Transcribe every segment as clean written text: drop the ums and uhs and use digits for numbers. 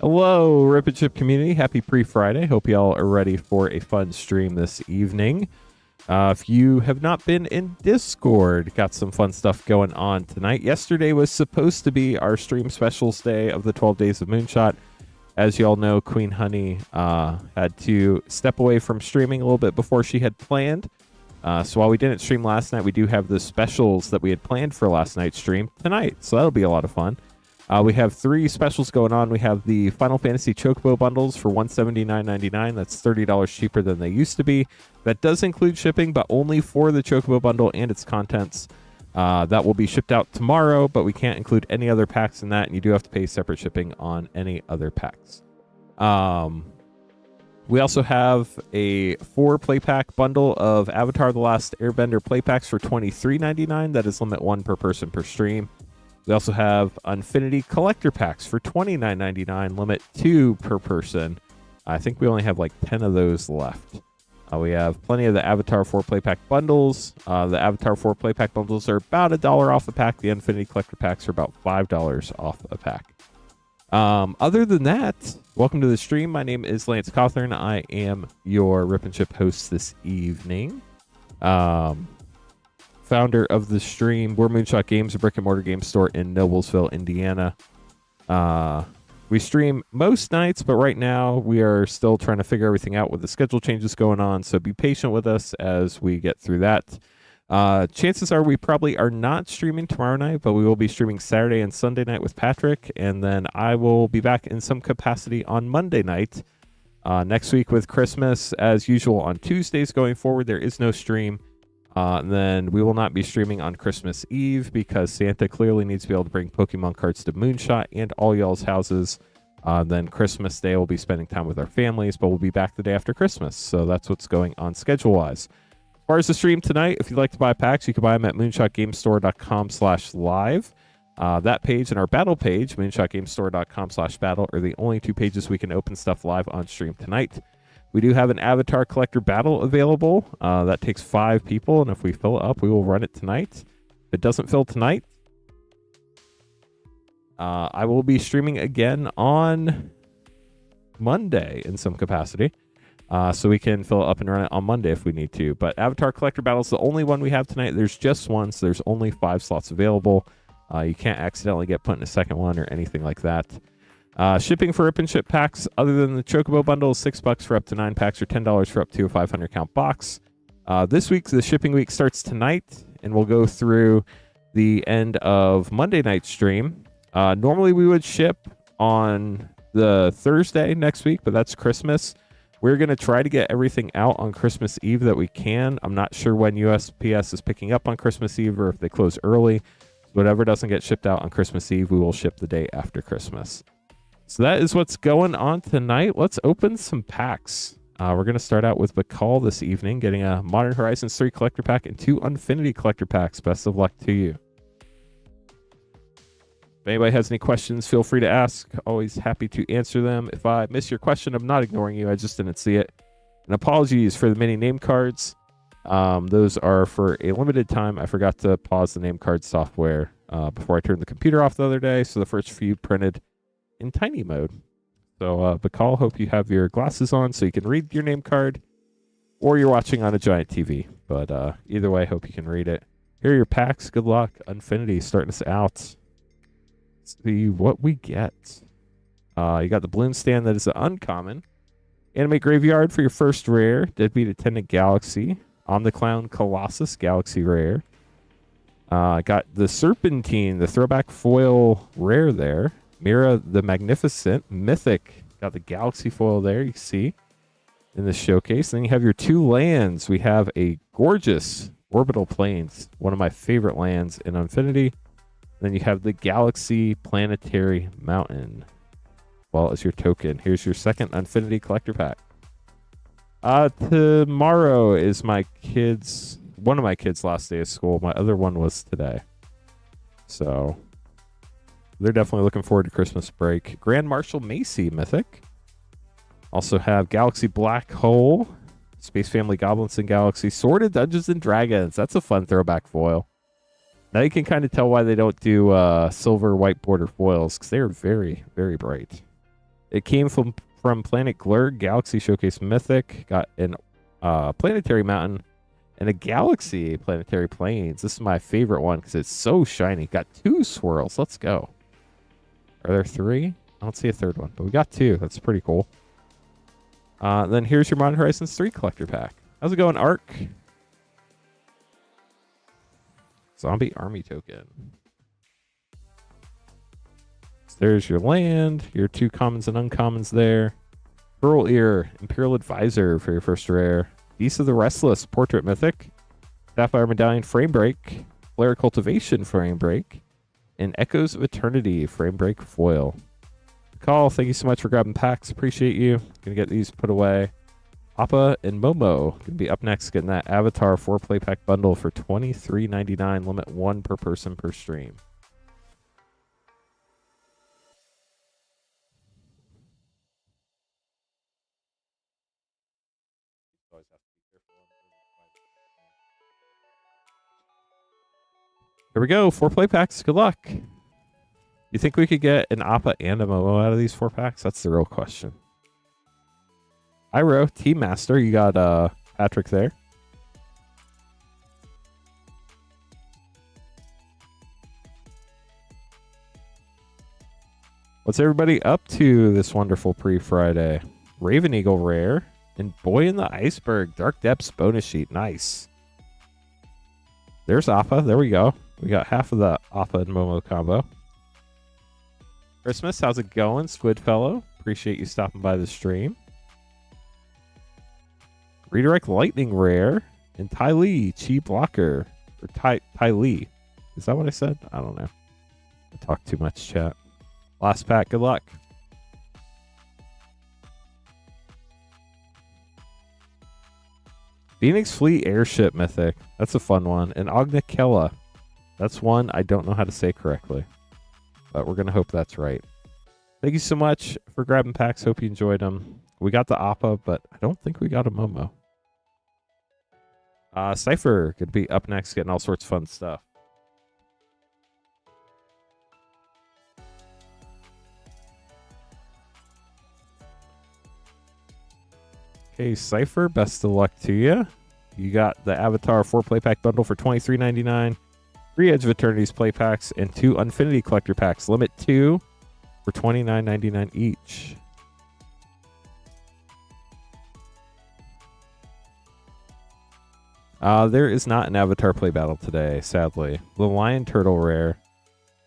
Hello, Rip and Chip community. Happy pre-Friday. Hope y'all are ready for a fun stream this evening. If you have not been in Discord, got some fun stuff going on tonight. Yesterday was supposed to be our stream specials day of the 12 Days of Moonshot. As y'all know, Queen Honey had to step away from streaming a little bit before she had planned. So while we didn't stream last night, we do have the specials that we had planned for last night's stream tonight. So that'll be a lot of fun. We have 3 specials going on. We have the Final Fantasy Chocobo bundles for $179.99. That's $30 cheaper than they used to be. That does include shipping, but only for the Chocobo bundle and its contents. That will be shipped out tomorrow, but we can't include any other packs in that, and you do have to pay separate shipping on any other packs. We also have a 4 play pack bundle of Avatar: The Last Airbender play packs for $23.99. That is limit 1 per person per stream. We also have Infinity Collector Packs for $29.99, limit 2 per person. I think we only have like 10 of those left. We have plenty of the Avatar 4 Play Pack bundles. The Avatar 4 Play Pack bundles are about $1 off a pack. The Infinity Collector Packs are about $5 off a pack. Other than that, welcome to the stream. My name is Lance Cawthorn. I am your Rip and Chip host this evening. Founder of the stream. We're Moonshot Games, a brick-and-mortar game store in Noblesville, Indiana. We stream most nights, but right now we are still trying to figure everything out with the schedule changes going on, so be patient with us as we get through that. Chances are we probably are not streaming tomorrow night, but we will be streaming Saturday and Sunday night with Patrick, and then I will be back in some capacity on Monday night. Next week with Christmas, as usual, on Tuesdays going forward, there is no stream. And then we will not be streaming on Christmas Eve because Santa clearly needs to be able to bring Pokemon cards to Moonshot and all y'all's houses. Then Christmas Day we'll be spending time with our families, but we'll be back the day after Christmas. So that's what's going on schedule-wise. As far as the stream tonight, if you'd like to buy packs, you can buy them at moonshotgamestore.com/live. That page and our battle page, moonshotgamestore.com/battle, are the only 2 pages we can open stuff live on stream tonight. We do have an Avatar Collector Battle available. That takes 5 people, and if we fill it up, we will run it tonight. If it doesn't fill tonight, I will be streaming again on Monday in some capacity. So we can fill it up and run it on Monday if we need to. But Avatar Collector Battle is the only one we have tonight. There's just one, so there's only 5 slots available. You can't accidentally get put in a second one or anything like that. Shipping for Rip and Ship packs, other than the Chocobo bundle, is $6 for up to 9 packs or $10 for up to a 500 count box. This week, the shipping week starts tonight, and we'll go through the end of Monday night's stream. Normally, we would ship on the Thursday next week, but that's Christmas. We're going to try to get everything out on Christmas Eve that we can. I'm not sure when USPS is picking up on Christmas Eve or if they close early. Whatever doesn't get shipped out on Christmas Eve, we will ship the day after Christmas. So that is what's going on tonight. Let's open some packs. We're going to start out with Beall this evening, getting a Modern Horizons 3 collector pack and 2 Infinity collector packs. Best of luck to you. If anybody has any questions, feel free to ask. Always happy to answer them. If I miss your question, I'm not ignoring you. I just didn't see it. And apologies for the mini name cards. Those are for a limited time. I forgot to pause the name card software before I turned the computer off the other day. So the first few printed in tiny mode. So Beall, hope you have your glasses on so you can read your name card, or you're watching on a giant TV. But either way, hope you can read it. Here are your packs. Good luck. Infinity starting us out. Let's see what we get. You got the balloon stand that is an uncommon. Anime Graveyard for your first rare. Deadbeat Attendant Galaxy. Omniclown Colossus Galaxy rare. Got the Serpentine, the throwback foil rare there. Mira the Magnificent Mythic. Got the Galaxy foil there, you see, in the showcase. Then you have your 2 lands. We have a gorgeous Orbital Plains, one of my favorite lands in Infinity. Then you have the Galaxy Planetary Mountain, well as your token. Here's your second Infinity collector pack. Tomorrow is one of my kids' last day of school. My other one was today. So they're definitely looking forward to Christmas break. Grand Marshal Macy Mythic. Also have Galaxy Black Hole, Space Family Goblins and Galaxy, Sordid Dungeons and Dragons. That's a fun throwback foil. Now you can kind of tell why they don't do silver white border foils, because they are very, very bright. It came from Planet Glurg, Galaxy Showcase Mythic. Got an Planetary Mountain and a Galaxy Planetary Plains. This is my favorite one because it's so shiny. Got 2 swirls. Let's go. Are there 3? I don't see a third one, but we got 2. That's pretty cool. Then here's your Modern Horizons 3 collector pack. How's it going, Ark? Zombie Army token. So there's your land, your 2 commons and uncommons there. Pearl Ear, Imperial Advisor for your first rare. Beast of the Restless, Portrait Mythic. Sapphire Medallion Frame Break. Flare Cultivation Frame Break. And Echoes of Eternity Frame Break Foil. Call, thank you so much for grabbing packs. Appreciate you. Gonna get these put away. Appa and Momo gonna be up next, getting that Avatar 4-play pack bundle for $23.99. Limit 1 per person per stream. Here we go. 4 play packs. Good luck. You think we could get an Appa and a Momo out of these 4 packs? That's the real question. Iro, Team Master. You got Patrick there. What's everybody up to this wonderful pre-Friday? Raven Eagle Rare and Boy in the Iceberg Dark Depths bonus sheet. Nice. There's Appa. There we go. We got half of the Appa and Momo combo. Christmas, how's it going, Squid Fellow? Appreciate you stopping by the stream. Redirect Lightning Rare and Ty Lee Chi Blocker. Or Ty Lee. Is that what I said? I don't know. I talk too much, chat. Last pack. Good luck. Phoenix Fleet Airship Mythic. That's a fun one. And Agnikella. That's one I don't know how to say correctly. But we're going to hope that's right. Thank you so much for grabbing packs. Hope you enjoyed them. We got the Appa, but I don't think we got a Momo. Cipher could be up next, getting all sorts of fun stuff. Okay, Cipher, best of luck to you. You got the Avatar 4-play pack bundle for $23.99. 3 Edge of Eternity's play packs and 2 Infinity collector packs. Limit 2 for $29.99 each. There is not an Avatar play battle today, sadly. The Lion Turtle Rare.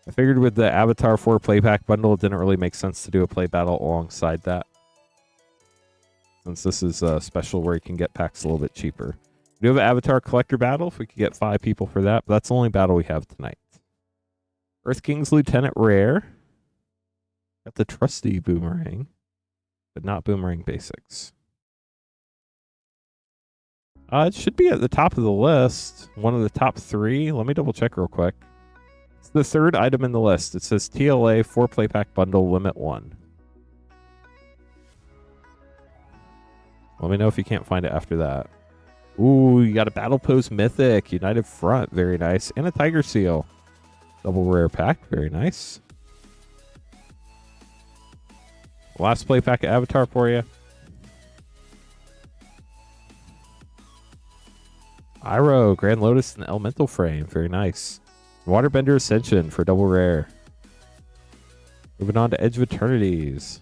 I figured with the Avatar 4 play pack bundle, it didn't really make sense to do a play battle alongside that. Since this is a special where you can get packs a little bit cheaper. We do have an Avatar collector battle if we could get 5 people for that, but that's the only battle we have tonight. Earth King's Lieutenant Rare. Got the trusty Boomerang, but not Boomerang Basics. It should be at the top of the list. One of the top 3. Let me double check real quick. It's the 3rd item in the list. It says TLA 4-play pack bundle limit 1. Let me know if you can't find it after that. Ooh, you got a Battle Pose Mythic, United Front, very nice. And a Tiger Seal. Double rare pack, very nice. Last play pack of Avatar for you. Iro, Grand Lotus and Elemental Frame, very nice. Waterbender Ascension for double rare. Moving on to Edge of Eternities.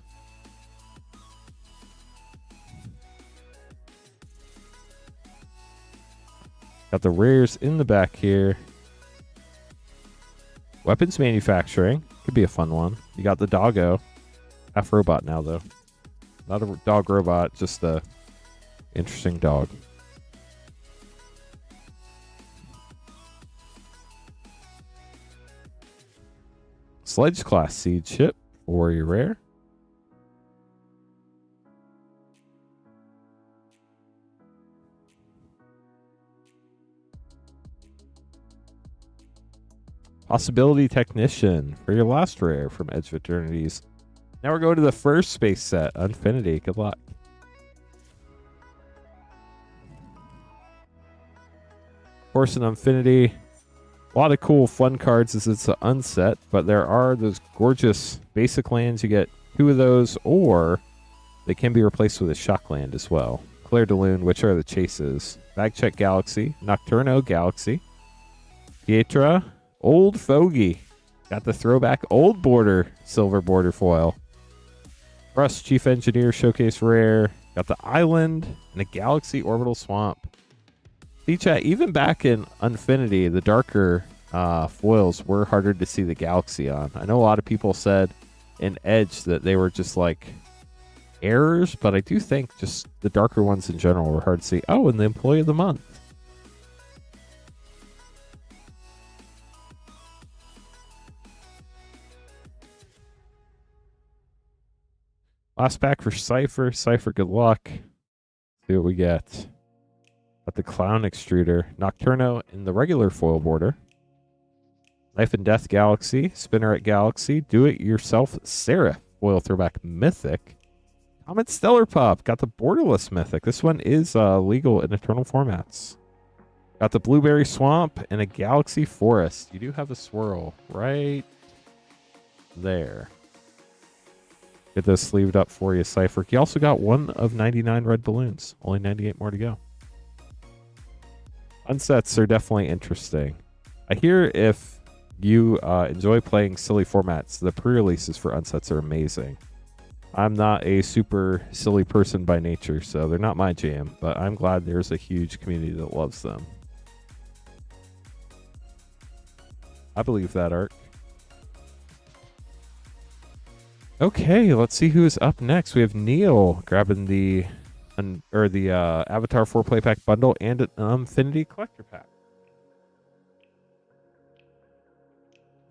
Got the rares in the back here. Weapons Manufacturing. Could be a fun one. You got the Doggo. Half robot now, though. Not a dog robot, just a interesting dog. Sledge Class Seed Ship for your rare. Possibility Technician for your last rare from Edge of Eternities. Now we're going to the first space set, Infinity. Good luck. Of course, in Infinity, a lot of cool fun cards as it's an unset, but there are those gorgeous basic lands. You get 2 of those, or they can be replaced with a Shockland as well. Claire de Lune, which are the chases. Bag Check Galaxy, Nocturno Galaxy, Pietra, Old Fogey. Got the throwback old border, silver border foil. Rust Chief Engineer Showcase Rare. Got the Island and a Galaxy Orbital Swamp. See, chat, even back in Infinity, the darker foils were harder to see the Galaxy on. I know a lot of people said in Edge that they were just like errors, but I do think just the darker ones in general were hard to see. Oh, and the Employee of the Month. Last pack for Cipher. Cipher, good luck. See what we get. Got the Clown Extruder. Nocturno in the regular foil border. Life and Death Galaxy. Spinneret Galaxy. Do It Yourself Seraph. Foil throwback Mythic. Comet Stellar Pup. Got the Borderless Mythic. This one is legal in Eternal formats. Got the Blueberry Swamp and a Galaxy Forest. You do have a swirl right there. Get those sleeved up for you, Cipher. You also got 1 of 99 red balloons. Only 98 more to go. Unsets are definitely interesting. I hear if you enjoy playing silly formats, the pre-releases for unsets are amazing. I'm not a super silly person by nature, so they're not my jam, but I'm glad there's a huge community that loves them. I believe that, Art. Okay, let's see who's up next. We have Neil grabbing the Avatar 4-play pack bundle and an Infinity collector pack.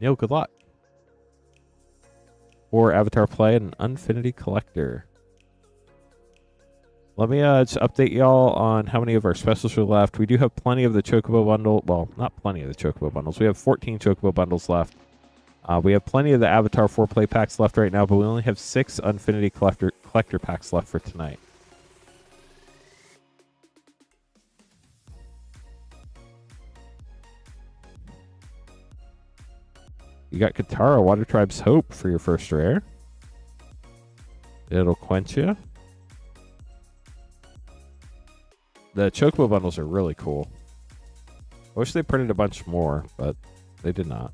Neil, good luck. 4 Avatar play and an Infinity collector. Let me just update y'all on how many of our specials are left. We do have plenty of the Chocobo bundle. Well, not plenty of the Chocobo bundles. We have 14 Chocobo bundles left. We have plenty of the Avatar 4-play packs left right now, but we only have 6 Infinity collector packs left for tonight. You got Katara, Water Tribe's Hope for your first rare. It'll quench you. The Chocobo bundles are really cool. I wish they printed a bunch more, but they did not.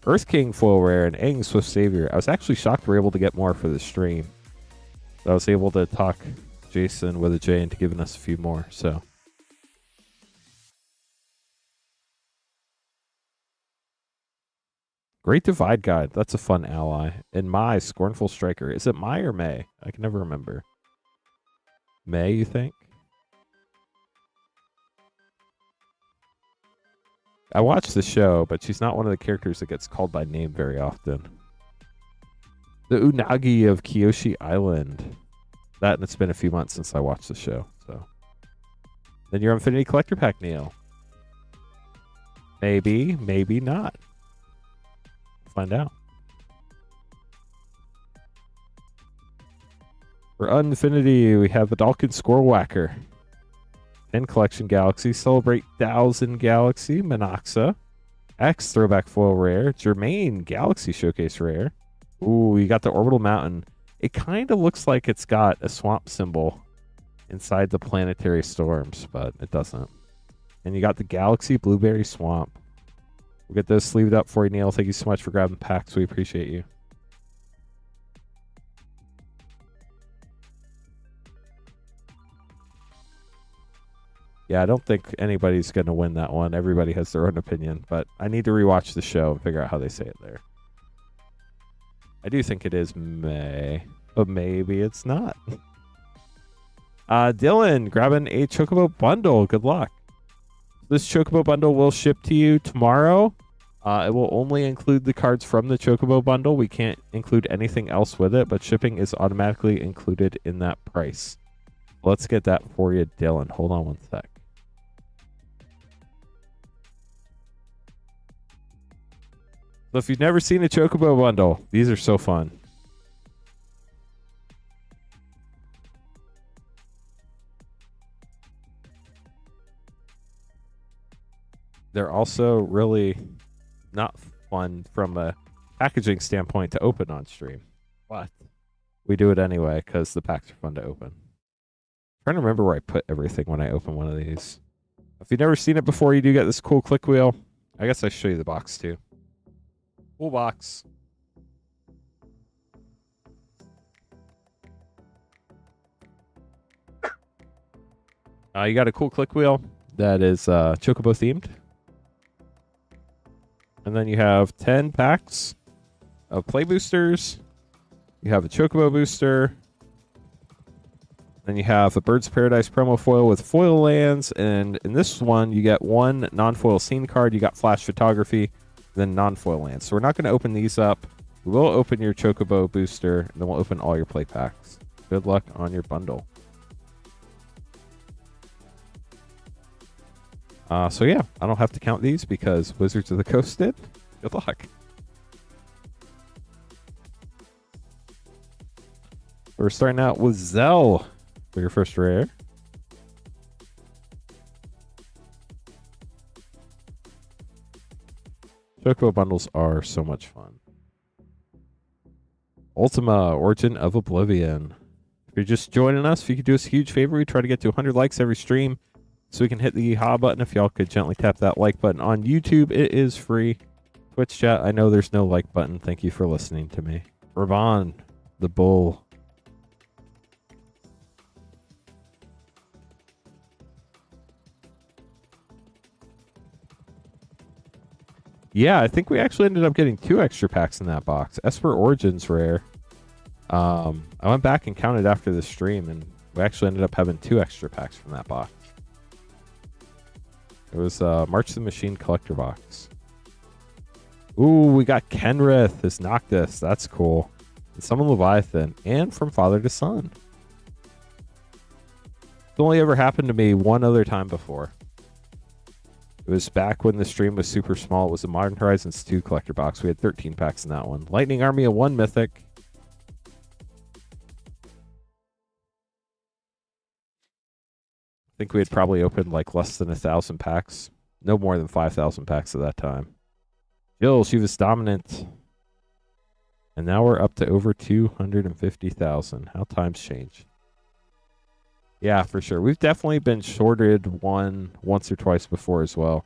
Earth King foil rare and Aang Swift Savior. I was actually shocked we were able to get more for the stream. I was able to talk Jason with a J into giving us a few more, so. Great Divide Guide. That's a fun ally. And Mai, Scornful Striker. Is it Mai or May? I can never remember. May, you think? I watched the show, but she's not one of the characters that gets called by name very often. The Unagi of Kyoshi Island. That, and it's been a few months since I watched the show. So, then your Infinity Collector Pack, Neil. Maybe, maybe not. Find out. For Infinity, we have the Dalkin Squirrel Whacker. In Collection Galaxy, Celebrate 1000 Galaxy, Monoxa, X Throwback Foil Rare, Germain Galaxy Showcase Rare. Ooh, you got the Orbital Mountain. It kind of looks like it's got a swamp symbol inside the planetary storms, but it doesn't. And you got the Galaxy Blueberry Swamp. We'll get those sleeved up for you, Neil. Thank you so much for grabbing packs. We appreciate you. Yeah, I don't think anybody's going to win that one. Everybody has their own opinion, but I need to rewatch the show and figure out how they say it there. I do think it is May, but maybe it's not. Dylan, grabbing a Chocobo bundle. Good luck. This Chocobo bundle will ship to you tomorrow. It will only include the cards from the Chocobo bundle. We can't include anything else with it, but shipping is automatically included in that price. Let's get that for you, Dylan. Hold on one sec. So if you've never seen a Chocobo bundle, these are so fun. They're also really not fun from a packaging standpoint to open on stream. What? we do it anyway because the packs are fun to open. Trying to remember where I put everything when I open one of these. If you've never seen it before, you do get this cool click wheel. I guess I show you the box too. Cool box. You got a cool click wheel that is Chocobo themed. And then you have 10 packs of play boosters. You have a Chocobo booster. Then you have a Birds of Paradise promo foil with foil lands. And in this one, you get one non-foil scene card. You got flash photography, then non-foil lands. So we're not going to open these up. We will open your Chocobo booster, and then we'll open all your play packs. Good luck on your bundle. So yeah, I don't have to count these because Wizards of the Coast did. Good luck. We're starting out with Zell for your first rare. Chocobo bundles are so much fun. Ultima, Origin of Oblivion. If you're just joining us, if you could do us a huge favor, we try to get to 100 likes every stream. So we can hit the ha button. If y'all could gently tap that like button on YouTube, it is free. Twitch chat, I know there's no like button. Thank you for listening to me. Ravon, the bull. Yeah, I think we actually ended up getting 2 extra packs in that box. Esper Origins rare. I went back and counted after the stream, and we actually ended up having 2 extra packs from that box. It was March of the Machine collector box. Ooh, we got Kenrith as Noctis. That's cool. And Summon Leviathan. And From Father to Son. It's only ever happened to me one other time before. It was back when the stream was super small. It was a Modern Horizons 2 collector box. We had 13 packs in that one. Lightning Army of 1 Mythic. I think we had probably opened like less than 1,000 packs. No more than 5,000 packs at that time. Jill, she was dominant. And now we're up to over 250,000. How times change. Yeah, for sure. We've definitely been shorted once or twice before as well.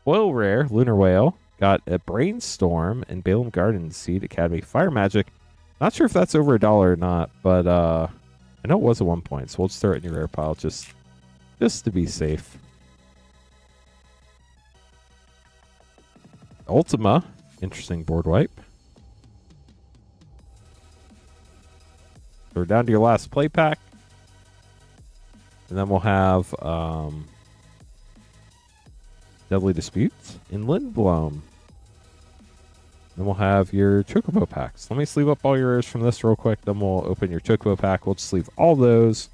Foil rare, Lunar Whale. Got a Brainstorm and Balaam Garden Seed Academy Fire Magic. Not sure if that's over $1 or not, but I know it was at one point, so we'll just throw it in your rare pile just to be safe. Ultima, interesting board wipe. So we're down to your last play pack. And then we'll have Deadly Disputes in Lindblom. Then we'll have your Chocobo packs. Let me sleeve up all your rares from this real quick. Then we'll open your Chocobo pack. We'll just sleeve all those.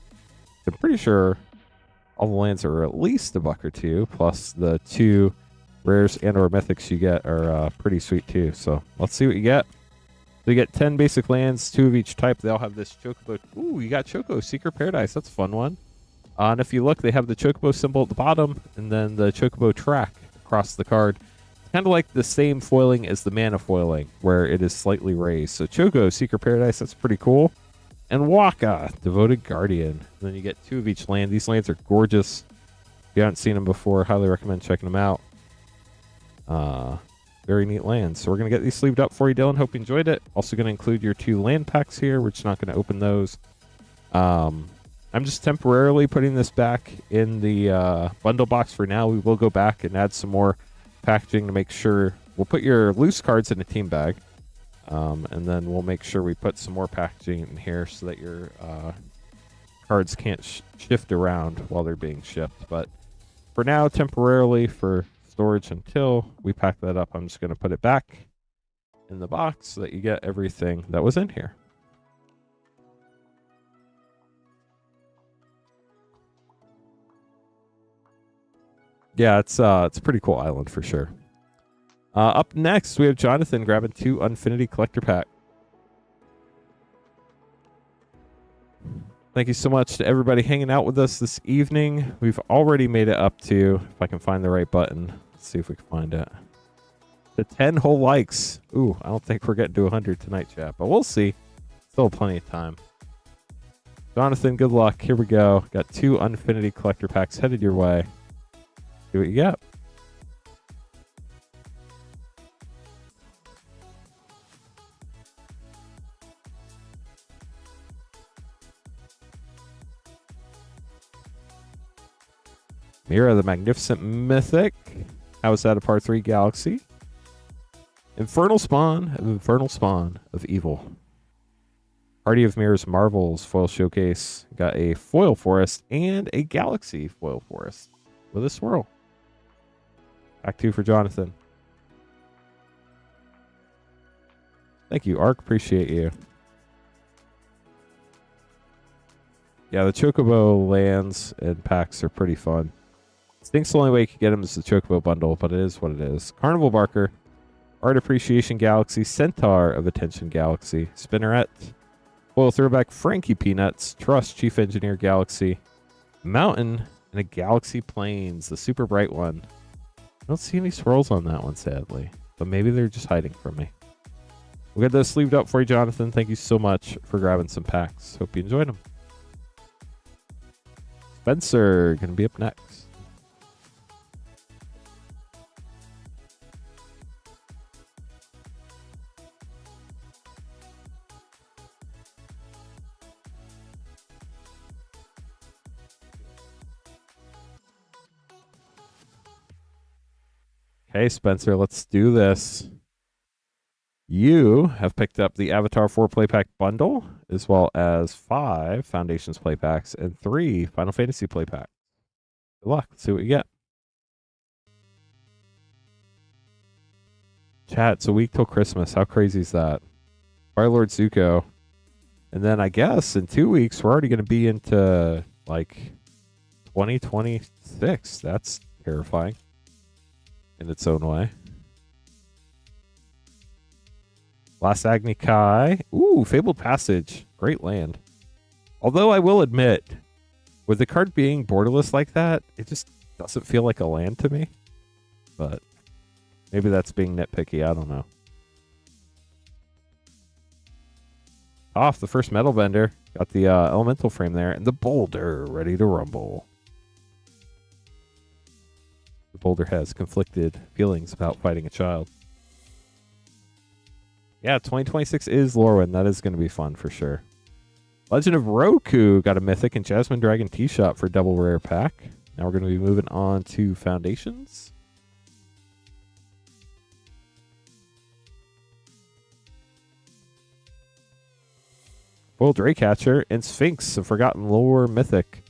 I'm pretty sure all the lands are at least $1 or $2. Plus the 2 rares and or mythics you get are pretty sweet too. So let's see what you get. So you get 10 basic lands, 2 of each type. They all have this Chocobo. Ooh, you got Choco Secret Paradise. That's a fun one. And if you look, they have the Chocobo symbol at the bottom and then the Chocobo track across the card. It's kind of like the same foiling as the mana foiling, where it is slightly raised. So Choco Secret Paradise, that's pretty cool. And Waka, Devoted Guardian. And then you get 2 of each land. These lands are gorgeous. If you haven't seen them before, highly recommend checking them out. Very neat lands. So we're going to get these sleeved up for you, Dylan. Hope you enjoyed it. Also going to include your 2 land packs here. We're just not going to open those. I'm just temporarily putting this back in the bundle box for now. We will go back and add some more packaging to make sure. We'll put your loose cards in a team bag. And then we'll make sure we put some more packaging in here so that your cards can't shift around while they're being shipped. But for now, temporarily for storage until we pack that up, I'm just going to put it back in the box so that you get everything that was in here. Yeah, it's a pretty cool island for sure. Up next, we have Jonathan grabbing 2 Unfinity Collector Pack. Thank you so much to everybody hanging out with us this evening. We've already made it up to, if I can find the right button, let's see if we can find it. The 10 whole likes. Ooh, I don't think we're getting to 100 tonight, chat, but we'll see. Still plenty of time. Jonathan, good luck. Here we go. Got 2 Unfinity Collector packs headed your way. See what you got. Mira, the Magnificent Mythic. How is that a Part 3 Galaxy? Infernal Spawn of Evil. Party of Mirrors Marvels foil showcase. Got a foil forest and a galaxy foil forest with a swirl. Back 2 for Jonathan. Thank you, Ark. Appreciate you. Yeah, the Chocobo lands and packs are pretty fun. Stinks the only way you can get them is the Chocobo bundle, but it is what it is. Carnival Barker, Art Appreciation Galaxy, Centaur of Attention Galaxy, Spinneret, Foil Throwback Frankie Peanuts, Trust Chief Engineer Galaxy, Mountain, and a Galaxy Plains, the super bright one. I don't see any swirls on that one, sadly, but maybe they're just hiding from me. We'll get those sleeved up for you, Jonathan. Thank you so much for grabbing some packs. Hope you enjoyed them. Spencer, going to be up next. Okay, Spencer, let's do this. You have picked up the Avatar 4 Play Pack bundle, as well as 5 Foundations Play Packs and 3 Final Fantasy Play Packs. Good luck. Let's see what you get. Chat, it's a week till Christmas. How crazy is that? Firelord Zuko. And then I guess in 2 weeks, we're already going to be into, like, 2026. That's terrifying in its own way. Last Agni Kai. Ooh, Fabled Passage. Great land. Although I will admit, with the card being borderless like that, it just doesn't feel like a land to me. But maybe that's being nitpicky. I don't know. Off the first Metal Bender. Got the elemental frame there. And the boulder ready to rumble. The boulder has conflicted feelings about fighting a child. Yeah, 2026 is Lorwyn. That is going to be fun for sure. Legend of Roku got a Mythic and Jasmine Dragon T-Shot for double rare pack. Now we're going to be moving on to Foundations. Foil Draycatcher and Sphinx, a Forgotten Lore Mythic.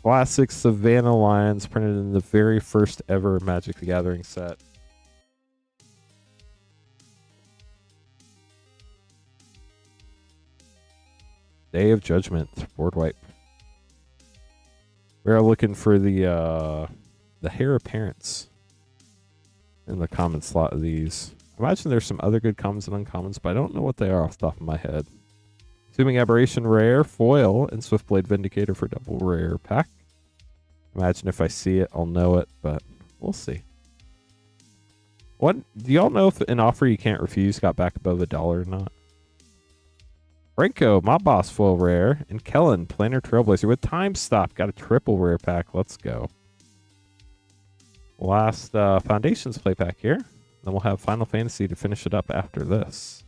Classic Savannah Lions printed in the very first ever Magic the Gathering set. Day of Judgment, board wipe. We're looking for the Heir Apparents in the common slot of these. I imagine there's some other good commons and uncommons, but I don't know what they are off the top of my head. Assuming Aberration Rare, Foil, and Swiftblade Vindicator for double rare pack. Imagine if I see it, I'll know it, but we'll see. What do y'all know if an offer you can't refuse got back above $1 or not? Franco, Mob Boss Foil Rare, and Kellen, Planner Trailblazer with Time Stop. Got a triple rare pack. Let's go. Last Foundations play pack here. Then we'll have Final Fantasy to finish it up after this.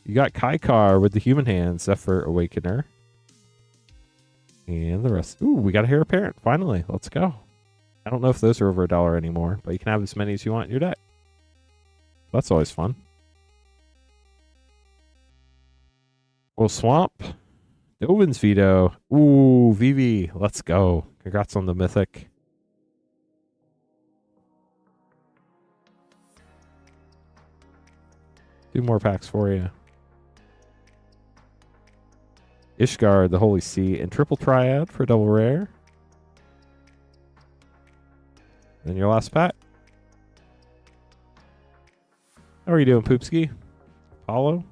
You got Kaikar with the Human Hand, Zephyr Awakener. And the rest. Ooh, we got a Heir Apparent. Finally. Let's go. I don't know if those are over $1 anymore, but you can have as many as you want in your deck. That's always fun. Well, Swamp. Dovin's Veto. Ooh, Vivi. Let's go. Congrats on the Mythic. Two more packs for you. Ishgard, the Holy Sea, and Triple Triad for double rare. Then your last pack. How are you doing, Poopski? Apollo?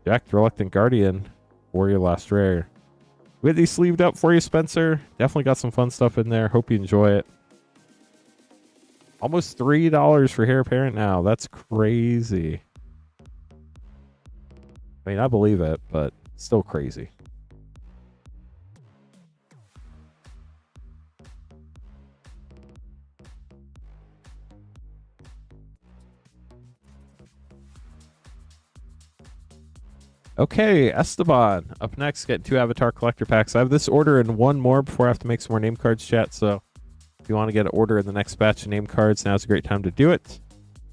Jack, the Reluctant Guardian for your last rare. We had these sleeved up for you, Spencer. Definitely got some fun stuff in there. Hope you enjoy it. Almost $3 for Heir Apparent now. That's crazy. I mean, I believe it, but still crazy. Okay, Estabbon up next. Getting 2 Avatar Collector Packs. I have this order and 1 more before I have to make some more name cards, chat. So if you want to get an order in the next batch of name cards, now's a great time to do it.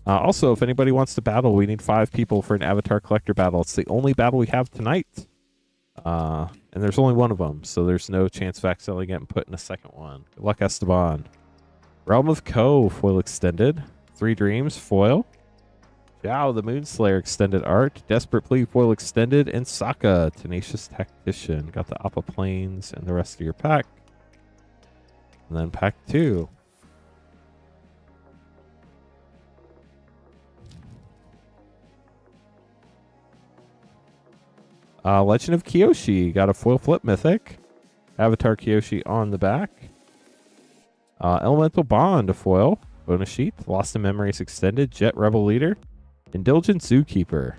Also, if anybody wants to battle, we need 5 people for an Avatar Collector battle. It's the only battle we have tonight. And there's only 1 of them, so there's no chance of accidentally getting put in a second one. Good luck, Estabbon. Realm of Ko, foil extended. 3 Dreams, foil. Zhao, the Moonslayer extended art. Desperate Plea, foil extended. And Sokka, Tenacious Tactician. Got the Appa Plains and the rest of your pack. And then pack 2. Legend of Kyoshi. Got a foil flip mythic. Avatar Kyoshi on the back. Elemental Bond, a foil. Bonus sheet. Lost in Memories extended. Jet Rebel Leader. Indulgent Zookeeper.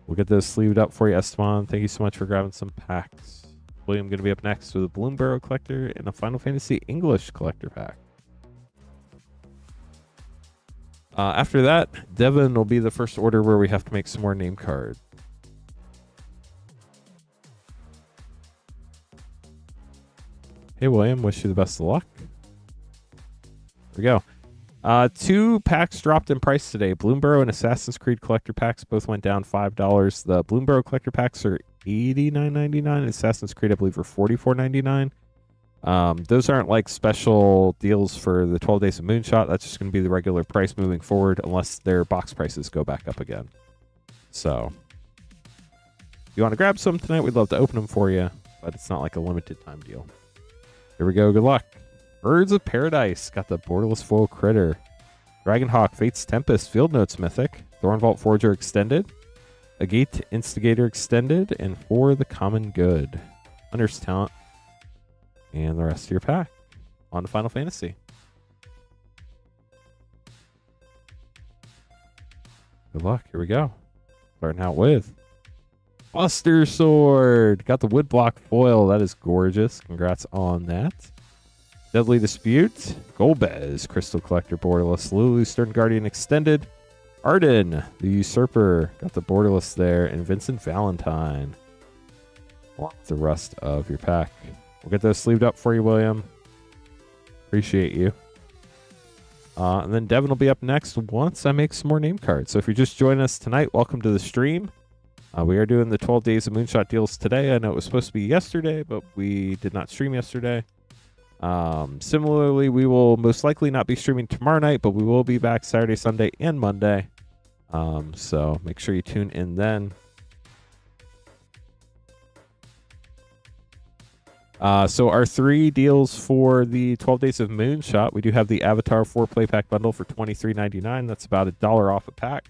We'll get those sleeved up for you, Esteban. Thank you so much for grabbing some packs. William going to be up next with a Bloomburrow Collector and a Final Fantasy English Collector pack. After that, Devin will be the first order where we have to make some more name cards. Hey, William. Wish you the best of luck. Here we go. 2 packs dropped in price today. Bloomburrow and Assassin's Creed Collector packs both went down $5. The Bloomburrow Collector packs are $89.99. Assassin's Creed, I believe, are $44.99. Those aren't like special deals for the 12 Days of Moonshot. That's just going to be the regular price moving forward unless their box prices go back up again. So, if you want to grab some tonight, we'd love to open them for you, but it's not like a limited time deal. Here we go. Good luck. Birds of Paradise. Got the Borderless Foil Critter. Dragonhawk, Fate's Tempest, Field Notes Mythic. Thornvault Forger Extended. Agate Instigator Extended. And For the Common Good. Hunter's Talent. And the rest of your pack. On to Final Fantasy. Good luck. Here we go. Starting out with Buster Sword. Got the Woodblock Foil. That is gorgeous. Congrats on that. Deadly Dispute, Golbez, Crystal Collector, Borderless, Lulu, Stern Guardian Extended, Arden, the Usurper, got the Borderless there, and Vincent Valentine. Along with the rest of your pack. We'll get those sleeved up for you, William. Appreciate you. And then Devin will be up next once I make some more name cards. So if you're just joining us tonight, welcome to the stream. We are doing the 12 Days of Moonshot deals today. I know it was supposed to be yesterday, but we did not stream yesterday. Similarly, we will most likely not be streaming tomorrow night, but we will be back Saturday, Sunday, and Monday. So make sure you tune in then. So our 3 deals for the 12 Days of Moonshot, we do have the Avatar 4 Play Pack Bundle for $23.99. That's about $1 off a pack.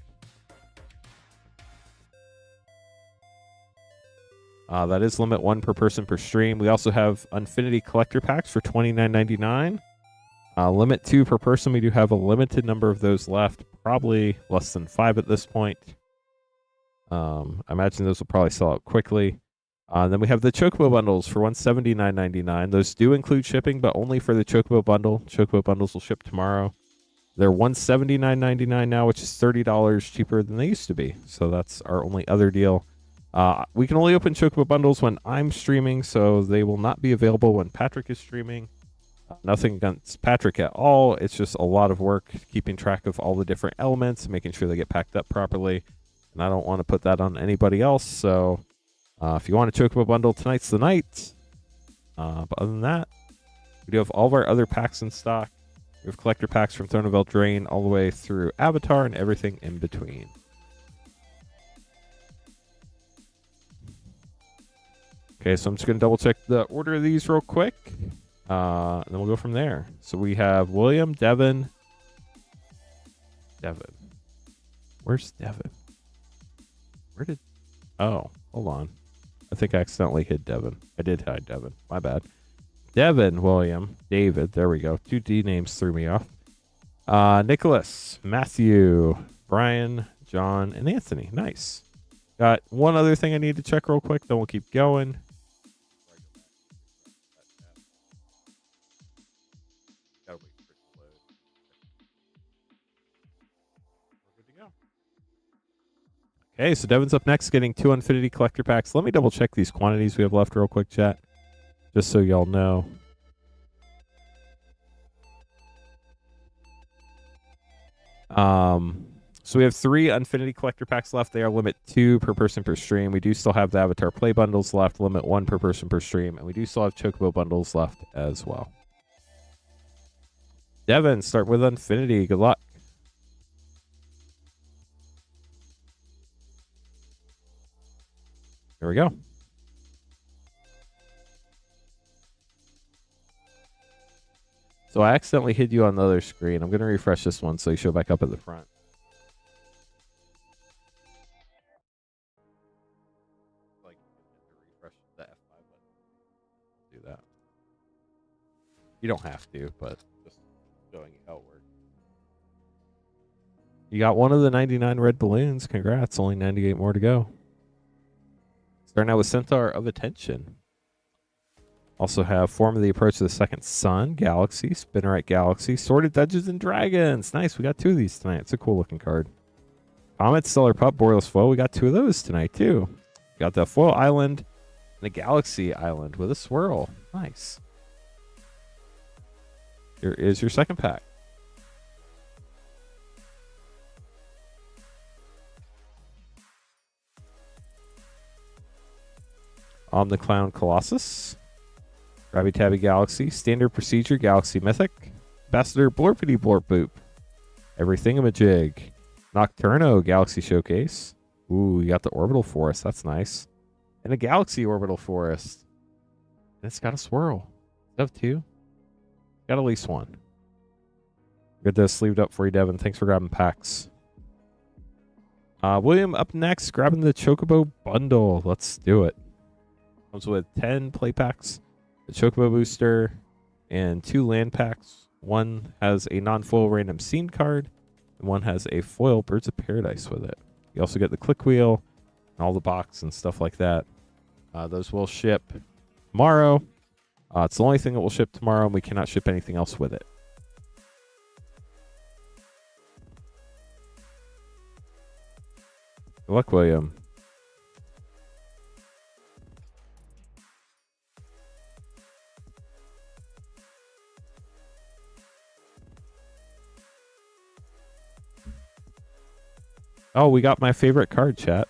That is limit 1 per person per stream. We also have Infinity Collector Packs for $29.99. Limit 2 per person. We do have a limited number of those left. Probably less than 5 at this point. I imagine those will probably sell out quickly. Then we have the Chocobo bundles for $179.99. Those do include shipping, but only for the Chocobo bundle. Chocobo bundles will ship tomorrow. They're $179.99 now, which is $30 cheaper than they used to be. So that's our only other deal. We can only open Chocobo bundles when I'm streaming, so they will not be available when Patrick is streaming. Nothing against Patrick at all. It's just a lot of work keeping track of all the different elements and making sure they get packed up properly. And I don't want to put that on anybody else. So if you want a Chocobo bundle, tonight's the night. But other than that, we do have all of our other packs in stock. We have collector packs from Throne of Eldraine all the way through Avatar and everything in between. Okay, so I'm just going to double check the order of these real quick. And then we'll go from there. So we have William, Devin. Where's Devin? Where did... Oh, hold on. I think I accidentally hid Devin. I did hide Devin. My bad. Devin, William, David. There we go. 2 D names threw me off. Nicholas, Matthew, Brian, John, and Anthony. Nice. Got one other thing I need to check real quick, then we'll keep going. Okay, so Devin's up next, getting 2 Infinity Collector Packs. Let me double check these quantities we have left real quick, chat, just so y'all know. So we have 3 Infinity Collector Packs left. They are limit 2 per person per stream. We do still have the Avatar Play bundles left, limit 1 per person per stream, and we do still have Chocobo bundles left as well. Devin, start with Infinity. Good luck. Here we go. So I accidentally hid you on the other screen. I'm going to refresh this one so you show back up at the front. Like, refresh the F5 button. Do that. You don't have to, but just showing you how it works. You got one of the 99 red balloons. Congrats. Only 98 more to go. Starting out with Centaur of Attention. Also have Form of the Approach to the Second Sun, Galaxy, Spinnerite Galaxy, Sorted Dungeons and Dragons. Nice, we got 2 of these tonight. It's a cool looking card. Comet, Stellar Pup, Borealis Foil. We got 2 of those tonight too. We got the Foil Island and a Galaxy Island with a swirl. Nice. Here is your second pack. The Clown Colossus, Grabby Tabby Galaxy, Standard Procedure Galaxy Mythic, Ambassador Blorpity Blorp Boop, Everythingamajig, Nocturno Galaxy Showcase. Ooh, you got the Orbital Forest. That's nice. And a Galaxy Orbital Forest. And it's got a swirl. You have 2. Got at least 1. Get this sleeved up for you, Devin. Thanks for grabbing packs. William up next, grabbing the Chocobo bundle. Let's do it. Comes with 10 play packs, a Chocobo booster, and 2 land packs. One has a non-foil random scene card, and one has a foil Birds of Paradise with it. You also get the click wheel and all the box and stuff like that. Those will ship tomorrow. It's the only thing that will ship tomorrow, and we cannot ship anything else with it. Good luck, William. Oh, we got my favorite card, chat.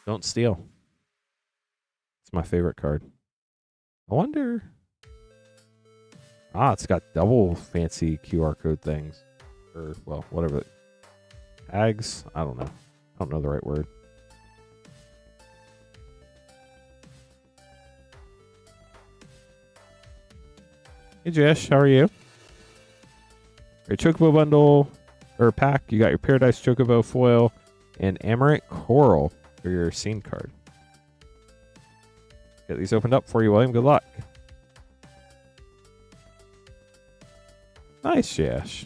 Don't steal. It's my favorite card. I wonder. It's got double fancy QR code things. Or, well, whatever. Tags? I don't know. I don't know the right word. Hey, Josh. How are you? Your Chocobo bundle. Or pack, you got your Paradise Chocobo foil and Amarant Coral for your scene card. Get these opened up for you, William. Good luck. Nice, Yash.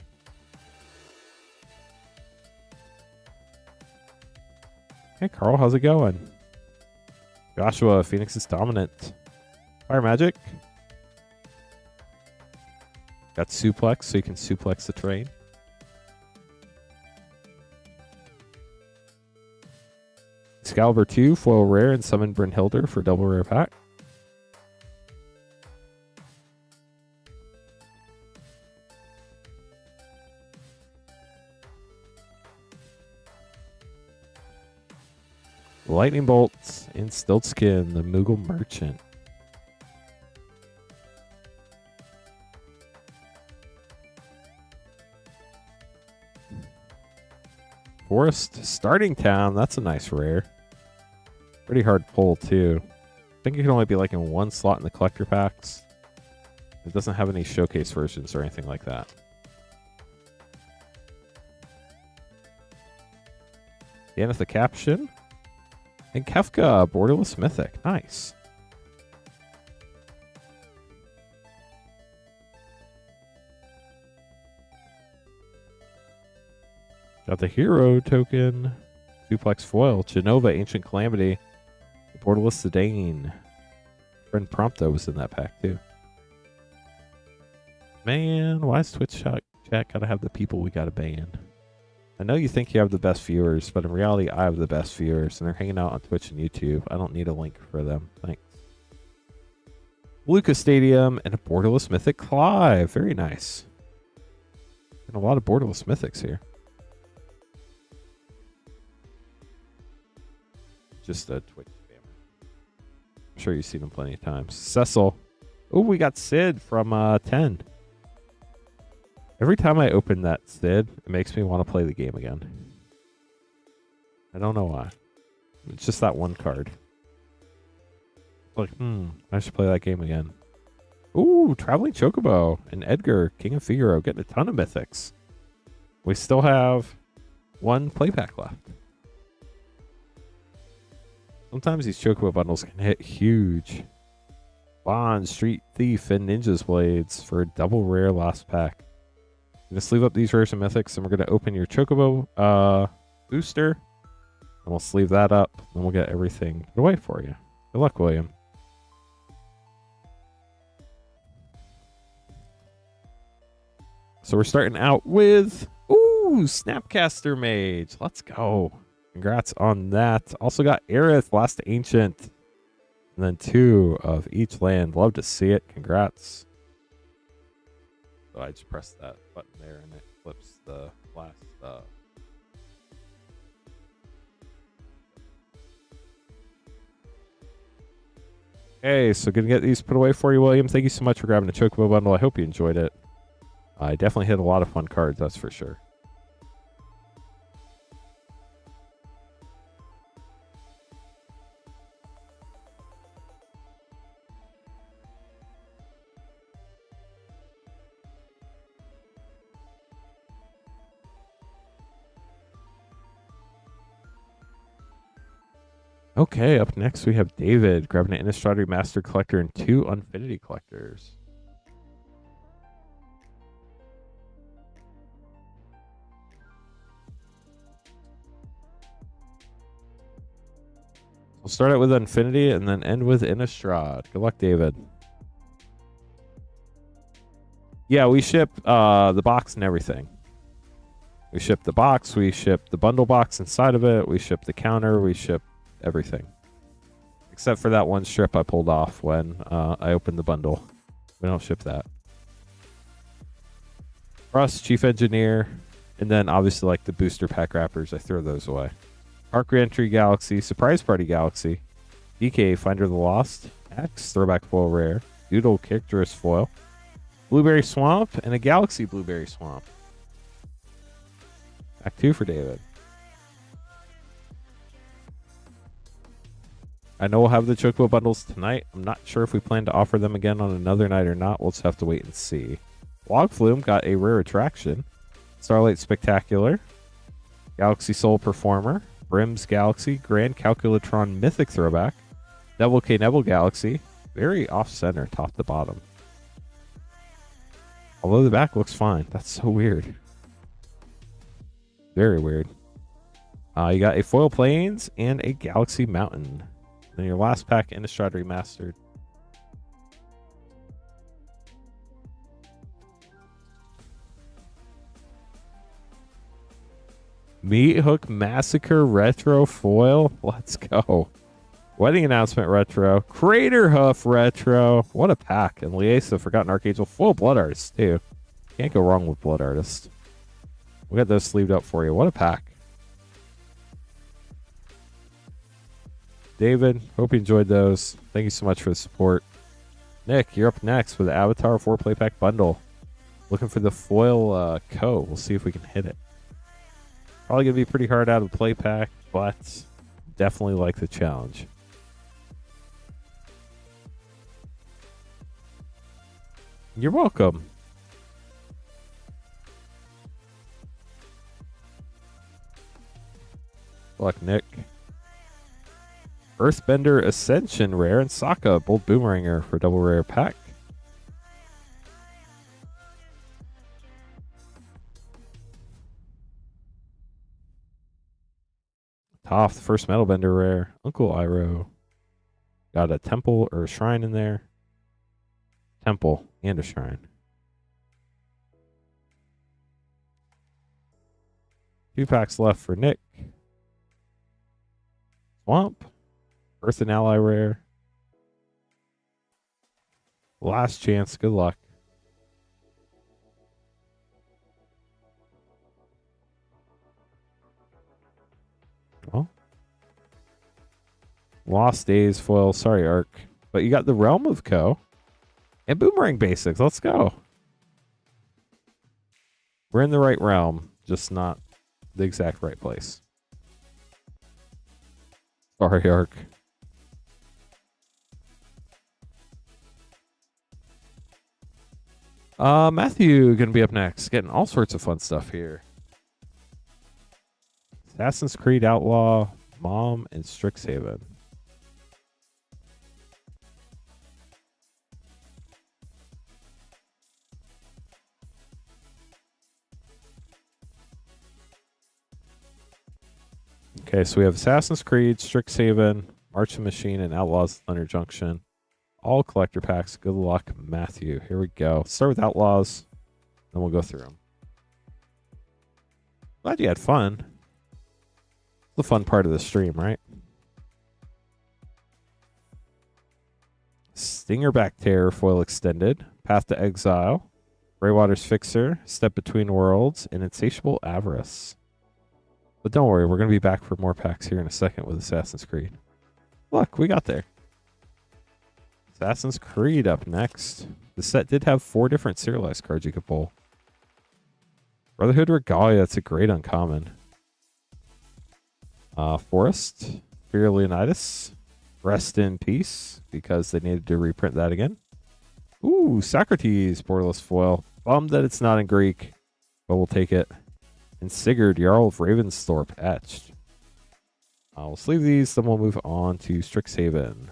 Hey, Carl, how's it going? Joshua, Phoenix is dominant. Fire Magic. Got Suplex, so you can suplex the terrain. Excalibur 2, foil rare, and summon Brynhilder for double rare pack. Lightning Bolt and Stiltskin, the Moogle Merchant. Forest Starting Town, that's a nice rare. Pretty hard pull, too. I think it can only be like in 1 slot in the collector packs. It doesn't have any showcase versions or anything like that. Ganeth the Caption. And Kefka, Borderless Mythic. Nice. Got the hero token. Duplex foil. Genova, Ancient Calamity. Beall and Estabbon. Friend Prompto was in that pack too. Man, why is Twitch chat gotta have the people we gotta ban? I know you think you have the best viewers, but in reality, I have the best viewers, and they're hanging out on Twitch and YouTube. I don't need a link for them. Thanks. Lucas Stadium and a Borderless Mythic Clive. Very nice. And a lot of Borderless Mythics here. Just a Twitch spammer. I'm sure you've seen him plenty of times. Cecil. Oh, we got Sid from 10. Every time I open that Sid, it makes me want to play the game again. I don't know why. It's just that one card. Like, I should play that game again. Ooh, Traveling Chocobo and Edgar, King of Figaro, getting a ton of mythics. We still have one play pack left. Sometimes these Chocobo bundles can hit huge. Bond, Street Thief, and Ninja's Blades for a double rare last pack. I'm going to sleeve up these rares and mythics, and we're going to open your Chocobo booster. And we'll sleeve that up, and we'll get everything put away for you. Good luck, William. So we're starting out with, Snapcaster Mage. Let's go. Congrats on that. Also got Aerith, Last Ancient. And then 2 of each land. Love to see it. Congrats. So I just pressed that button there and it flips the last. Okay, so gonna get these put away for you, William. Thank you so much for grabbing the Chocobo bundle. I hope you enjoyed it. I definitely hit a lot of fun cards, that's for sure. Okay, up next we have David grabbing an Innistrad Master Collector and 2 Unfinity Collectors. We'll start out with Infinity and then end with Innistrad. Good luck, David. Yeah, we ship the box and everything. We ship the box, we ship the bundle box inside of it, we ship the counter, we ship everything. Except for that one strip I pulled off when I opened the bundle. We don't ship that. Russ, Chief Engineer, and then obviously like the booster pack wrappers, I throw those away. Arc Reentry Galaxy, Surprise Party Galaxy, DK Finder of the Lost, X Throwback Foil Rare, Doodle Characterist Foil, Blueberry Swamp, and a Galaxy Blueberry Swamp. Pack 2 for David. I know we'll have the Chocobo bundles tonight. I'm not sure if we plan to offer them again on another night or not. We'll just have to wait and see. Log Flume got a rare attraction. Starlight Spectacular, Galaxy Soul Performer, Brim's Galaxy, Grand Calculatron Mythic Throwback, Devil K Nebel Galaxy, very off-center, top to bottom. Although the back looks fine. That's so weird. Very weird. You got a Foil Plains and a Galaxy Mountain. Then your last pack, Innistrad Remastered. Meat Hook Massacre Retro Foil. Let's go. Wedding Announcement Retro. Crater Hoof Retro. What a pack. And Liesa Forgotten Archangel. Full Blood Artist, too. Can't go wrong with Blood Artist. We'll get those sleeved up for you. What a pack. David, hope you enjoyed those. Thank you so much for the support. Nick, you're up next with the Avatar 4 Play Pack Bundle. Looking for the foil Co. We'll see if we can hit it. Probably going to be pretty hard out of the play pack, but definitely like the challenge. You're welcome. Good luck, Nick. Earthbender Ascension Rare and Sokka Bold Boomeranger for double rare pack. Toph, the first Metal Bender rare. Uncle Iroh. Got a temple or a shrine in there. Temple and a shrine. 2 packs left for Nick. Swamp. Earth and Ally rare. Last chance. Good luck. Well. Lost Days foil. Sorry, Arc. But you got the Realm of Co. And Boomerang Basics. Let's go. We're in the right realm. Just not the exact right place. Sorry, Arc. Matthew gonna be up next. Getting all sorts of fun stuff here. Assassin's Creed Outlaw, Mom, and Strixhaven. Okay, so we have Assassin's Creed, Strixhaven, March of the Machine, and Outlaws Thunder Junction. All collector packs. Good luck, Matthew. Here we go. Start with Outlaws, then we'll go through them. Glad you had fun. The fun part of the stream, right? Stingerback Terror foil extended. Path to Exile. Greywater's Fixer. Step Between Worlds. And Insatiable Avarice. But don't worry, we're going to be back for more packs here in a second with Assassin's Creed. Look, we got there. Assassin's Creed up next. The set did have 4 different serialized cards you could pull. Brotherhood Regalia, that's a great uncommon. Forest, Fear Leonidas, Rest in Peace, because they needed to reprint that again. Ooh, Socrates, borderless foil. Bummed that it's not in Greek, but we'll take it. And Sigurd, Jarl of Ravensthorpe, etched. We'll sleeve these, then we'll move on to Strixhaven.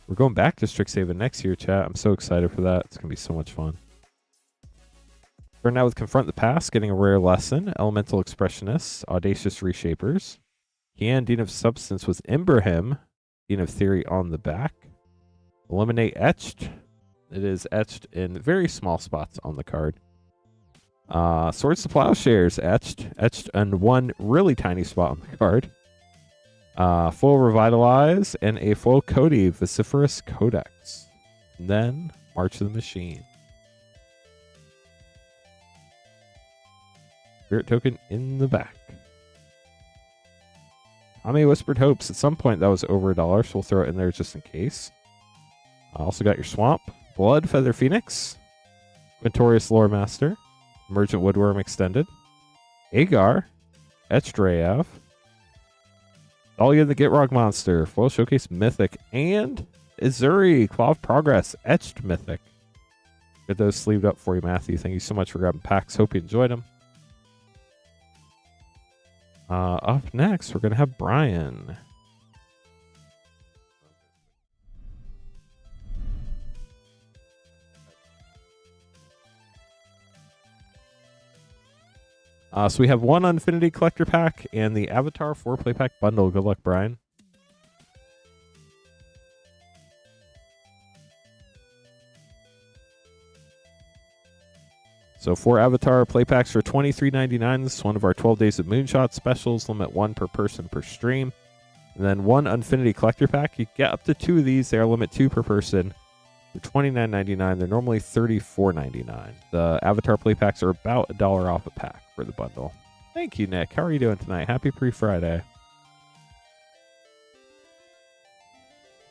We're going back to Strixhaven next year, chat. I'm so excited for that. It's going to be so much fun. Starting out with Confront the Past, getting a rare lesson. Elemental Expressionists, Audacious Reshapers. Kian, Dean of Substance with Ibrahim, Dean of Theory on the back. Eliminate Etched. It is etched in very small spots on the card. Swords to Plowshares, etched. Etched in one really tiny spot on the card. Full Revitalize, and a full Cody, Vociferous Codex. And then March of the Machine. Spirit token in the back. Tommy Whispered Hopes. At some point that was over $1, so we'll throw it in there just in case. Also got your Swamp, Blood Feather Phoenix, Quintorius Lore Master, Emergent Woodworm Extended, Agar, Etched Rayav, Dahlia the Gitrog Monster, Foil Showcase Mythic, and Izuri, Claw of Progress, Etched Mythic. Get those sleeved up for you, Matthew. Thank you so much for grabbing packs. Hope you enjoyed them. Up next, we're going to have Brian. So we have one Infinity Collector Pack and the Avatar 4-Play Pack Bundle. Good luck, Brian. So 4 Avatar Play Packs for $23.99. This is one of our 12 Days of Moonshot specials. Limit 1 per person per stream. And then 1 Infinity Collector Pack. You get up to 2 of these. They are limit 2 per person. They're $29.99. They're normally $34.99. The Avatar Play Packs are about $1 off a pack for the bundle. Thank you, Nick. How are you doing tonight? Happy pre-Friday.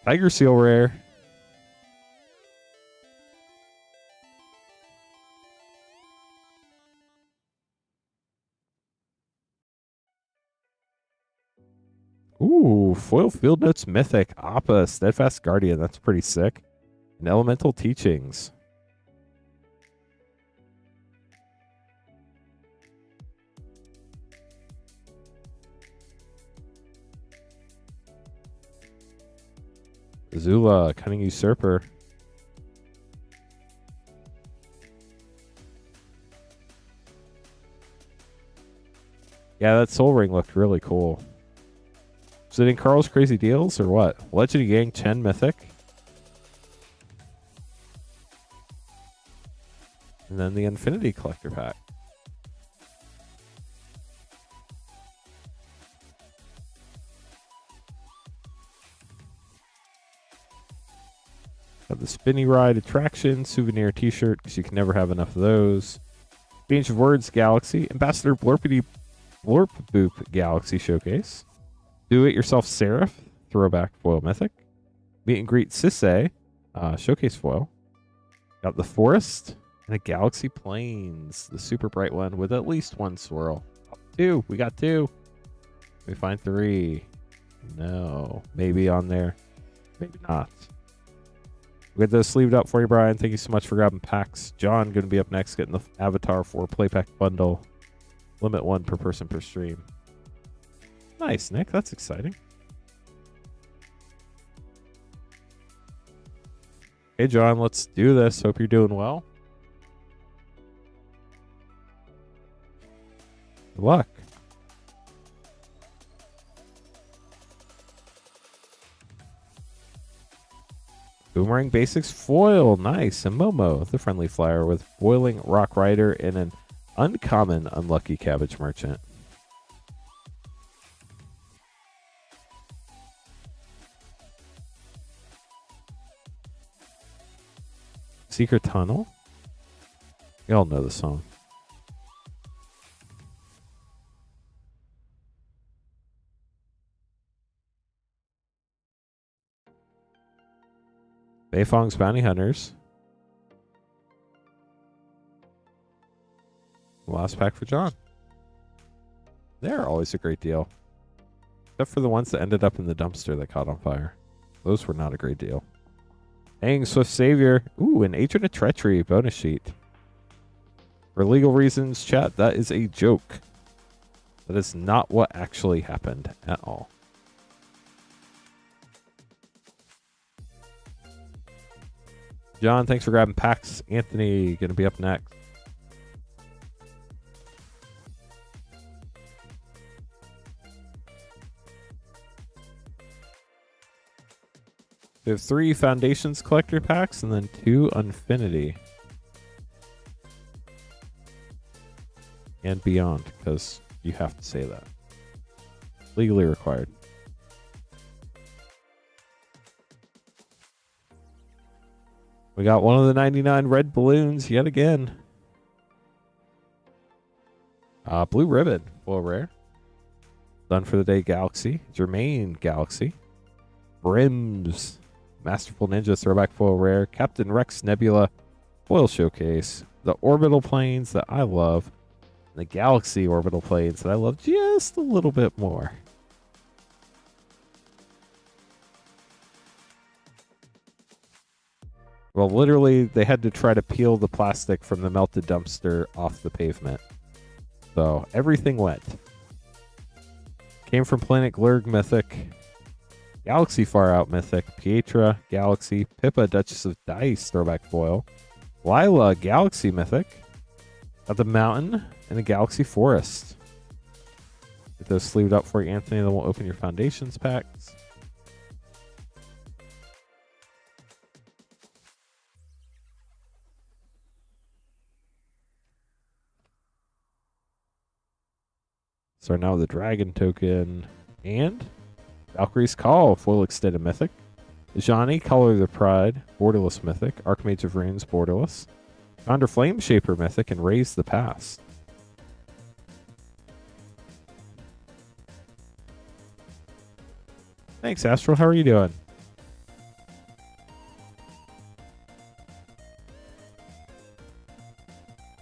Tiger Seal Rare. Ooh, Foil Field Notes Mythic. Appa, Steadfast Guardian. That's pretty sick. And Elemental Teachings. Zula, Cunning Usurper. Yeah, that Soul Ring looked really cool. Is it in Carl's Crazy Deals or what? Legend Gang Chen Mythic. And then the Infinity Collector Pack. Got the Spinny Ride Attraction Souvenir T-shirt, because you can never have enough of those. Change of Words Galaxy. Ambassador Blorpity Blorp Boop Galaxy Showcase. Do-It-Yourself Seraph Throwback Foil Mythic. Meet and Greet Sisay Showcase Foil. Got the Forest and a Galaxy Plains, the super bright one with at least one swirl. Two. We got two. We find three. No. Maybe on there. Maybe not. We got those sleeved up for you, Brian. Thank you so much for grabbing packs. John going to be up next, getting the Avatar 4 play pack bundle. Limit 1 per person per stream. Nice, Nick. That's exciting. Hey, John. Let's do this. Hope you're doing well. Good luck. Boomerang Basics Foil. Nice. And Momo, the friendly flyer with Boiling Rock Rider and an uncommon Unlucky Cabbage Merchant. Secret Tunnel. You all know the song. Beifong's Bounty Hunters. Last pack for John. They're always a great deal. Except for the ones that ended up in the dumpster that caught on fire. Those were not a great deal. Dang, Swift Savior. Ooh, an Agent of Treachery bonus sheet. For legal reasons, chat, that is a joke. That is not what actually happened at all. John, thanks for grabbing packs. Anthony, going to be up next. We have 3 Foundations collector packs and then 2 Unfinity. And beyond, because you have to say that. Legally required. We got one of the 99 red balloons yet again. Blue Ribbon, full rare. Done for the Day Galaxy. Germain Galaxy. Brims. Masterful Ninja Throwback Foil Rare. Captain Rex Nebula Foil Showcase. The Orbital Planes that I love. And the Galaxy Orbital Planes that I love just a little bit more. Well, literally, they had to try to peel the plastic from the melted dumpster off the pavement. So, everything went. Came from Planet Glurg Mythic. Galaxy Far Out Mythic. Pietra Galaxy. Pippa Duchess of Dice Throwback Foil. Lila Galaxy Mythic. Got the Mountain and the Galaxy Forest. Get those sleeved up for you, Anthony. Then we'll open your Foundations packs. Start now with the Dragon Token and Valkyrie's Call, Foil Extended Mythic. Ajani, Color of the Pride, Borderless Mythic. Archmage of Runes, Borderless. Founder Flame Shaper Mythic and Raise the Past. Thanks, Astral. How are you doing?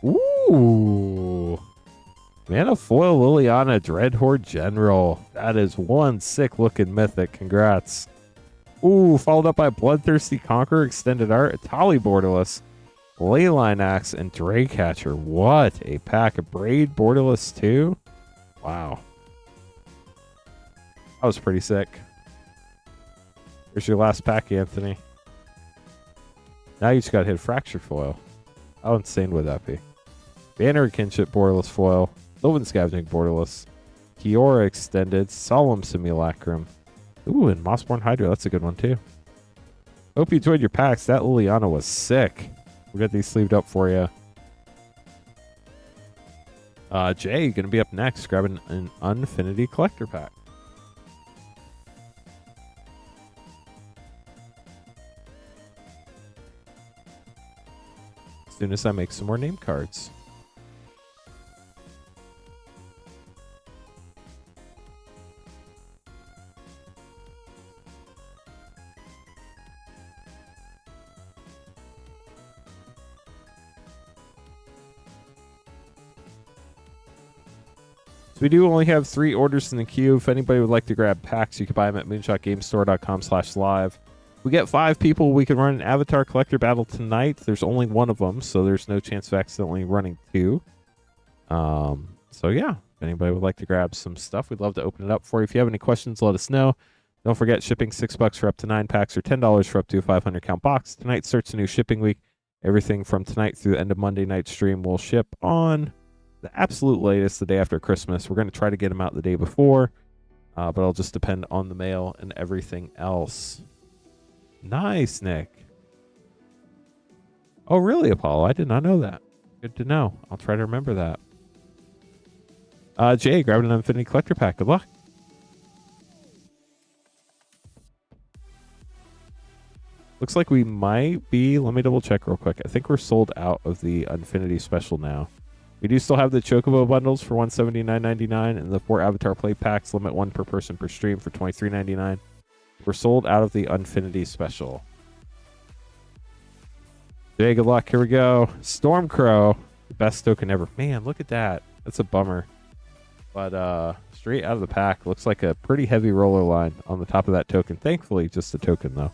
Ooh. Mana Foil Liliana Dreadhorde General. That is one sick looking mythic. Congrats. Ooh, followed up by Bloodthirsty Conqueror Extended Art, Atali Borderless, Leyline Axe, and Draycatcher. What a pack. Of Braid Borderless too. Wow. That was pretty sick. Here's your last pack, Anthony. Now you just got to hit Fracture Foil. How insane would that be? Banner Kinship Borderless Foil. Sylvan Scavenging Borderless. Kiora Extended, Solemn Simulacrum. Ooh, and Mossborn Hydra. That's a good one, too. Hope you enjoyed your packs. That Liliana was sick. We'll get these sleeved up for you. Jay, going to be up next, grabbing an Unfinity Collector Pack. As soon as I make some more name cards. We do only have 3 orders in the queue. If anybody would like to grab packs, you can buy them at moonshotgamestore.com/live. We get 5 people. We can run an Avatar Collector Battle tonight. There's only one of them, so there's no chance of accidentally running 2. So yeah, if anybody would like to grab some stuff, we'd love to open it up for you. If you have any questions, let us know. Don't forget, shipping $6 for up to 9 packs or $10 for up to a 500 count box. Tonight starts a new shipping week. Everything from tonight through the end of Monday night stream will ship on the absolute latest, the day after Christmas. We're going to try to get them out the day before, but it'll just depend on the mail and everything else. Nice, Nick. Oh, really, Apollo? I did not know that. Good to know. I'll try to remember that. Jay, grab an Infinity Collector Pack. Good luck. Looks like we might be, let me double check real quick. I think we're sold out of the Infinity Special now. We do still have the Chocobo bundles for $179.99 and the 4 Avatar Play Packs, limit 1 per person per stream for $23.99. We're sold out of the Infinity Special. Jay, good luck. Here we go. Stormcrow, the best token ever. Man, look at that. That's a bummer. But straight out of the pack, looks like a pretty heavy roller line on the top of that token. Thankfully, just a token, though.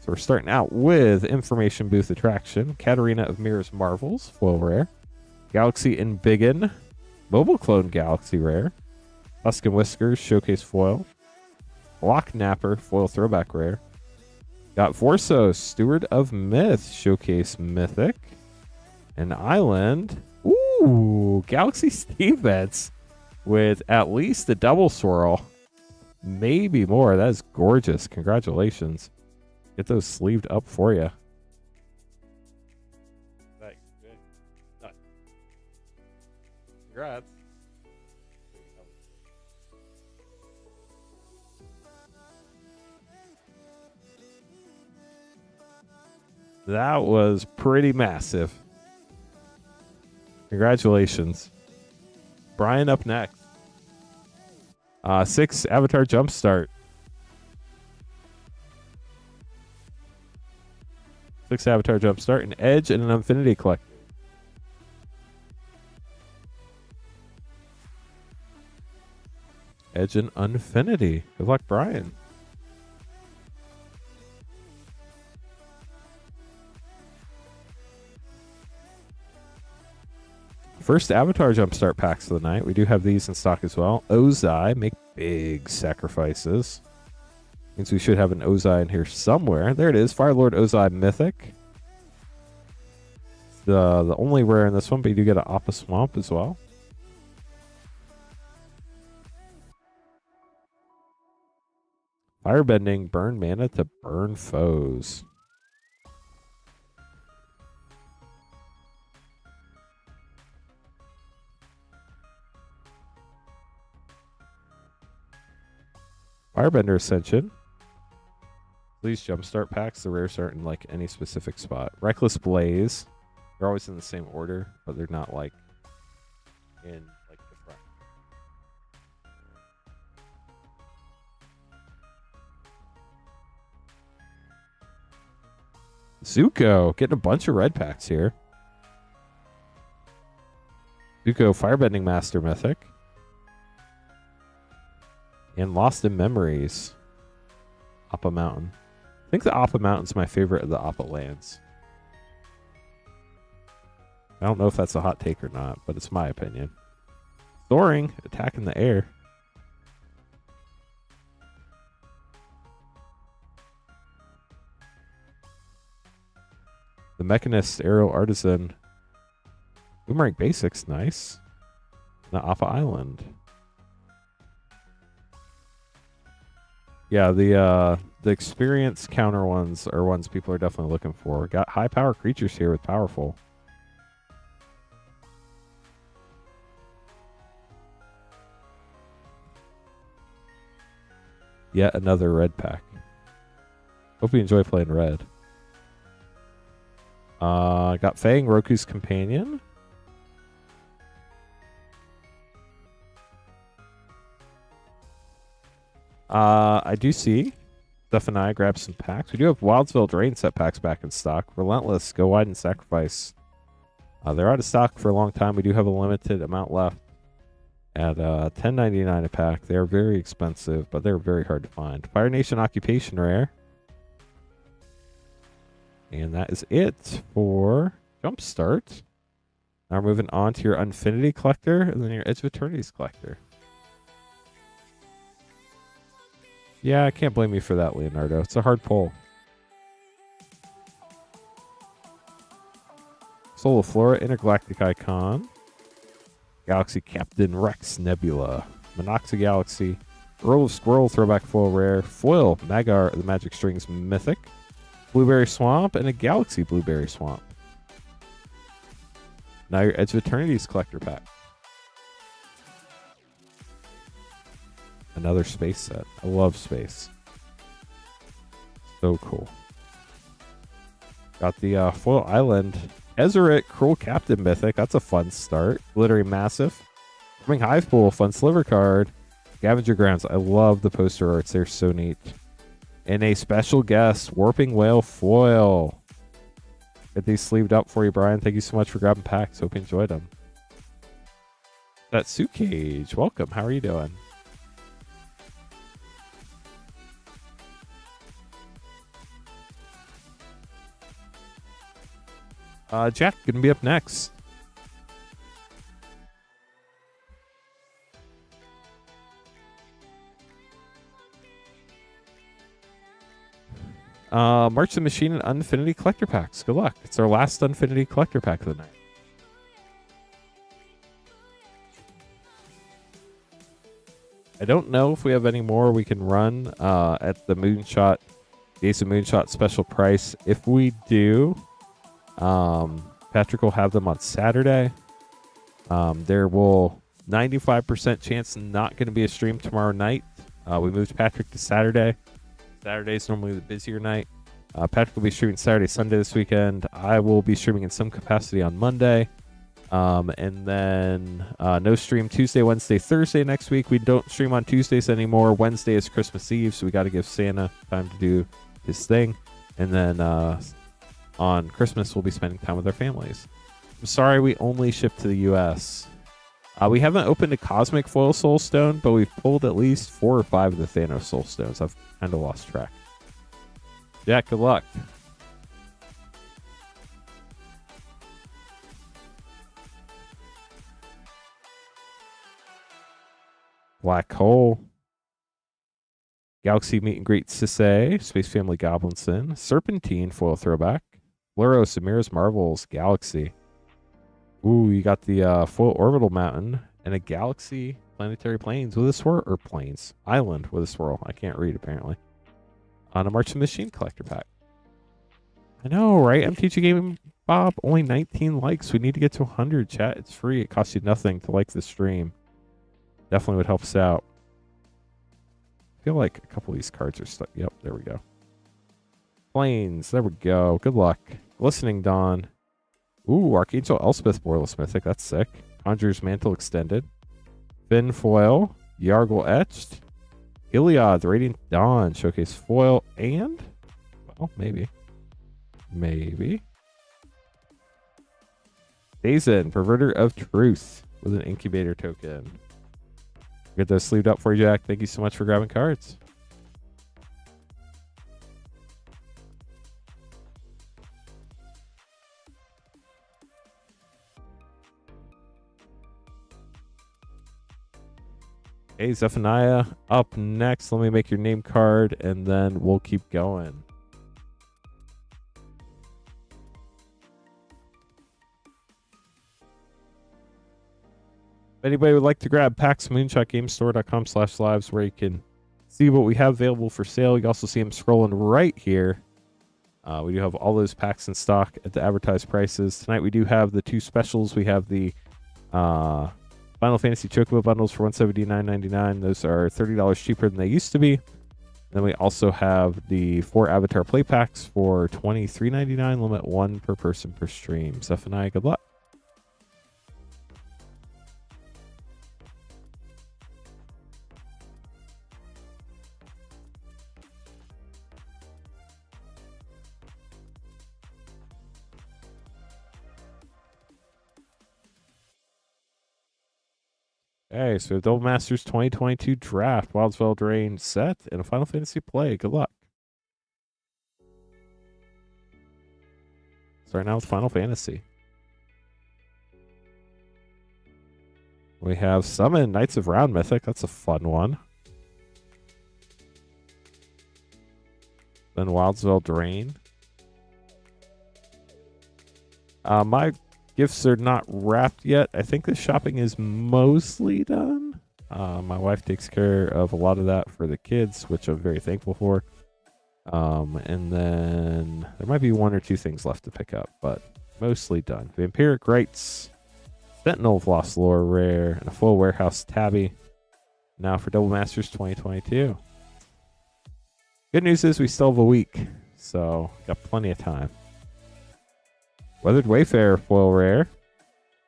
So we're starting out with Information Booth Attraction, Katarina of Mirror's Marvels, foil rare, Galaxy Embiggen, Mobile Clone Galaxy rare, Husk and Whiskers Showcase foil, Block Napper foil throwback rare, got Vorsos Steward of Myth Showcase mythic, and Island, ooh, Galaxy Stevens with at least a double swirl, maybe more. That is gorgeous. Congratulations. Get those sleeved up for you. Congrats. That was pretty massive. Congratulations. Brian up next. 6 Avatar Jumpstart. 6 Avatar Jumpstart, an Edge, and an Infinity Collector. Edge and Infinity. Good luck, Brian. First Avatar Jumpstart packs of the night. We do have these in stock as well. Ozai, make big sacrifices. Means we should have an Ozai in here somewhere. There it is. Firelord Ozai Mythic. It's the only rare in this one, but you do get an Appa Swamp as well. Firebending, burn mana to burn foes. Firebender Ascension. These jumpstart packs, the rares aren't in like any specific spot. Reckless Blaze. They're always in the same order, but they're not like in like the front. Zuko, getting a bunch of red packs here. Zuko Firebending Master Mythic. And Lost in Memories. Appa Mountain. I think the Appa Mountain's my favorite of the Appa lands. I don't know if that's a hot take or not, but it's my opinion. Soaring, attack in the air. The Mechanist, Aerial Artisan. Boomerang Basics, nice. The Appa Island. Yeah, the experience counter ones are ones people are definitely looking for. Got high power creatures here with powerful. Yet another red pack. Hope you enjoy playing red. Got Fang, Roku's Companion. I do see Zephaniah grab some packs. We do have Wildsville Drain set packs back in stock. Relentless, Go Wide and Sacrifice. They're out of stock for a long time. We do have a limited amount left at $10.99 a pack. They are very expensive, but they're very hard to find. Fire Nation Occupation Rare. And that is it for Jumpstart. Now we're moving on to your Infinity Collector and then your Edge of Eternities Collector. Yeah, I can't blame you for that, Leonardo. It's a hard pull. Soul of Flora, Intergalactic Icon. Galaxy Captain Rex Nebula. Monoxa Galaxy. Earl of Squirrel, Throwback Foil Rare. Foil, Magar, the Magic Strings Mythic. Blueberry Swamp, and a Galaxy Blueberry Swamp. Now your Edge of Eternities Collector pack. Another space set. I love space. So cool. Got the Foil Island. Ezeret, Cruel Captain Mythic. That's a fun start. Glittery Massive. Coming Hive Pool, fun sliver card. Scavenger Grounds. I love the poster arts. They're so neat. And a special guest, Warping Whale Foil. Get these sleeved up for you, Brian. Thank you so much for grabbing packs. Hope you enjoyed them. That's Suit Cage. Welcome. How are you doing? Jack, gonna be up next. March the Machine and Unfinity Collector Packs. Good luck. It's our last Unfinity Collector Pack of the night. I don't know if we have any more we can run at the Moonshot, Ace of Moonshot special price. If we do, Patrick will have them on Saturday. There will 95% chance not going to be a stream tomorrow night. We moved Patrick to Saturday. Saturday is normally the busier night. Patrick will be streaming Saturday, Sunday this weekend. I will be streaming in some capacity on Monday. And then no stream Tuesday, Wednesday, Thursday next week. We don't stream on Tuesdays anymore. Wednesday is Christmas Eve, so we got to give Santa time to do his thing. And then on Christmas, we'll be spending time with our families. I'm sorry we only ship to the U.S. We haven't opened a Cosmic Foil Soul Stone, but we've pulled at least 4 or 5 of the Thanos Soul Stones. I've kind of lost track. Yeah, good luck. Black Hole. Galaxy Meet and Greet Sisay. Space Family Goblinson. Serpentine Foil Throwback. Bluro, Samira's Marvels. Galaxy. Ooh, you got the Foil Orbital Mountain and a Galaxy Planetary Plains with a swirl, or Plains. Island with a swirl. I can't read, apparently. On a March of the Machine collector pack. I know, right? MTG Game Bob, only 19 likes. We need to get to 100, chat. It's free. It costs you nothing to like the stream. Definitely would help us out. I feel like a couple of these cards are stuck. Yep, there we go. Plains. There we go. Good luck. Listening Dawn. Ooh, Archangel Elspeth Borderless Mythic. That's sick. Conjurer's Mantle Extended. Fin Foil. Yargle Etched. Iliad, the Radiant Dawn. Showcase Foil. And, well, maybe. Maybe. Dazen, Perverter of Truth. With an Incubator token. Get those sleeved up for you, Jack. Thank you so much for grabbing cards. Hey, Zephaniah, up next. Let me make your name card, and then we'll keep going. If anybody would like to grab packs, moonshotgamestore.com/lives, where you can see what we have available for sale. You also see them scrolling right here. We do have all those packs in stock at the advertised prices. Tonight we do have the 2 specials. We have the Final Fantasy Chocobo bundles for $179.99. Those are $30 cheaper than they used to be. Then we also have the 4 Avatar play packs for $23.99. Limit 1 per person per stream. Zephaniah, good luck. Okay, so Double Masters 2022 draft, Wildsville Drain set, and a Final Fantasy play. Good luck. Starting now with Final Fantasy. We have Summon Knights of Round Mythic. That's a fun one. Then Wildsville Drain. My gifts are not wrapped yet. I think the shopping is mostly done. My wife takes care of a lot of that for the kids, which I'm very thankful for. And then there might be 1 or 2 things left to pick up, but mostly done. Vampiric Rites, Sentinel of Lost Lore rare, and a full warehouse tabby. Now for Double Masters 2022. Good news is we still have a week, so got plenty of time. Weathered Wayfarer foil rare.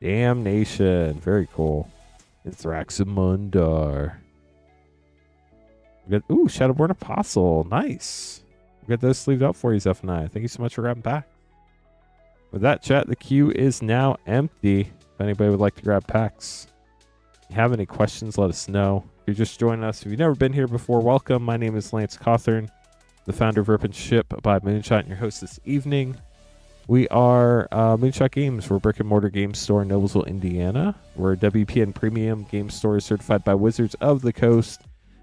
Damnation. Very cool. And Thraxamundar. We got, ooh, Shadowborn Apostle. Nice. We got those sleeved up for you, Zephaniah. Thank you so much for grabbing back. With that, chat, the queue is now empty. If anybody would like to grab packs. If you have any questions, let us know. If you're just joining us, if you've never been here before, welcome. My name is Lance Cawthorn, the founder of Rip and Ship by Moonshot, and your host this evening. We are Moonshot Games. We're a brick and mortar game store in Noblesville, Indiana. We're a WPN premium game store certified by Wizards of the Coast.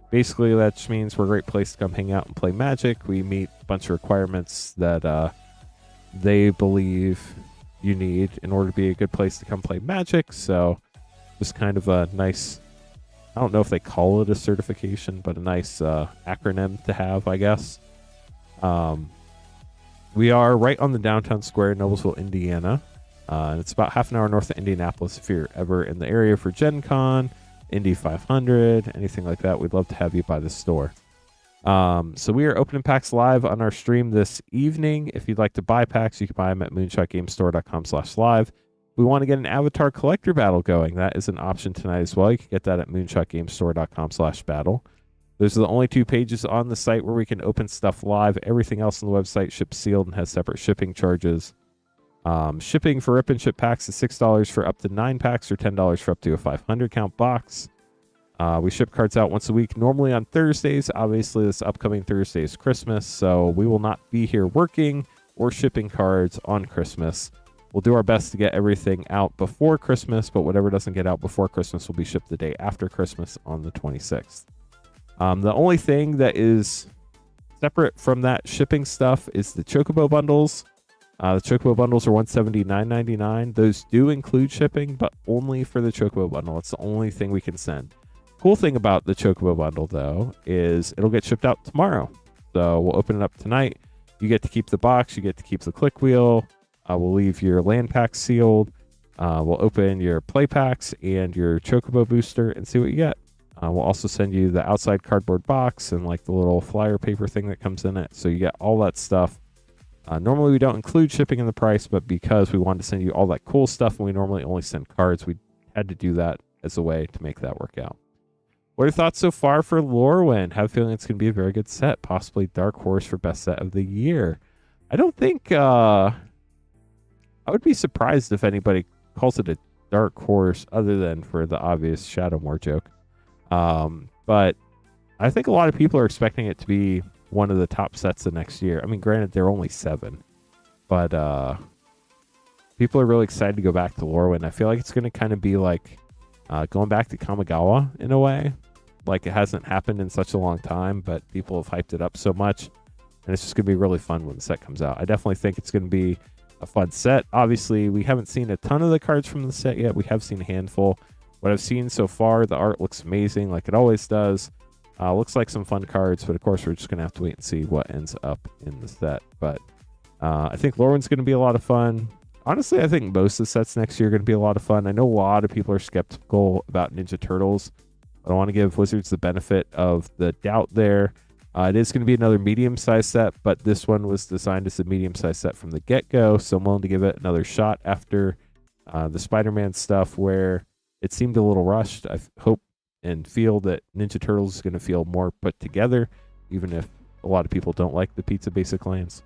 Basically, that just means we're a great place to come hang out and play Magic. We meet a bunch of requirements that they believe you need in order to be a good place to come play Magic. So just kind of a nice, I don't know if they call it a certification, but a nice acronym to have, I guess. We are right on the downtown square in Noblesville, Indiana. And it's about half an hour north of Indianapolis. If you're ever in the area for Gen Con, Indy 500, anything like that, we'd love to have you by the store. So we are opening packs live on our stream this evening. If you'd like to buy packs, you can buy them at moonshotgamestore.com/live. We want to get an Avatar collector battle going. That is an option tonight as well. You can get that at moonshotgamestore.com/battle. Those are the only 2 pages on the site where we can open stuff live. Everything else on the website ships sealed and has separate shipping charges. Shipping for Rip and Ship packs is $6 for up to 9 packs or $10 for up to a 500 count box. We ship cards out once a week, normally on Thursdays. Obviously, this upcoming Thursday is Christmas, so we will not be here working or shipping cards on Christmas. We'll do our best to get everything out before Christmas, but whatever doesn't get out before Christmas will be shipped the day after Christmas on the 26th. The only thing that is separate from that shipping stuff is the Chocobo bundles. The Chocobo bundles are $179.99. Those do include shipping, but only for the Chocobo bundle. It's the only thing we can send. Cool thing about the Chocobo bundle, though, is it'll get shipped out tomorrow. So we'll open it up tonight. You get to keep the box. You get to keep the click wheel. We'll leave your land packs sealed. We'll open your play packs and your Chocobo booster and see what you get. We'll also send you the outside cardboard box and like the little flyer paper thing that comes in it. So you get all that stuff. Normally we don't include shipping in the price, but because we wanted to send you all that cool stuff and we normally only send cards, we had to do that as a way to make that work out. What are your thoughts so far for Lorwyn? Have a feeling it's going to be a very good set, possibly dark horse for best set of the year. I don't think, I would be surprised if anybody calls it a dark horse other than for the obvious Shadowmoor joke. But I think a lot of people are expecting it to be one of the top sets of next year. I mean, granted, they're only 7, but people are really excited to go back to Lorwyn. I feel like it's going to kind of be like going back to Kamigawa in a way. Like it hasn't happened in such a long time, but people have hyped it up so much, and it's just going to be really fun when the set comes out. I definitely think it's going to be a fun set. Obviously, we haven't seen a ton of the cards from the set yet. We have seen a handful. what I've seen so far, the art looks amazing, like it always does. Looks like some fun cards, but of course we're just gonna have to wait and see what ends up in the set. But I think Lorwyn's gonna be a lot of fun. Honestly, I think most of the sets next year are gonna be a lot of fun. I know a lot of people are skeptical about Ninja Turtles, but I want to give Wizards the benefit of the doubt there. It is going to be another medium-sized set, but this one was designed as a medium-sized set from the get-go, so I'm willing to give it another shot after the Spider-Man stuff, where it seemed a little rushed. I hope and feel that Ninja Turtles is going to feel more put together, even if a lot of people don't like the Pizza Basic Lands.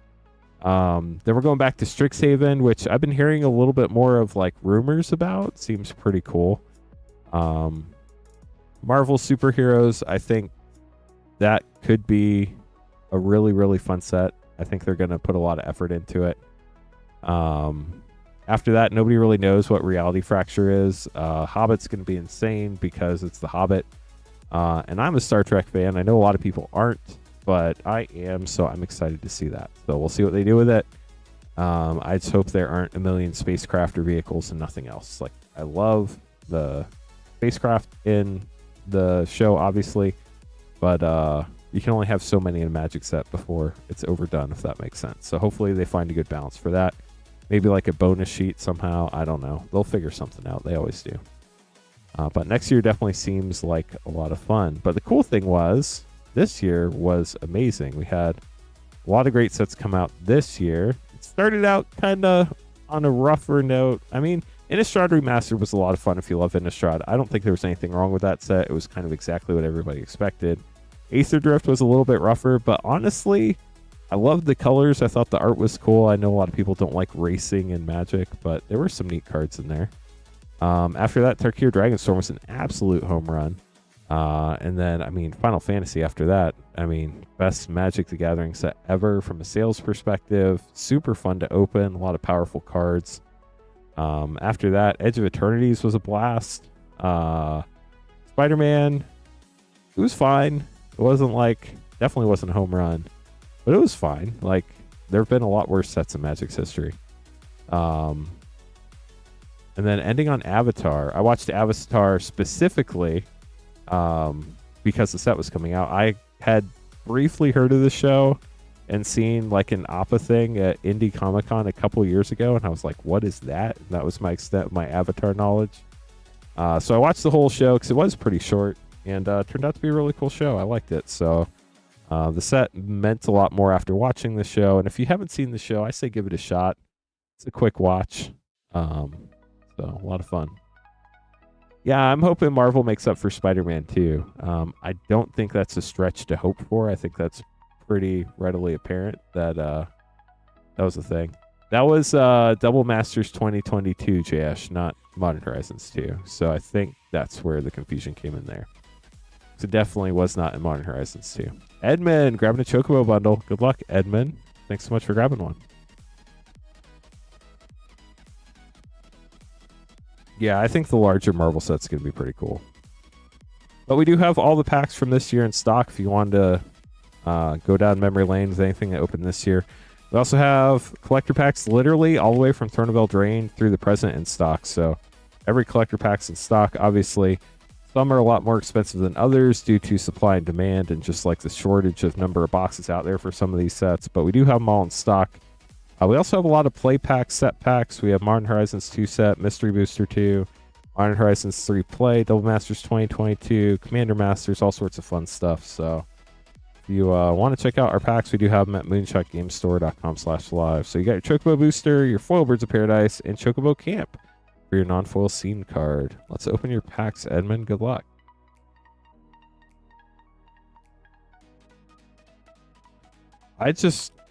Then we're going back to Strixhaven, which I've been hearing a little bit more of like rumors about. Seems pretty cool. Marvel superheroes, I think that could be a really, really fun set. I think they're going to put a lot of effort into it. After that, nobody really knows what Reality Fracture is. Hobbit's going to be insane because it's The Hobbit. And I'm a Star Trek fan. I know a lot of people aren't, but I am, so I'm excited to see that. So we'll see what they do with it. I just hope there aren't a million spacecraft or vehicles and nothing else. Like, I love the spacecraft in the show, obviously, but you can only have so many in a Magic set before it's overdone, if that makes sense. So hopefully they find a good balance for that. Maybe like a bonus sheet somehow. I don't know. They'll figure something out. They always do. But next year definitely seems like a lot of fun. But the cool thing was, this year was amazing. We had a lot of great sets come out this year. It started out kind of on a rougher note. I mean, Innistrad Remastered was a lot of fun if you love Innistrad. I don't think there was anything wrong with that set. It was kind of exactly what everybody expected. Aether Drift was a little bit rougher, but honestly, I loved the colors. I thought the art was cool. I know a lot of people don't like racing and Magic, but there were some neat cards in there. After that, Tarkir Dragonstorm was an absolute home run. And then, I mean, Final Fantasy after that. I mean, best Magic the Gathering set ever from a sales perspective. Super fun to open. A lot of powerful cards. After that, Edge of Eternities was a blast. Spider-Man, it was fine. It wasn't like, definitely wasn't a home run, but it was fine. Like, there have been a lot worse sets in Magic's history. And then ending on Avatar. I watched Avatar specifically because the set was coming out. I had briefly heard of the show and seen like an Appa thing at Indie Comic Con a couple years ago, and I was like, what is that? And that was my extent of my Avatar knowledge. So I watched the whole show because it was pretty short, and turned out to be a really cool show. I liked it. So the set meant a lot more after watching the show, and if you haven't seen the show, I say give it a shot. It's a quick watch. So a lot of fun. Yeah, I'm hoping Marvel makes up for Spider-Man too. I don't think that's a stretch to hope for. I think that's pretty readily apparent that that was the thing. That was Double Masters 2022, JS, not Modern Horizons 2. So I think that's where the confusion came in there. So definitely was not in Modern Horizons 2. Edmund, grabbing a Chocobo bundle. Good luck, Edmund. Thanks so much for grabbing one. Yeah, I think the larger Marvel set's going to be pretty cool. But we do have all the packs from this year in stock if you wanted to go down memory lane with anything that opened this year. We also have collector packs literally all the way from Throne of Eldraine through the present in stock. So every collector pack's in stock. Obviously, some are a lot more expensive than others due to supply and demand and just like the shortage of number of boxes out there for some of these sets. But we do have them all in stock. We also have a lot of play packs, set packs. We have Modern Horizons 2 set, Mystery Booster 2, Modern Horizons 3 play, Double Masters 2022, Commander Masters, all sorts of fun stuff. So if you want to check out our packs, we do have them at moonshotgamestore.com/live. So you got your Chocobo Booster, your Foil Birds of Paradise, and Chocobo Camp for your non-foil scene card. Let's open your packs, Edmund. Good luck.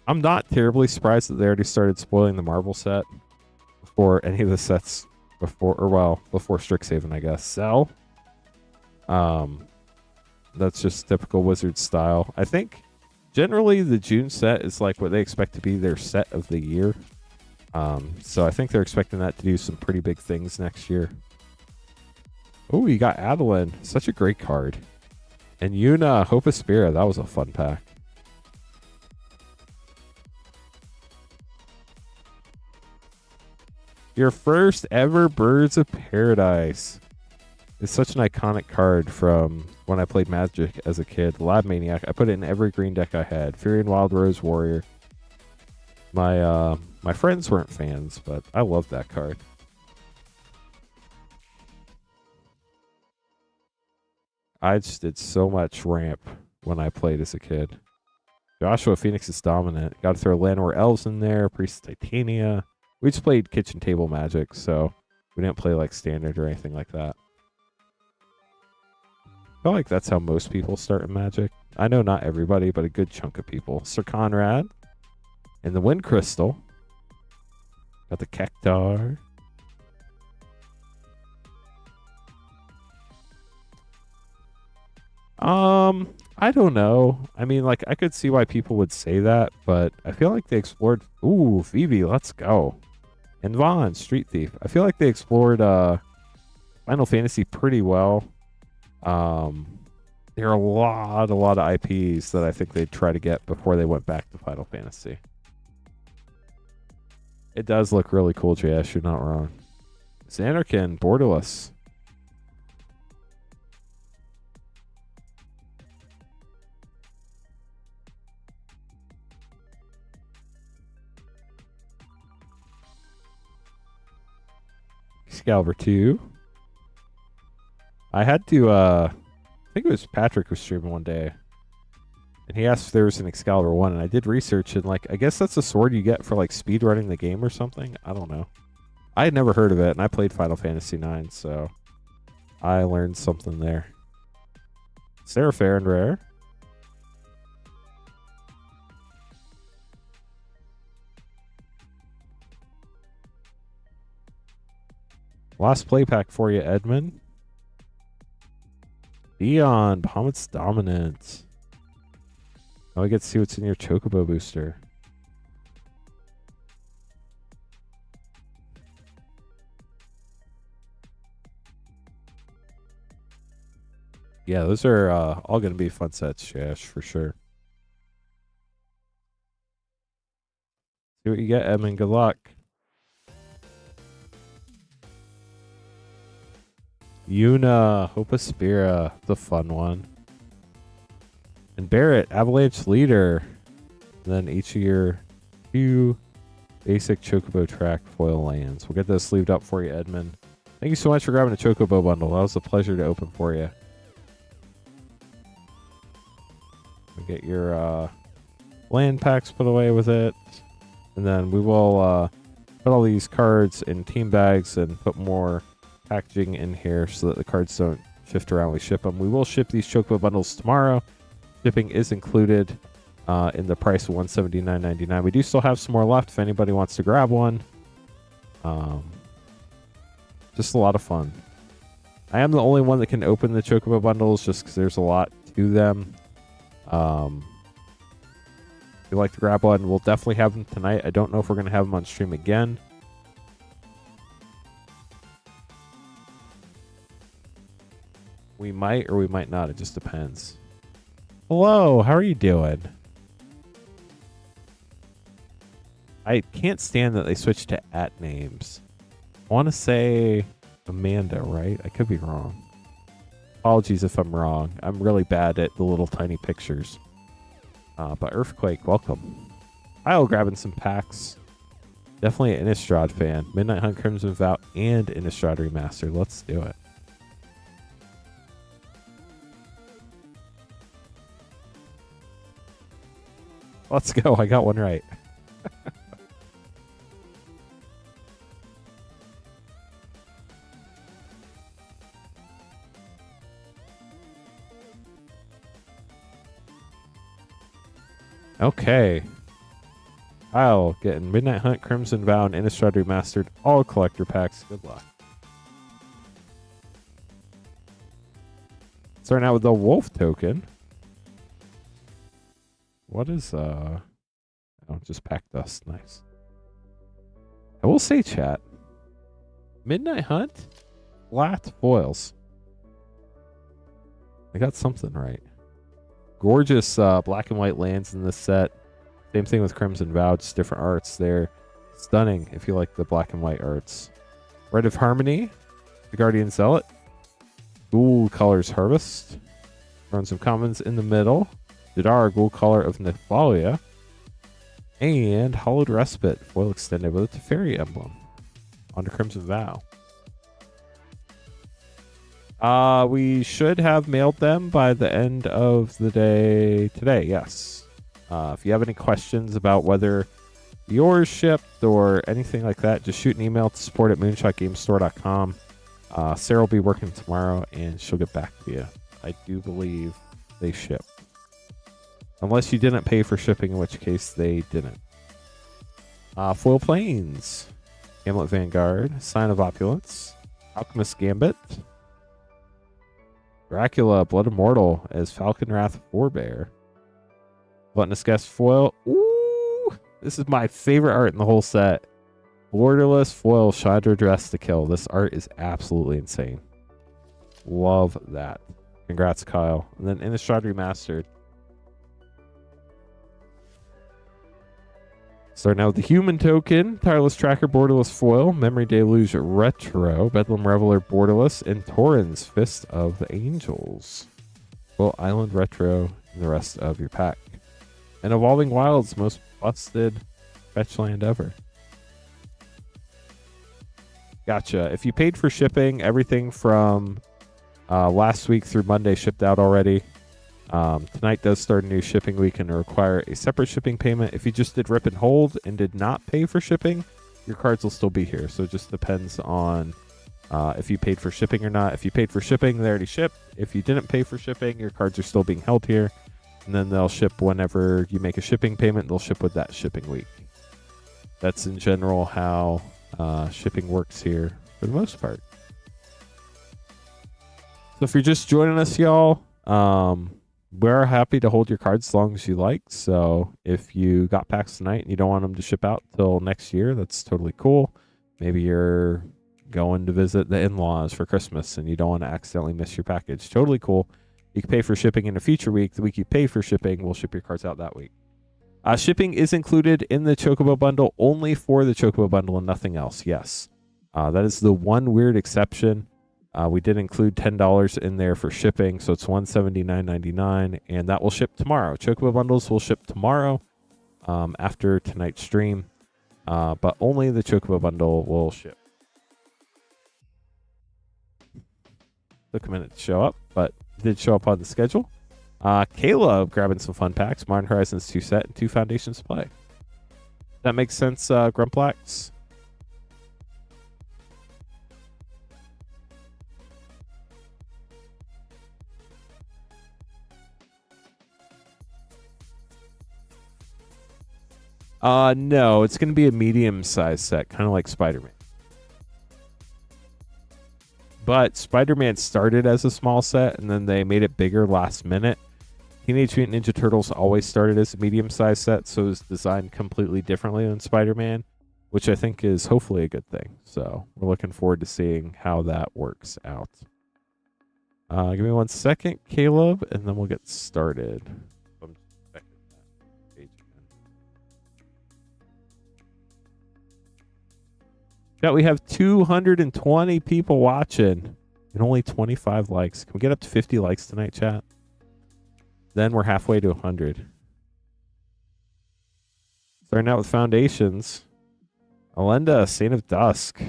I'm not terribly surprised that they already started spoiling the Marvel set before any of the sets before Strixhaven, I guess. So, that's just typical Wizard style. I think generally the June set is like what they expect to be their set of the year. So I think they're expecting that to do some pretty big things next year. Oh, you got Adeline. Such a great card. And Yuna, Hope of Spirit. That was a fun pack. Your first ever Birds of Paradise. It's such an iconic card from when I played Magic as a kid. Lab Maniac. I put it in every green deck I had. Fury and Wild Rose Warrior. My friends weren't fans, but I loved that card. I just did so much ramp when I played as a kid. Joshua Phoenix is dominant. Got to throw Llanowar Elves in there. Priest Titania. We just played kitchen table Magic, so we didn't play like standard or anything like that. I feel like that's how most people start in Magic. I know not everybody, but a good chunk of people. Sir Conrad. And the Wind Crystal. Got the Cactar. I don't know. I mean, like, I could see why people would say that, but I feel like they explored... Ooh, Vivi, let's go. And Vaughn, Street Thief. I feel like they explored Final Fantasy pretty well. There are a lot of IPs that I think they'd try to get before they went back to Final Fantasy. It does look really cool, JS. You're not wrong. Xanarkin, Borderless. Excalibur 2. I had to, I think it was Patrick who was streaming one day. And he asked if there was an Excalibur 1, and I did research, and, like, I guess that's a sword you get for, like, speedrunning the game or something. I don't know. I had never heard of it, and I played Final Fantasy IX, so I learned something there. Seraphare and Rare. Last play pack for you, Edmund. Beyond, Bahamut's Dominant. Now we get to see what's in your Chocobo booster. Yeah, those are all going to be fun sets, Shash, for sure. See what you get, Edmund. Good luck. Yuna, Hopaspira, the fun one. And Barrett, Avalanche Leader. And then each of your 2 basic Chocobo track foil lands. We'll get those sleeved up for you, Edmund. Thank you so much for grabbing a Chocobo bundle. That was a pleasure to open for you. We'll get your land packs put away with it. And then we will put all these cards in team bags and put more packaging in here so that the cards don't shift around. We ship them. We will ship these Chocobo bundles tomorrow. Shipping is included in the price of $179.99. We do still have some more left if anybody wants to grab one. Just a lot of fun. I am the only one that can open the Chocobo bundles just because there's a lot to them. If you'd like to grab one, we'll definitely have them tonight. I don't know if we're going to have them on stream again. We might or we might not. It just depends. Hello, how are you doing? I can't stand that they switched to @names. I want to say Amanda, right? I could be wrong. Apologies if I'm wrong. I'm really bad at the little tiny pictures. But Earthquake, welcome. I'll grabbing some packs. Definitely an Innistrad fan. Midnight Hunt, Crimson Vow, and Innistrad Remastered. Let's do it. Let's go. I got one right. Okay. I'll get Midnight Hunt, Crimson Vow, and Innistrad Remastered. All collector packs. Good luck. Starting out with the Wolf token. What is oh, just pack dust. Nice. I will say, chat. Midnight Hunt, flat foils. I got something right. Gorgeous black and white lands in this set. Same thing with Crimson Vow, just different arts there. Stunning if you like the black and white arts. Red of Harmony, the Guardian Zealot. Ghoul Colors Harvest. Run some commons in the middle. Jadar, Ghoul Color of Nephalia. And Hollowed Respite, foil extended with a Teferi emblem. On to Crimson Vow. We should have mailed them by the end of the day today, yes. If you have any questions about whether yours shipped or anything like that, just shoot an email to support@moonshotgamestore.com. Sarah will be working tomorrow, and she'll get back to you. I do believe they ship. Unless you didn't pay for shipping, in which case they didn't. Foil Plains, Hamlet Vanguard, Sign of Opulence, Alchemist Gambit, Dracula, Blood Immortal as Falcon Wrath Forebear, Gluttonous Guest Foil. Ooh, this is my favorite art in the whole set. Borderless Foil Chandra Dress to Kill. This art is absolutely insane. Love that. Congrats, Kyle. And then Innistrad Remastered. Starting out with the Human Token, Tireless Tracker Borderless Foil, Memory Deluge Retro, Bedlam Reveler Borderless, and Torrens Fist of the Angels. Well, Island Retro and the rest of your pack. And Evolving Wilds, most busted fetch land ever. Gotcha. If you paid for shipping, everything from last week through Monday shipped out already. Tonight does start a new shipping week and require a separate shipping payment. If you just did rip and hold and did not pay for shipping, your cards will still be here. So it just depends on if you paid for shipping or not. If you paid for shipping, they already shipped. If you didn't pay for shipping, your cards are still being held here. And then they'll ship whenever you make a shipping payment. They'll ship with that shipping week. That's in general how shipping works here for the most part. So if you're just joining us, y'all, we're happy to hold your cards as long as you like. So if you got packs tonight and you don't want them to ship out till next year, that's totally cool. Maybe you're going to visit the in-laws for Christmas and you don't want to accidentally miss your package. Totally cool. You can pay for shipping in a future week. The week you pay for shipping, we'll ship your cards out that week. Shipping is included in the Chocobo bundle only for the Chocobo bundle and nothing else. Yes. That is the one weird exception. We did include $10 in there for shipping, so it's $179.99, and that will ship tomorrow. Chocobo bundles will ship tomorrow after tonight's stream, but only the Chocobo bundle will ship. Took a minute to show up, but it did show up on the schedule. Caleb grabbing some fun packs, Modern Horizons 2 set and 2 Foundations to play. That makes sense, Grumplax? No, it's going to be a medium-sized set, kind of like Spider-Man. But Spider-Man started as a small set, and then they made it bigger last minute. Teenage Mutant Ninja Turtles always started as a medium-sized set, so it was designed completely differently than Spider-Man, which I think is hopefully a good thing. So we're looking forward to seeing how that works out. Give me 1 second, Caleb, and then we'll get started. Yeah, we have 220 people watching and only 25 likes. Can we get up to 50 likes tonight, chat? Then we're halfway to 100. Starting out with Foundations. Alenda, Saint of Dusk.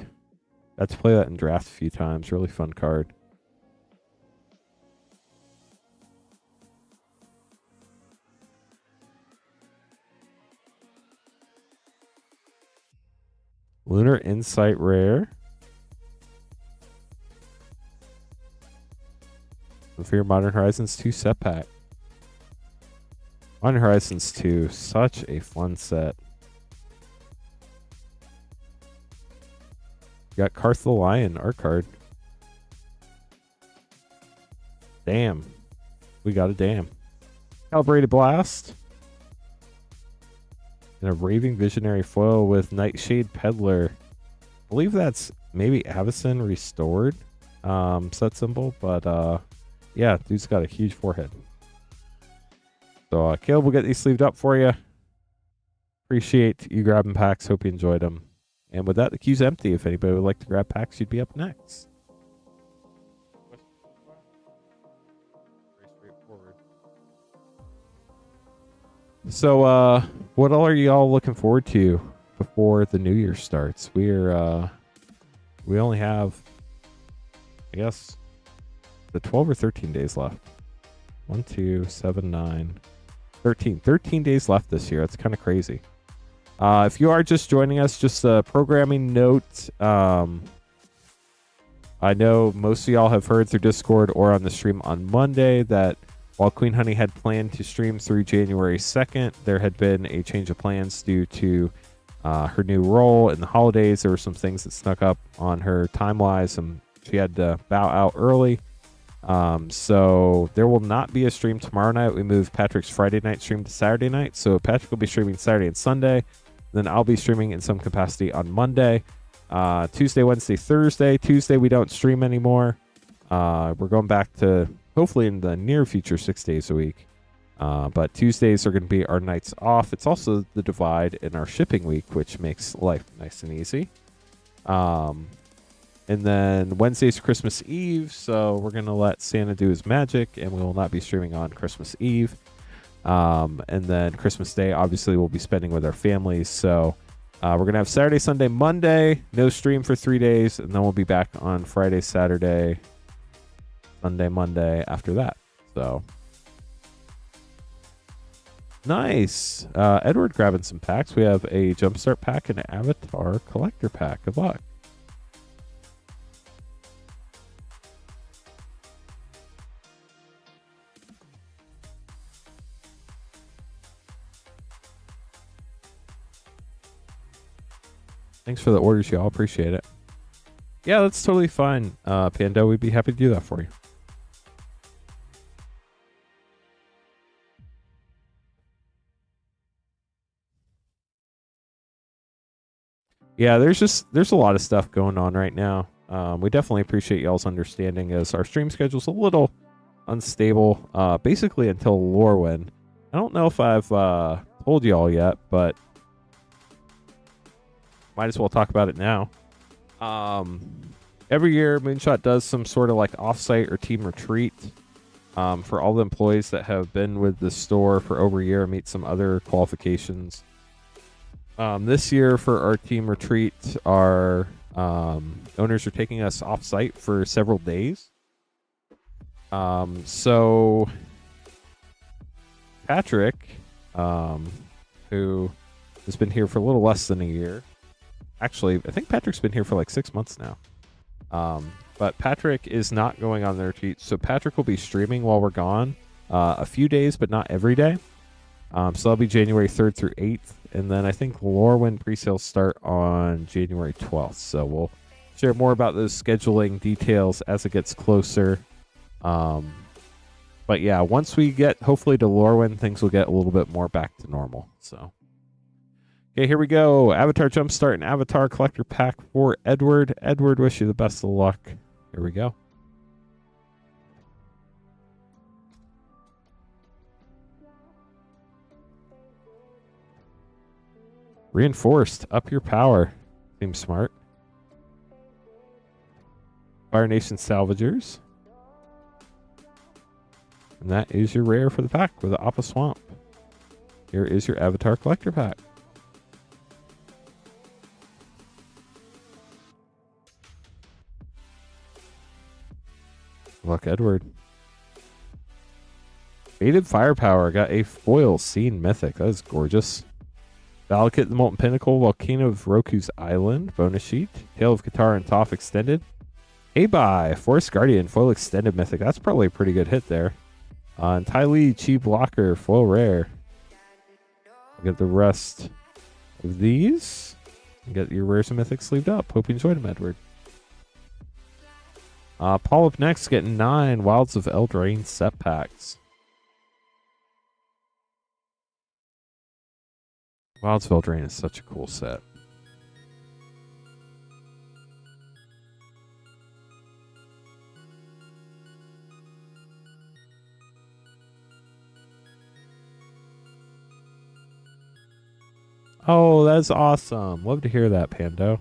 Got to play that in draft a few times. Really fun card. Lunar Insight Rare. For your Modern Horizons 2 set pack. Modern Horizons 2, such a fun set. You got Karth the Lion art card. Damn. We got a damn. Calibrated Blast. And a Raving Visionary foil with Nightshade Peddler. I believe that's maybe Avacyn Restored set symbol, but yeah, dude's got a huge forehead. So Caleb will get these sleeved up for you. Appreciate you grabbing packs. Hope you enjoyed them. And with that, the queue's empty. If anybody would like to grab packs, you'd be up next. So, what all are y'all looking forward to before the new year starts? We only have, I guess, the 12 or 13 days left. 1, 2, 7, 9, 13. 13 days left this year. That's kind of crazy. If you are just joining us, just a programming note. I know most of y'all have heard through Discord or on the stream on Monday that while Queen Honey had planned to stream through January 2nd, there had been a change of plans due to her new role in the holidays. There were some things that snuck up on her time-wise, and she had to bow out early. So there will not be a stream tomorrow night. We moved Patrick's Friday night stream to Saturday night. So Patrick will be streaming Saturday and Sunday. Then I'll be streaming in some capacity on Monday. Tuesday, Wednesday, Thursday. Tuesday, we don't stream anymore. We're going back to, hopefully in the near future, 6 days a week. But Tuesdays are going to be our nights off. It's also the divide in our shipping week, which makes life nice and easy. And then Wednesday's Christmas Eve, so we're going to let Santa do his magic, and we will not be streaming on Christmas Eve. And then Christmas Day, obviously, we'll be spending with our families. So we're going to have Saturday, Sunday, Monday, no stream for 3 days, and then we'll be back on Friday, Saturday, Sunday, Monday after that. So nice. Edward grabbing some packs. We have a Jumpstart pack and an Avatar Collector pack. Good luck. Thanks for the orders, y'all. Appreciate it. Yeah, that's totally fine, Panda. We'd be happy to do that for you. Yeah, there's a lot of stuff going on right now. We definitely appreciate y'all's understanding as our stream schedule's a little unstable, basically until Lorwyn. I don't know if I've told y'all yet, but might as well talk about it now. Every year, Moonshot does some sort of like offsite or team retreat for all the employees that have been with the store for over a year and meet some other qualifications. This year for our team retreat, our owners are taking us offsite for several days. So Patrick, who has been here for a little less than a year. Actually, I think Patrick's been here for like 6 months now. But Patrick is not going on the retreat, so Patrick will be streaming while we're gone a few days, but not every day. So that'll be January 3rd through 8th. And then I think Lorwyn pre-sales start on January 12th. So we'll share more about those scheduling details as it gets closer. But yeah, once we get hopefully to Lorwyn, things will get a little bit more back to normal. So. Okay, here we go. Avatar Jumpstart and Avatar Collector Pack for Edward. Edward, wish you the best of luck. Here we go. Reinforced. Up your power. Seems smart. Fire Nation Salvagers. And that is your rare for the pack with the Appa Swamp. Here is your Avatar Collector Pack. Look, Edward. Faded Firepower. Got a foil Scene Mythic. That is gorgeous. Valakut the Molten Pinnacle. Volcano of Roku's Island. Bonus sheet. Tale of Katara and Toph Extended. Abai. Forest Guardian. Foil Extended Mythic. That's probably a pretty good hit there. And Ty Lee. Chi Blocker. Foil Rare. Get the rest of these. Get your rares and mythics sleeved up. Hope you enjoyed them, Edward. Paul up next, getting 9 Wilds of Eldraine set packs. Wilds of Eldraine is such a cool set. Oh, that's awesome. Love to hear that, Pando.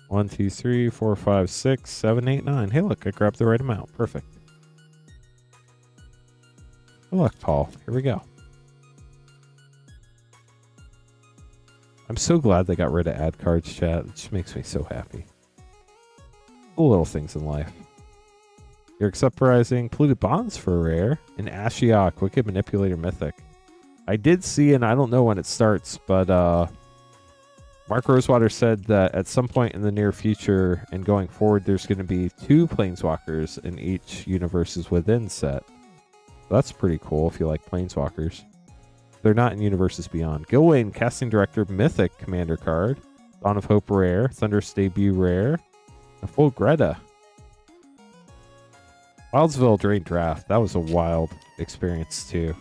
One, two, three, 4, 5, 6, 7, 8, 9. Hey, look, I grabbed the right amount. Perfect. Good luck, Paul. Here we go. I'm so glad they got rid of ad cards, chat. It just makes me so happy. The little things in life. You're Uprising, Polluted Bonds for a rare, and Ashiok, Wicked Manipulator Mythic. I did see, and I don't know when it starts, but Mark Rosewater said that at some point in the near future and going forward, there's going to be 2 Planeswalkers in each Universes Within set. That's pretty cool if you like Planeswalkers. They're not in Universes Beyond. Gilwain, Casting Director, Mythic Commander card. Dawn of Hope rare. Thunderous Debut rare. A full Greta. Wildsville Drain Draft. That was a wild experience too.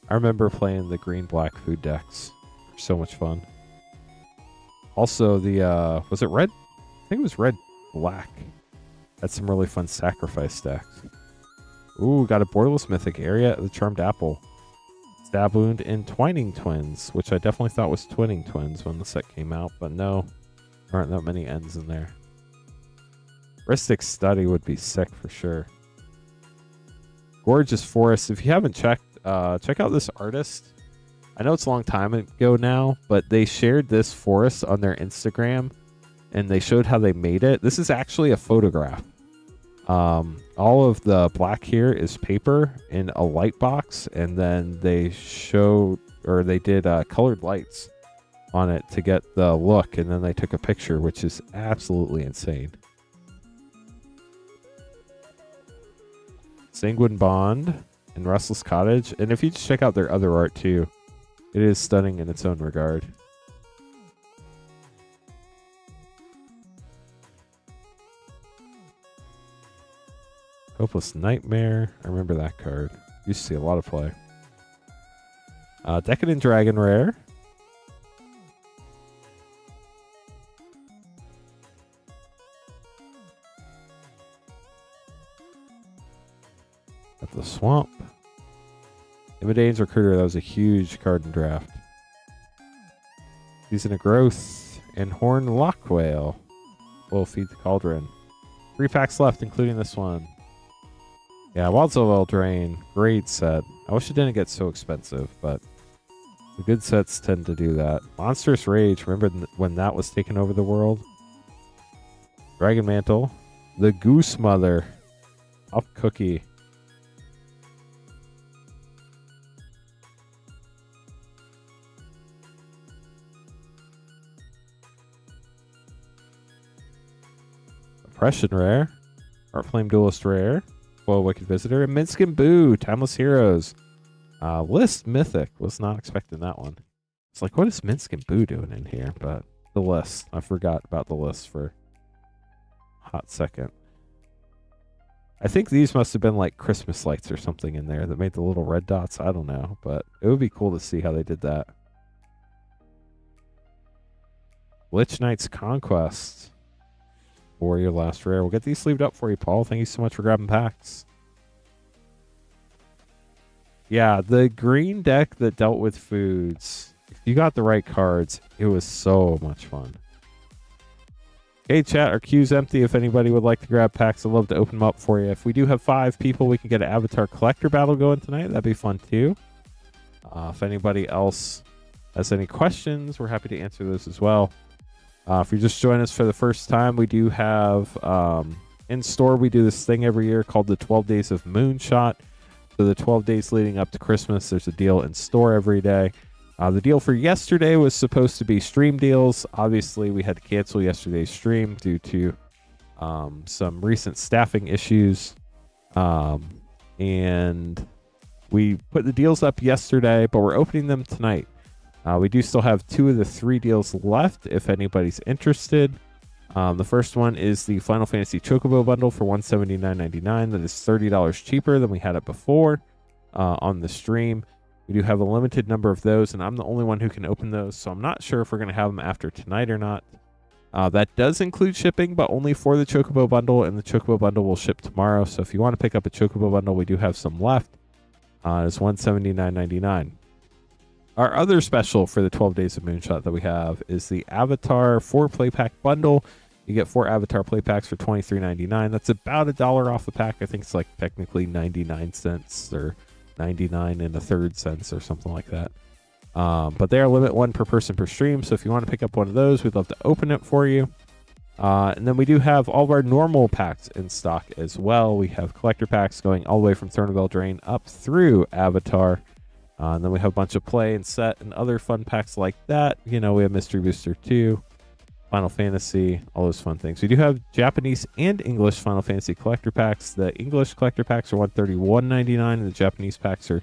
I remember playing the green-black food decks. So much fun. Also, the, was it red? I think it was red-black. Had some really fun sacrifice decks. Ooh, got a borderless mythic area, the Charmed Apple. Stab Wound and Twining Twins, which I definitely thought was Twinning Twins when the set came out, but no, there aren't that many ends in there. Ristic Study would be sick for sure. Gorgeous Forest. If you haven't checked, check out this artist. I know it's a long time ago now, but they shared this forest on their Instagram, and they showed how they made it. This is actually a photograph. All of the black here is paper in a light box, and then they showed, or they did colored lights on it to get the look, and then they took a picture, which is absolutely insane. Sanguine Bond and Restless Cottage, and if you just check out their other art too, it is stunning in its own regard. Hopeless Nightmare. I remember that card. Used to see a lot of play. Decadent Dragon rare. At the Swamp. Imidane's Recruiter. That was a huge card in draft. Season of Growth. And Horn Lockwhale. Will feed the Cauldron. 3 packs left, including this one. Yeah, Wildsville Drain. Great set. I wish it didn't get so expensive, but the good sets tend to do that. Monstrous Rage. Remember when that was taking over the world? Dragon Mantle. The Goose Mother. Up Cookie. Oppression rare. Heartflame Duelist rare. Well, Wicked Visitor. And Minskin Boo. Timeless Heroes. List Mythic. Was not expecting that one. It's like, what is Minskin Boo doing in here? But the list. I forgot about the list for a hot second. I think these must have been like Christmas lights or something in there that made the little red dots. I don't know. But it would be cool to see how they did that. Lich Knight's Conquest. For your last rare. We'll get these sleeved up for you, Paul. Thank you so much for grabbing packs. Yeah, the green deck that dealt with foods. If you got the right cards, it was so much fun. Okay, chat, our queue's empty. If anybody would like to grab packs, I'd love to open them up for you. If we do have 5 people, we can get an Avatar Collector battle going tonight. That'd be fun too. If anybody else has any questions, we're happy to answer those as well. If you're just joining us for the first time, we do have in store, we do this thing every year called the 12 Days of Moonshot. So the 12 days leading up to Christmas, there's a deal in store every day. The deal for yesterday was supposed to be stream deals. Obviously, we had to cancel yesterday's stream due to some recent staffing issues. And we put the deals up yesterday, but we're opening them tonight. We do still have 2 of the 3 deals left if anybody's interested. The first one is the Final Fantasy Chocobo bundle for $179.99. That is $30 cheaper than we had it before on the stream. We do have a limited number of those, and I'm the only one who can open those, so I'm not sure if we're going to have them after tonight or not. That does include shipping, but only for the Chocobo bundle, and the Chocobo bundle will ship tomorrow. So if you want to pick up a Chocobo bundle, we do have some left. It's $179.99. Our other special for the 12 Days of Moonshot that we have is the Avatar 4 play pack bundle. You get 4 Avatar play packs for $23.99. That's about $1 off a pack. I think it's like technically 99 cents or 99 and a third cents or something like that. But they are limit 1 per person per stream. So if you want to pick up one of those, we'd love to open it for you. And then we do have all of our normal packs in stock as well. We have collector packs going all the way from Throne of Eldraine up through Avatar. And then we have a bunch of play and set and other fun packs like that. You know, we have Mystery Booster 2, Final Fantasy, all those fun things. We do have Japanese and English Final Fantasy collector packs. The English collector packs are $131.99 and the Japanese packs are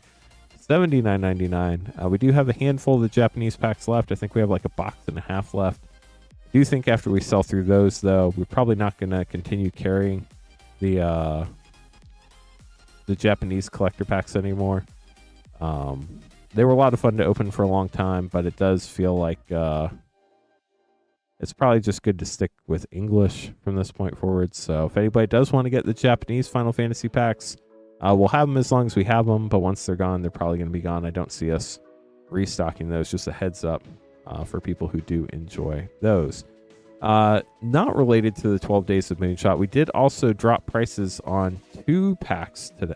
$79.99. We do have a handful of the Japanese packs left. I think we have like a box and a half left. I do think after we sell through those, though, we're probably not going to continue carrying the Japanese collector packs anymore. They were a lot of fun to open for a long time, but it does feel like it's probably just good to stick with English from this point forward. So if anybody does want to get the Japanese Final Fantasy packs, we'll have them as long as we have them, but once they're gone, they're probably going to be gone. I don't see us restocking those. Just a heads up for people who do enjoy those. Not related to the 12 Days of Moonshot, we did also drop prices on 2 packs today.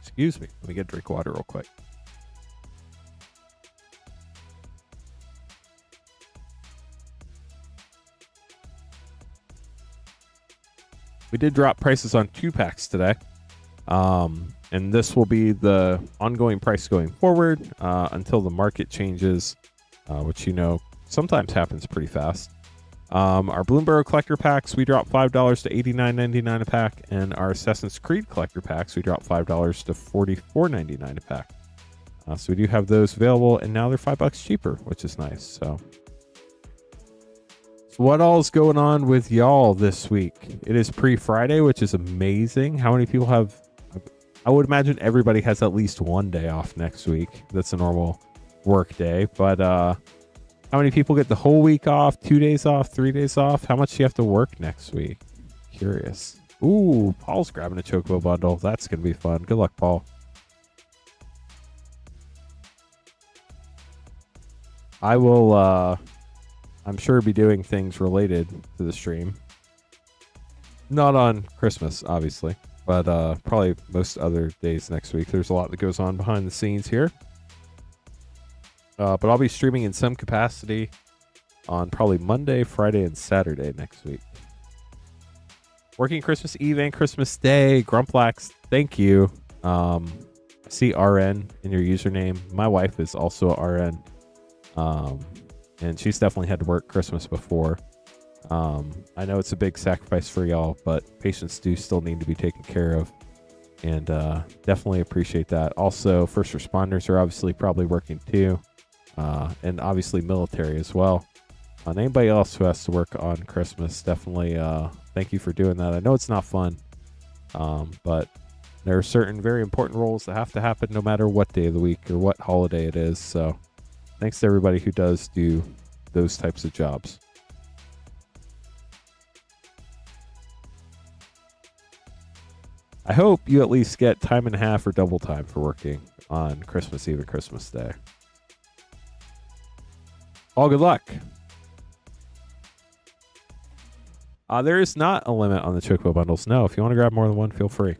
Excuse me. Let me get a drink of water real quick. We did drop prices on 2 packs today. And this will be the ongoing price going forward until the market changes, which, you know, sometimes happens pretty fast. Our Bloomberg collector packs, we dropped $5 to $89.99 a pack. And our Assassin's Creed collector packs, we dropped $5 to $44.99 a pack. So we do have those available, and now they're $5 cheaper, which is nice. So what all is going on with y'all this week? It is pre-Friday, which is amazing. How many people have... I would imagine everybody has at least one day off next week. That's a normal work day. But how many people get the whole week off, 2 days off, 3 days off? How much do you have to work next week? Curious. Ooh, Paul's grabbing a Chocobo bundle. That's going to be fun. Good luck, Paul. I will, I'm sure, be doing things related to the stream. Not on Christmas, obviously, but probably most other days next week. There's a lot that goes on behind the scenes here. But I'll be streaming in some capacity on probably Monday, Friday, and Saturday next week. Working Christmas Eve and Christmas Day. Grumplax, thank you. I see RN in your username. My wife is also a RN. And she's definitely had to work Christmas before. I know it's a big sacrifice for y'all, but patients do still need to be taken care of. And definitely appreciate that. Also, first responders are obviously probably working too. And obviously military as well. And anybody else who has to work on Christmas, definitely thank you for doing that. I know it's not fun, but there are certain very important roles that have to happen no matter what day of the week or what holiday it is. So thanks to everybody who does do those types of jobs. I hope you at least get time and a half or double time for working on Christmas Eve and Christmas Day. All good luck. There is not a limit on the Chocobo bundles. No, if you want to grab more than one, feel free.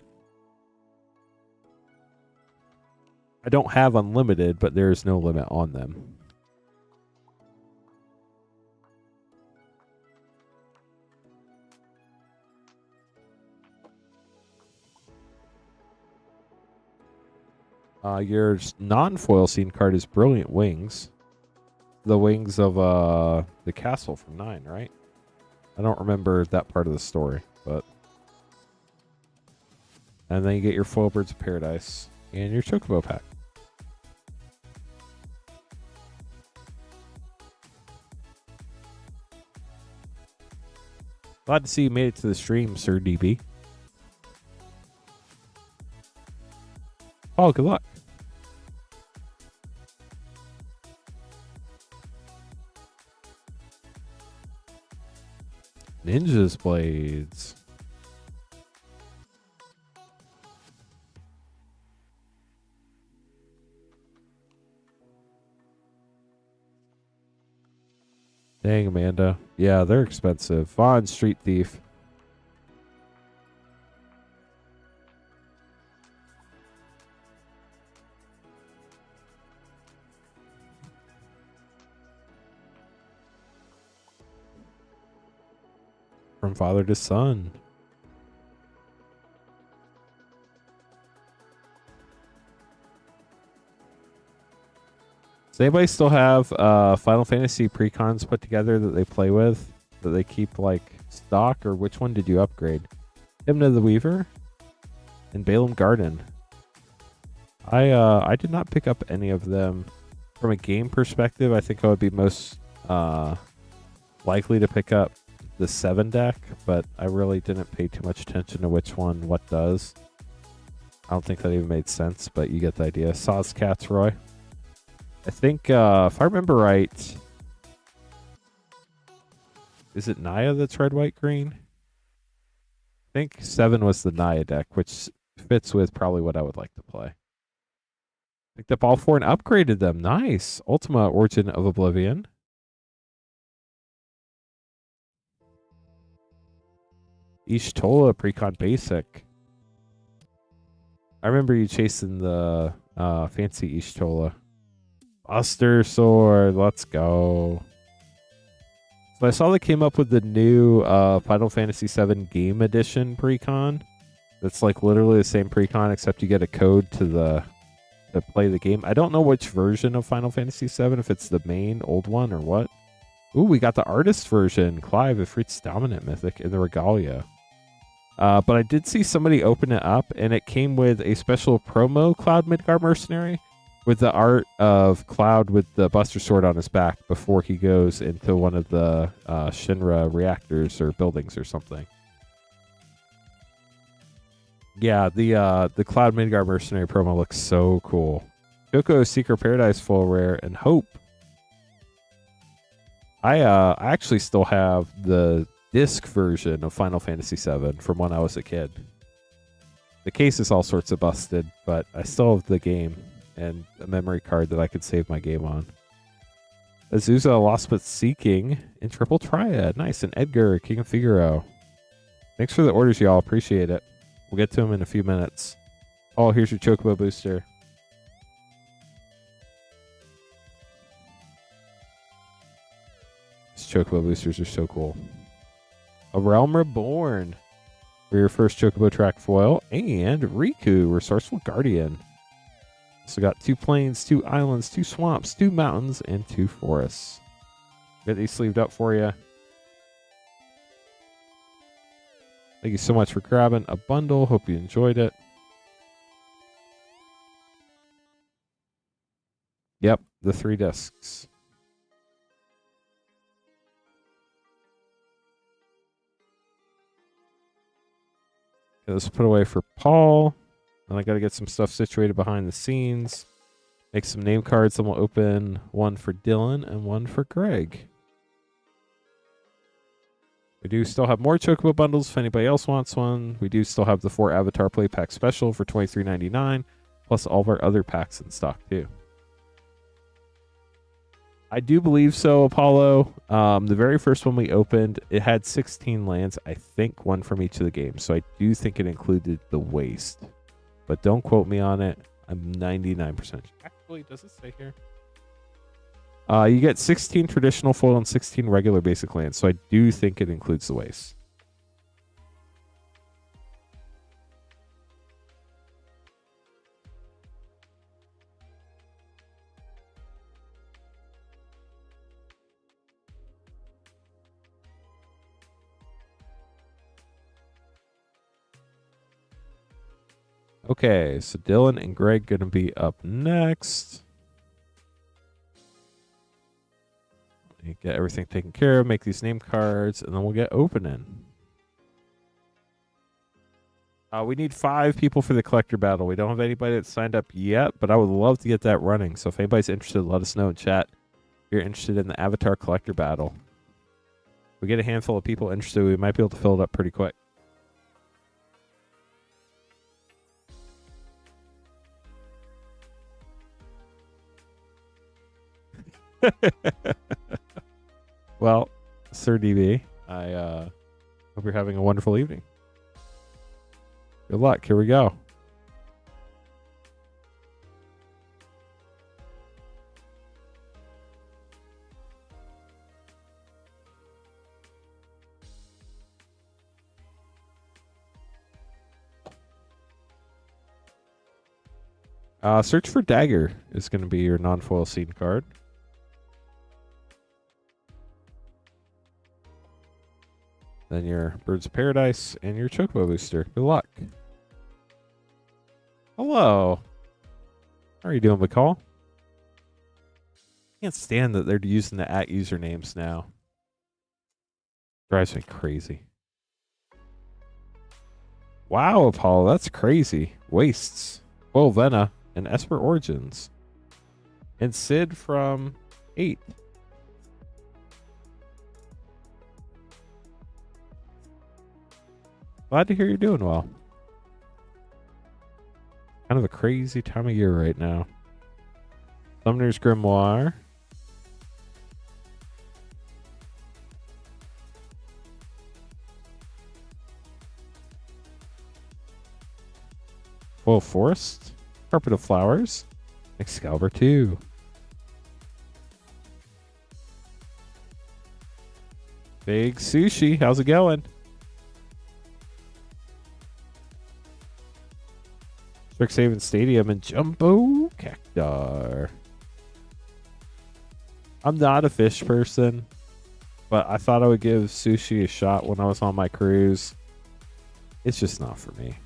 I don't have unlimited, but there is no limit on them. Your non-foil scene card is Brilliant Wings. The wings of the castle from 9, right? I don't remember that part of the story, but... And then you get your foil Birds of Paradise and your Chocobo pack. Glad to see you made it to the stream, Sir DB. Oh, good luck. Ninja's Blades. Dang, Amanda. Yeah, they're expensive. Vaughn, Street Thief. From father to son. Does anybody still have Final Fantasy precons put together that they play with, that they keep like stock, or which one did you upgrade? Hymn of the Weaver and Balaam Garden. I did not pick up any of them. From a game perspective, I think I would be most likely to pick up the 7 deck, but I really didn't pay too much attention to which one what does. I don't think that even made sense, but you get the idea. Saw's Cats, Roy. I think, if I remember right, is it Naya that's red, white, green? I think 7 was the Naya deck, which fits with probably what I would like to play. Picked up all 4 and upgraded them. Nice. Ultima Origin of Oblivion. Ishtola Precon Basic. I remember you chasing the fancy Ishtola. Buster Sword. Let's go. So I saw they came up with the new Final Fantasy VII Game Edition precon. That's like literally the same precon, except you get a code to play the game. I don't know which version of Final Fantasy VII, if it's the main old one or what. Ooh, we got the artist version. Clive, Ifrit's Dominant Mythic in the Regalia. But I did see somebody open it up, and it came with a special promo Cloud Midgar Mercenary with the art of Cloud with the Buster Sword on his back before he goes into one of the Shinra reactors or buildings or something. Yeah, the Cloud Midgar Mercenary promo looks so cool. Choco Secret Paradise full rare and Hope. I actually still have the disc version of Final Fantasy VII from when I was a kid. The case is all sorts of busted, but I still have the game and a memory card that I could save my game on. Azusa Lost But Seeking in Triple Triad. Nice. And Edgar, King of Figaro. Thanks for the orders, y'all. Appreciate it. We'll get to them in a few minutes. Oh, here's your Chocobo booster. These Chocobo boosters are so cool. A Realm Reborn for your first Chocobo track foil. And Riku, Resourceful Guardian. So got 2 plains, 2 islands, 2 swamps, 2 mountains, and 2 forests. Get these sleeved up for you. Thank you so much for grabbing a bundle. Hope you enjoyed it. Yep, the 3 discs. Okay, let's put away for Paul. And I got to get some stuff situated behind the scenes. Make some name cards, and we'll open one for Dylan and one for Greg. We do still have more Chocobo bundles if anybody else wants one. We do still have the 4 Avatar Play Pack Special for $23.99, plus all of our other packs in stock too. I do believe so, Apollo. The very first one we opened, it had 16 lands. I think 1 from each of the games. So I do think it included the waste. But don't quote me on it. I'm 99%. Actually, does it say here? You get 16 traditional foil and 16 regular basic lands. So I do think it includes the waste. Okay, so Dylan and Greg going to be up next. Get everything taken care of, make these name cards, and then we'll get opening. We need 5 people for the collector battle. We don't have anybody that signed up yet, but I would love to get that running. So if anybody's interested, let us know in chat if you're interested in the Avatar collector battle. If we get a handful of people interested, we might be able to fill it up pretty quick. Well, Sir DB, I hope you're having a wonderful evening. Good luck. Here we go. Search for Dagger is going to be your non-foil scene card. Then your Birds of Paradise and your Chocobo booster. Good luck. Hello. How are you doing, McCall? Can't stand that they're using the @ usernames now. Drives me crazy. Wow, Apollo, that's crazy. Wastes. Well, Vena and Esper Origins. And Sid from 8. Glad to hear you're doing well. Kind of a crazy time of year right now. Summoner's Grimoire. Foil Forest. Carpet of Flowers. Excalibur 2. Big Sushi. How's it going? Strixhaven Stadium and Jumbo Cactar. I'm not a fish person, but I thought I would give sushi a shot when I was on my cruise. It's just not for me.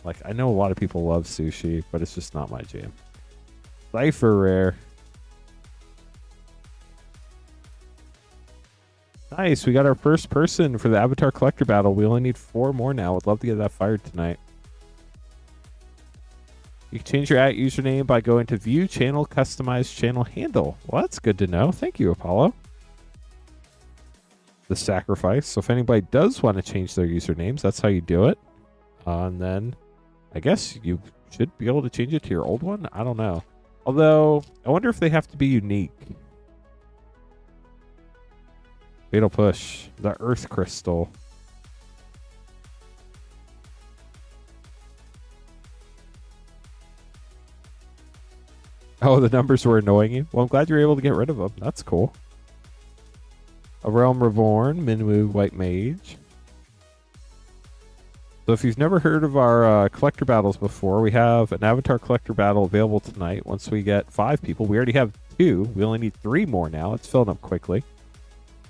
Like, I know a lot of people love sushi, but it's just not my jam. Cipher rare. Nice. We got our first person for the Avatar Collector Battle. We only need 4 more now. I'd love to get that fired tonight. You can change your @ username by going to View Channel, Customize Channel Handle. Well, that's good to know. Thank you, Apollo. The sacrifice. So if anybody does want to change their usernames, that's how you do it. And then I guess you should be able to change it to your old one. I don't know. Although, I wonder if they have to be unique. Fatal Push. The Earth Crystal. Oh, the numbers were annoying you? Well, I'm glad you were able to get rid of them. That's cool. A Realm Reborn, Minwu White Mage. So if you've never heard of our collector battles before, we have an Avatar Collector Battle available tonight. Once we get 5 people, we already have 2. We only need 3 more now. It's filling up quickly.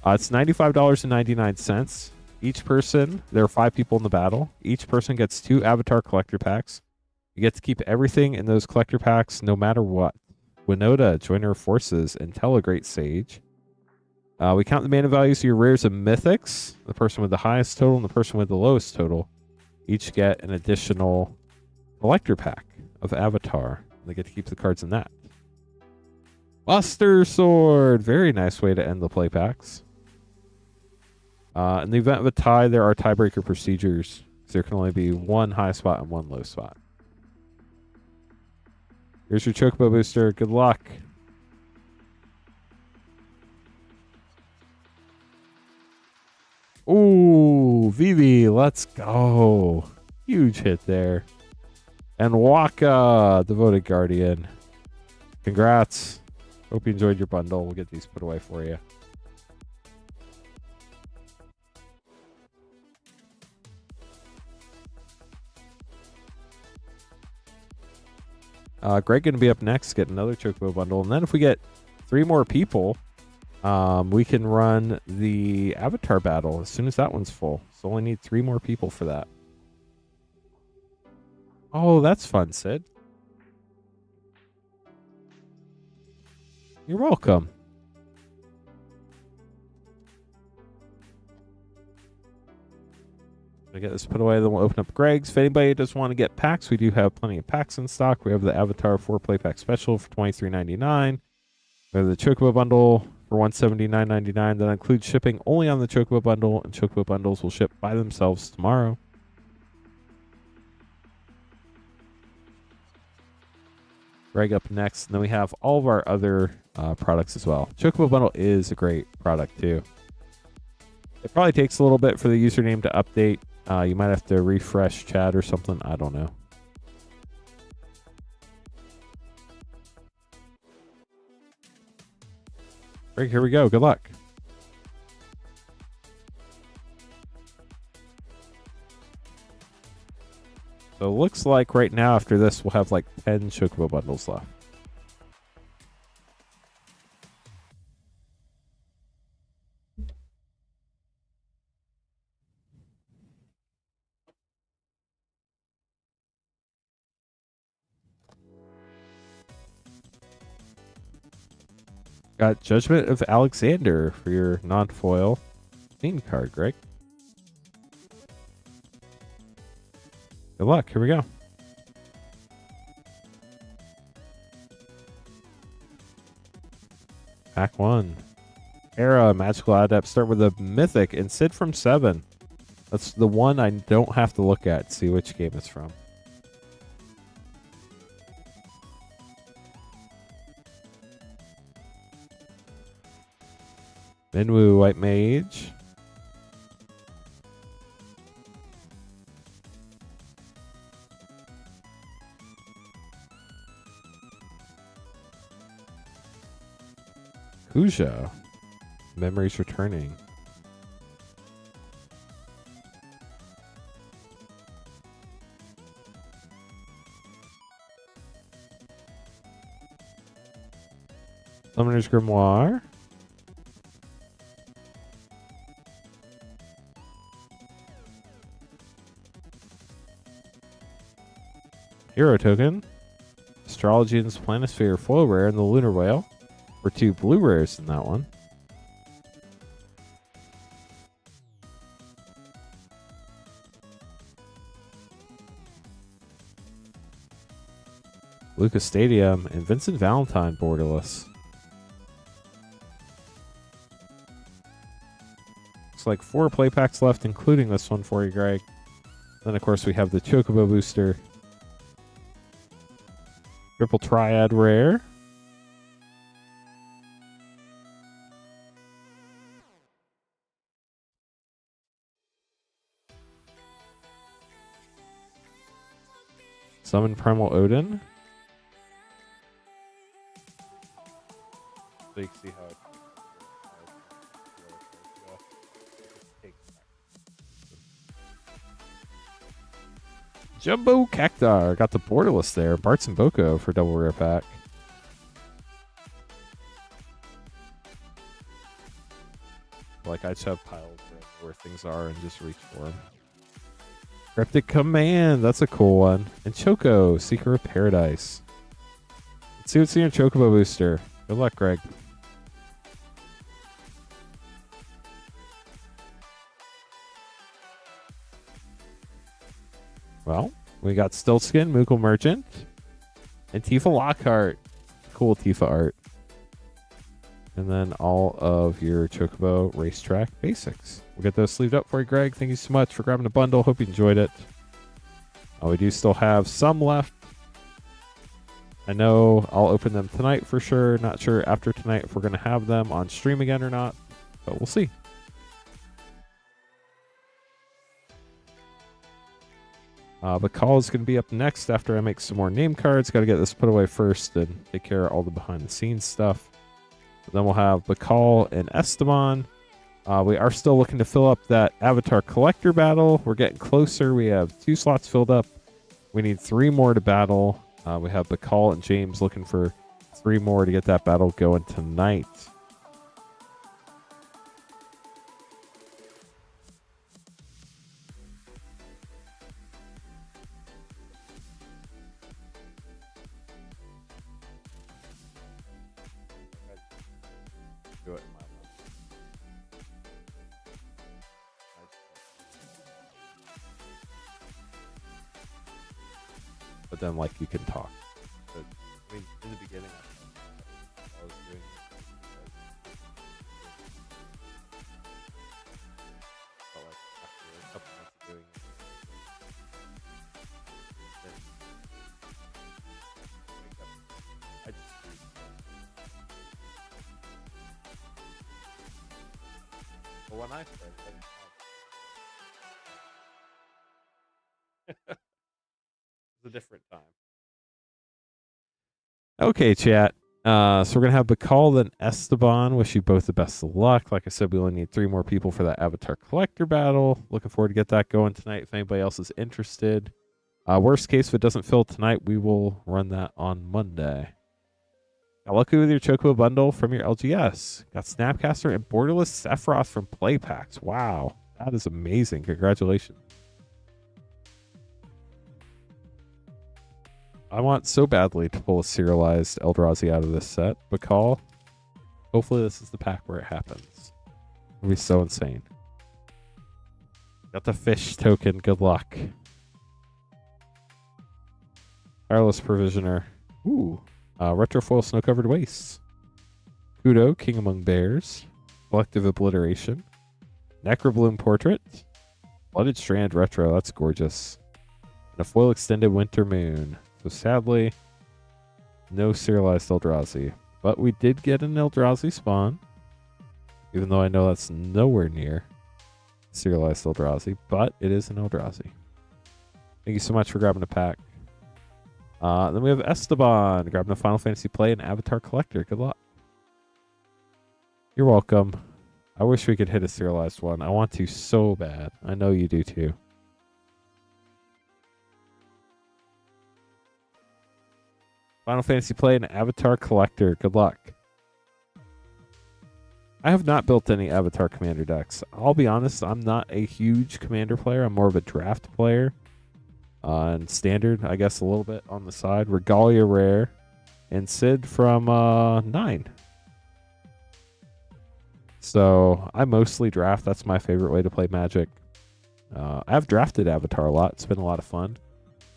It's $95.99. Each person, there are 5 people in the battle. Each person gets 2 Avatar Collector Packs. You get to keep everything in those collector packs no matter what. Winota, Joiner Forces, and Great Sage. We count the mana values of your rares and mythics. The person with the highest total and the person with the lowest total each get an additional collector pack of Avatar. They get to keep the cards in that. Buster Sword. Very nice way to end the play packs. In the event of a tie, there are tiebreaker procedures. There can only be 1 high spot and 1 low spot. Here's your Chocobo booster. Good luck. Ooh, Vivi, let's go. Huge hit there. And Waka, Devoted Guardian. Congrats. Hope you enjoyed your bundle. We'll get these put away for you. Greg going to be up next, get another Chocobo bundle. And then if we get 3 more people, we can run the Avatar battle as soon as that one's full. So only need 3 more people for that. Oh, that's fun, Sid. You're welcome. I get this put away, then we'll open up Greg's. If anybody does want to get packs, we do have plenty of packs in stock. We have the Avatar 4-play pack special for $23.99. We have the Chocobo bundle for $179.99. That includes shipping only on the Chocobo bundle, and Chocobo bundles will ship by themselves tomorrow. Greg up next, and then we have all of our other products as well. Chocobo bundle is a great product too. It probably takes a little bit for the username to update. You might have to refresh chat or something. I don't know. Greg, here we go. Good luck. So it looks like right now after this, we'll have like 10 Chocobo bundles left. Got Judgment of Alexander for your non-foil theme card, Greg. Good luck. Here we go. Pack 1. Era, Magical Adept. Start with a Mythic and Sid from 7. That's the one I don't have to look at to see which game it's from. Minwu, White Mage. Kuja. Memories Returning. Summoner's Grimoire. Hero Token. Astrology and Planisphere foil rare and the Lunar Whale. Or 2 blue rares in that one. Lucas Stadium and Vincent Valentine borderless. Looks like 4 play packs left, including this one for you, Greg. Then, of course, we have the Chocobo booster. Triple Triad rare. Summon Primal Odin. So you can see how it Jumbo Cactar. Got the borderless there. Bartz and Boko for double rare pack. Like I just have piles where things are and just reach for them. Cryptic Command. That's a cool one. And Choco. Seeker of Paradise. Let's see what's in your Chocobo booster. Good luck, Greg. Well, we got Stiltskin, Moogle Merchant, and Tifa Lockhart. Cool Tifa art. And then all of your Chocobo Racetrack basics. We'll get those sleeved up for you, Greg. Thank you so much for grabbing a bundle. Hope you enjoyed it. We do still have some left. I know I'll open them tonight for sure. Not sure after tonight if we're going to have them on stream again or not, but we'll see. But call is going to be up next after I make some more name cards. Got to get this put away first and take care of all the behind the scenes stuff. Then we'll have Beall and Estabbon. We are still looking to fill up that Avatar Collector battle. We're getting closer. We have 2 slots filled up. We need 3 more to battle. We have Beall and James looking for 3 more to get that battle going tonight. Do it. But then, like, you can talk. But, I mean, in the beginning, I was doing it but like after a couple months of doing it, then I just but when I started, I didn't have it's a different time. Okay, chat. So we're gonna have Beall and Estabbon. Wish you both the best of luck. Like I said, we only need 3 more people for that Avatar Collector battle. Looking forward to get that going tonight. If anybody else is interested, Worst case, if it doesn't fill tonight, we will run that on Monday. Got lucky with your Chocobo bundle from your LGS. Got Snapcaster and Borderless Sephiroth from Play Packs. Wow, that is amazing. Congratulations. I want so badly to pull a serialized Eldrazi out of this set, but call. Hopefully this is the pack where it happens. It'll be so insane. Got the fish token. Good luck. Tireless Provisioner. Ooh. Retrofoil Snow-Covered Wastes. Kudo, King Among Bears. Collective Obliteration. Necrobloom Portrait. Blooded Strand Retro. That's gorgeous. And a foil extended Winter Moon. So sadly, no serialized Eldrazi. But we did get an Eldrazi spawn. Even though I know that's nowhere near serialized Eldrazi. But it is an Eldrazi. Thank you so much for grabbing a pack. Then we have Estabbon grabbing a Final Fantasy Play and Avatar Collector. Good luck. You're welcome. I wish we could hit a serialized one. I want to so bad. I know you do too. Final Fantasy Play and Avatar Collector. Good luck. I have not built any Avatar Commander decks. I'll be honest, I'm not a huge Commander player. I'm more of a draft player. And Standard, I guess, a little bit on the side. Regalia Rare. And Sid from 9. So I mostly draft. That's my favorite way to play Magic. I've drafted Avatar a lot. It's been a lot of fun.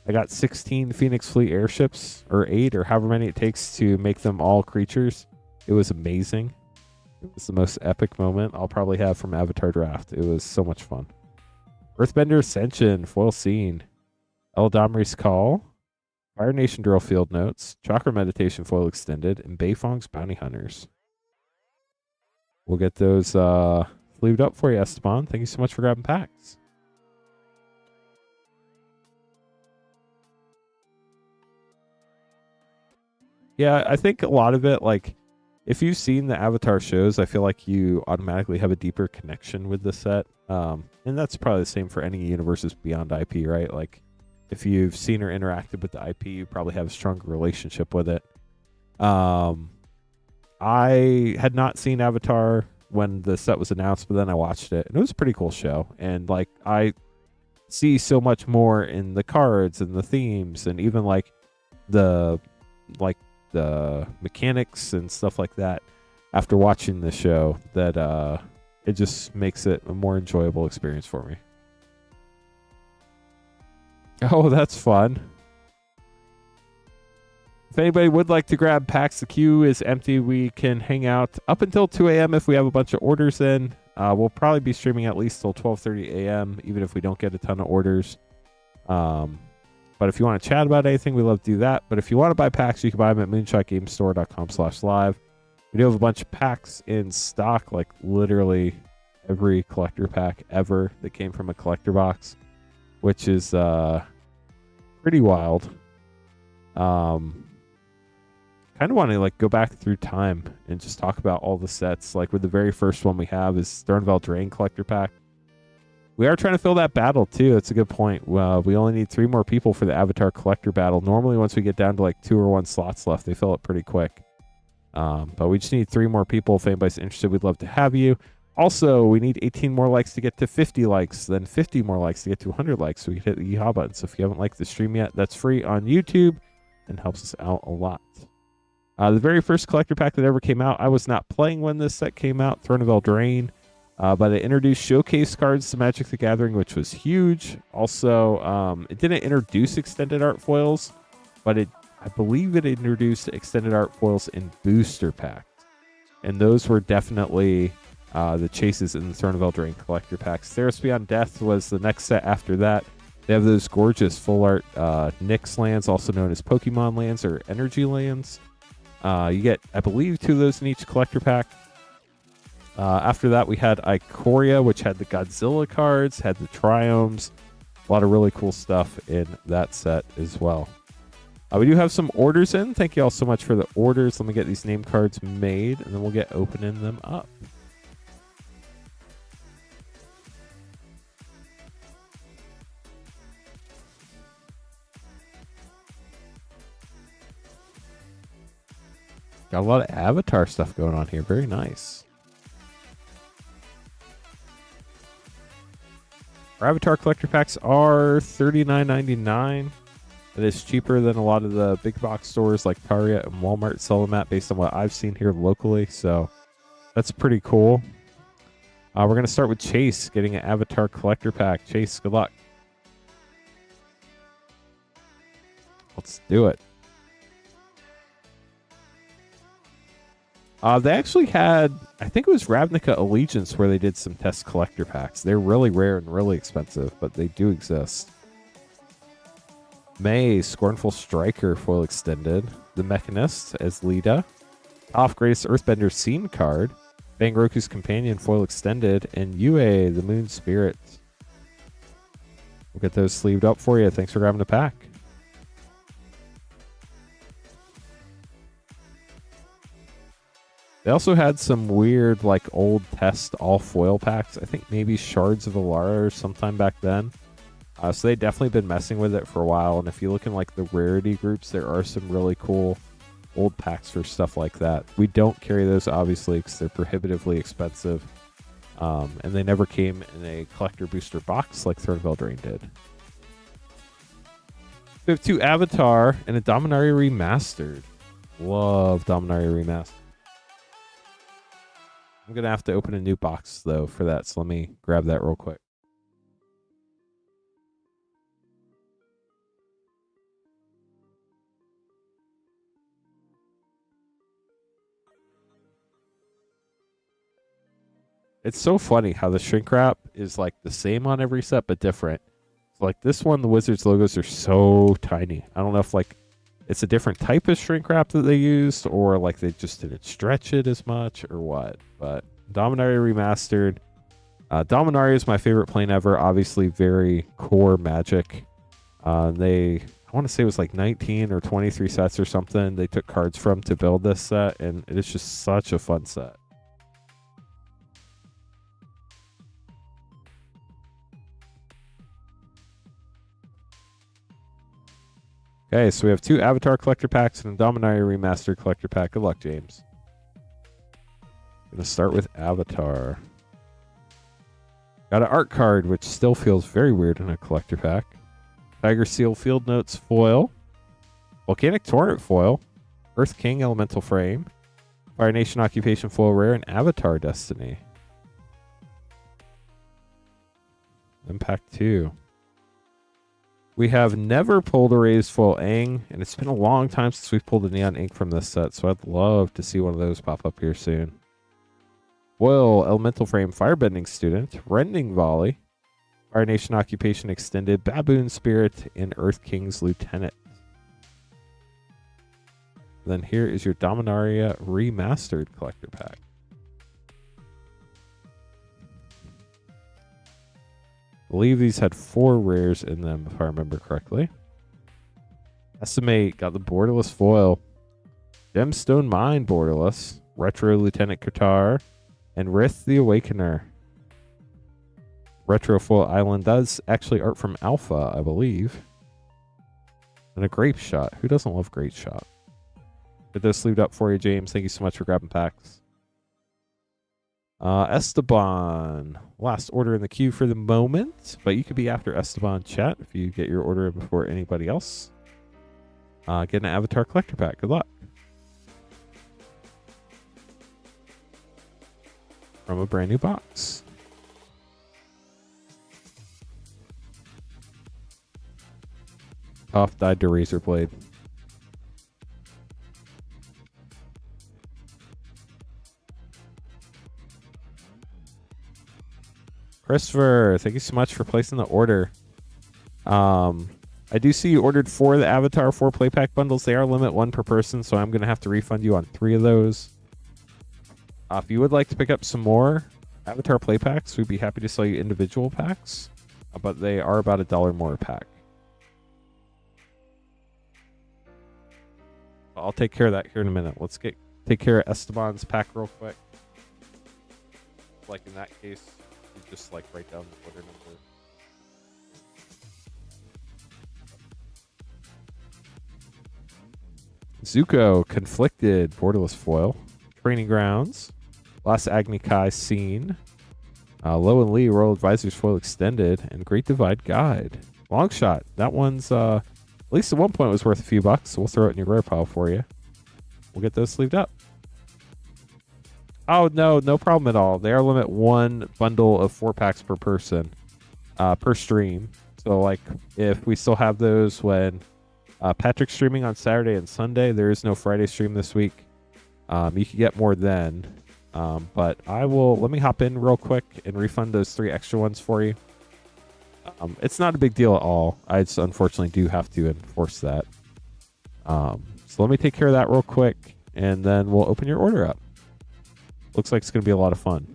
I got 16 Phoenix Fleet airships, or 8, or however many it takes to make them all creatures. It was amazing. It was the most epic moment I'll probably have from Avatar Draft. It was so much fun. Earthbender Ascension, Foil Scene. Eldamri's Call. Fire Nation Drill Field Notes. Chakra Meditation Foil Extended. And Beifong's Bounty Hunters. We'll get those sleeved up for you, Esteban. Thank you so much for grabbing packs. Yeah, I think a lot of it, like, if you've seen the Avatar shows, I feel like you automatically have a deeper connection with the set. And that's probably the same for any universes beyond IP, right? Like, if you've seen or interacted with the IP, you probably have a stronger relationship with it. I had not seen Avatar when the set was announced, but then I watched it, and it was a pretty cool show. And, like, I see so much more in the cards and the themes and even, like, the mechanics and stuff like that after watching the show that it just makes it a more enjoyable experience for me. Oh, that's fun. If anybody would like to grab packs, the queue is empty. We can hang out up until 2 a.m. if we have a bunch of orders in. We'll probably be streaming at least till 12:30 a.m. even if we don't get a ton of orders. But if you want to chat about anything, we love to do that. But if you want to buy packs, you can buy them at moonshotgamestore.com/live. We do have a bunch of packs in stock, like literally every collector pack ever that came from a collector box, which is pretty wild. Kind of want to like go back through time and just talk about all the sets. Like with the very first one we have is Thornvale Drain collector pack. We are trying to fill that battle too. That's a good point. Well, we only need 3 more people for the Avatar collector battle. Normally, once we get down to like 2 or 1 slots left, they fill it pretty quick. But we just need 3 more people. If anybody's interested, we'd love to have you. Also, we need 18 more likes to get to 50 likes, then 50 more likes to get to 100 likes, so we can hit the yeehaw button. So if you haven't liked the stream yet, that's free on YouTube and helps us out a lot. The very first collector pack that ever came out, I was not playing when this set came out, Throne of Eldraine. But it introduced showcase cards to Magic the Gathering, which was huge. Also, it didn't introduce extended art foils, but I believe it introduced extended art foils in booster packs. And those were definitely the chases in the Throne of Eldraine collector packs. Theros Beyond Death was the next set after that. They have those gorgeous full art Nyx lands, also known as Pokemon lands or energy lands. You get, I believe, 2 of those in each collector pack. After that, we had Ikoria, which had the Godzilla cards, had the Triomes. A lot of really cool stuff in that set as well. We do have some orders in. Thank you all so much for the orders. Let me get these name cards made, and then we'll get opening them up. Got a lot of Avatar stuff going on here. Very nice. Our Avatar collector packs are $39.99. It is cheaper than a lot of the big box stores like Target and Walmart sell them at, based on what I've seen here locally. So that's pretty cool. We're going to start with Chase getting an Avatar collector pack. Chase, good luck. Let's do it. They actually had, I think it was Ravnica Allegiance, where they did some test collector packs. They're really rare and really expensive, but they do exist. May, Scornful Striker foil extended. The Mechanist as Lita. Off Greatest Earthbender Scene card. Bangroku's Companion foil extended. And Yue, the Moon Spirit. We'll get those sleeved up for you. Thanks for grabbing the pack. They also had some weird, like, old test all foil packs. I think maybe Shards of Alara or sometime back then. So they definitely been messing with it for a while. And if you look in, like, the rarity groups, there are some really cool old packs for stuff like that. We don't carry those, obviously, because they're prohibitively expensive. And they never came in a collector booster box like Throne of Eldraine did. We have 2 Avatar and a Dominaria Remastered. Love Dominaria Remastered. I'm going to have to open a new box, though, for that. So let me grab that real quick. It's so funny how the shrink wrap is like the same on every set, but different. Like this one, the Wizards logos are so tiny. I don't know if like it's a different type of shrink wrap that they used, or like they just didn't stretch it as much, or what. But Dominaria Remastered. Dominaria is my favorite plane ever. Obviously, very core Magic. I want to say it was like 19 or 23 sets or something they took cards from to build this set, and it is just such a fun set. Okay, so we have 2 Avatar collector packs and a Dominaria Remastered collector pack. Good luck, James. Gonna start with Avatar. Got an art card, which still feels very weird in a collector pack. Tiger Seal Field Notes foil. Volcanic Torrent foil. Earth King Elemental Frame. Fire Nation Occupation foil rare, and Avatar Destiny. Impact 2. We have never pulled a raised foil Aang, and it's been a long time since we've pulled a Neon Ink from this set, so I'd love to see one of those pop up here soon. Foil Elemental Frame Firebending Student, Rending Volley, Fire Nation Occupation Extended, Baboon Spirit, and Earth King's Lieutenant. Then here is your Dominaria Remastered collector pack. I believe these had 4 rares in them, if I remember correctly. Estimate got the borderless foil. Gemstone Mine borderless. Retro Lieutenant Qatar. And Rith the Awakener. Retro foil Island does actually art from Alpha, I believe. And a Grape Shot. Who doesn't love Grape Shot? Get those sleeved up for you, James. Thank you so much for grabbing packs. Estabbon. Last order in the queue for the moment, but you could be after Estabbon chat if you get your order before anybody else. Get an Avatar collector pack. Good luck. From a brand new box. Tough died to Razor Blade. Christopher, thank you so much for placing the order. I do see you ordered 4 of the Avatar 4 play pack bundles. They are limit 1 per person, so I'm going to have to refund you on 3 of those. If you would like to pick up some more Avatar play packs, we'd be happy to sell you individual packs, but they are about $1 more a pack. I'll take care of that here in a minute. Let's take care of Estaban's pack real quick. Like in that case, you just like write down the order number. Zuko, Conflicted, Borderless Foil. Training Grounds. Last Agni Kai Scene. Low and Lee, Royal Advisors Foil Extended. And Great Divide Guide. Long Shot. That one's, at least at one point, was worth a few bucks. So we'll throw it in your rare pile for you. We'll get those sleeved up. Oh, no problem at all. They are limit one bundle of 4 packs per person, per stream. So, like, if we still have those when Patrick's streaming on Saturday and Sunday, there is no Friday stream this week. You can get more then. But let me hop in real quick and refund those 3 extra ones for you. It's not a big deal at all. I just unfortunately do have to enforce that. So let me take care of that real quick, and then we'll open your order up. Looks like it's going to be a lot of fun.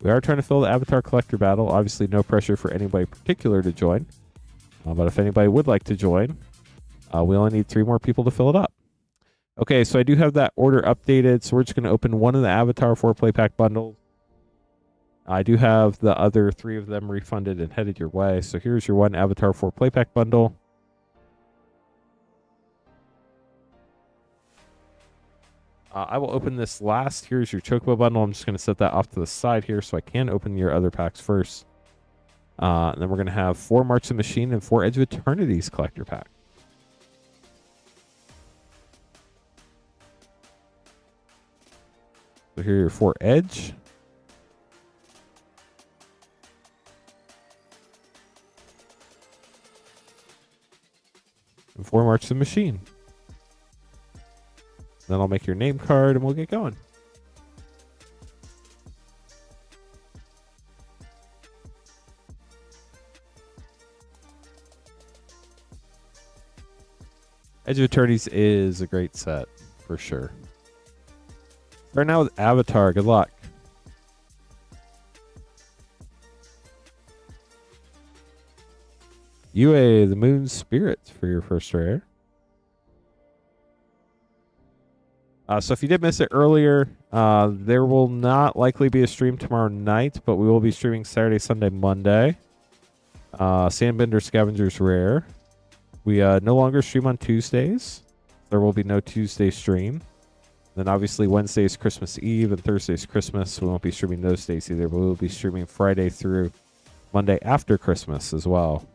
We are trying to fill the Avatar Collector Battle. Obviously, no pressure for anybody particular to join. But if anybody would like to join, we only need 3 more people to fill it up. Okay, so I do have that order updated. So we're just going to open one of the Avatar 4-play pack bundles. I do have the other 3 of them refunded and headed your way. So here's your one Avatar 4-play pack bundle. I will open this last. Here's your Chocobo bundle. I'm just going to set that off to the side here so I can open your other packs first. And then we're going to have 4 Marks of Machine and 4 Edge of Eternities collector pack. So here are your 4 Edge. And 4 Marks of Machine. Then I'll make your name card and we'll get going. Edge of Eternities is a great set for sure. Right now with Avatar, good luck. UA, the Moon Spirit for your first rare. So if you did miss it earlier, there will not likely be a stream tomorrow night, but we will be streaming Saturday, Sunday, Monday. Sandbender Scavengers Rare. We no longer stream on Tuesdays. There will be no Tuesday stream. Then obviously Wednesday's Christmas Eve and Thursday's Christmas. We won't be streaming those days either, but we will be streaming Friday through Monday after Christmas as well.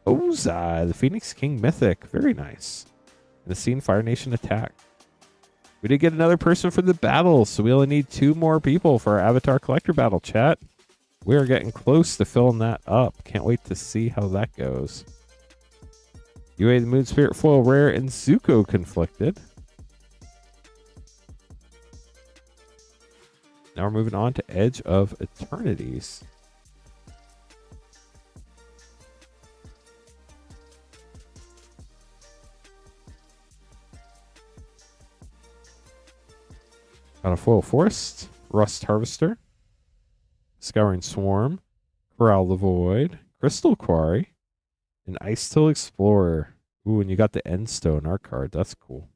Ozai, the Phoenix King Mythic. Very nice. And the Scene Fire Nation Attack. We did get another person for the battle, so we only need 2 more people for our Avatar Collector Battle, chat. We are getting close to filling that up. Can't wait to see how that goes. UA the Moon Spirit Foil Rare and Zuko Conflicted. Now we're moving on to Edge of Eternities. Got a Foil Forest, Rust Harvester, Scouring Swarm, Corral the Void, Crystal Quarry, and Ice Till Explorer. Ooh, and you got the Endstone art card. That's cool.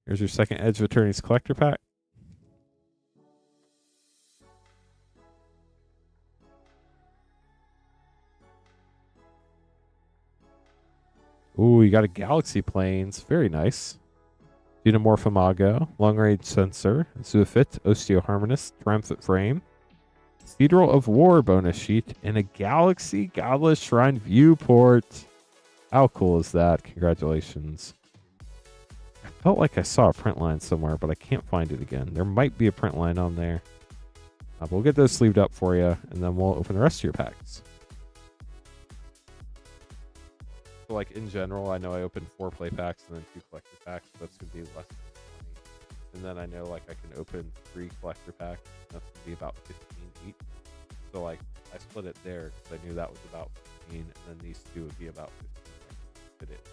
Here's your second Edge of Eternities collector pack. Ooh, you got a Galaxy Plains. Very nice. Xenomorph Imago, Long Range Sensor, Zoophyte, Osteoharmonist, Triumphant Frame, Cathedral of War bonus sheet, and a Galaxy Godless Shrine Viewport. How cool is that? Congratulations. I felt like I saw a print line somewhere, but I can't find it again. There might be a print line on there. But we'll get those sleeved up for you, and then we'll open the rest of your packs. So like in general, I know I opened 4 play packs and then 2 collector packs. So that's going to be less than 20. And then I know like I can open 3 collector packs. That's going to be about 15 each. So like I split it there because I knew that was about 15. And then these 2 would be about 15. Fit it.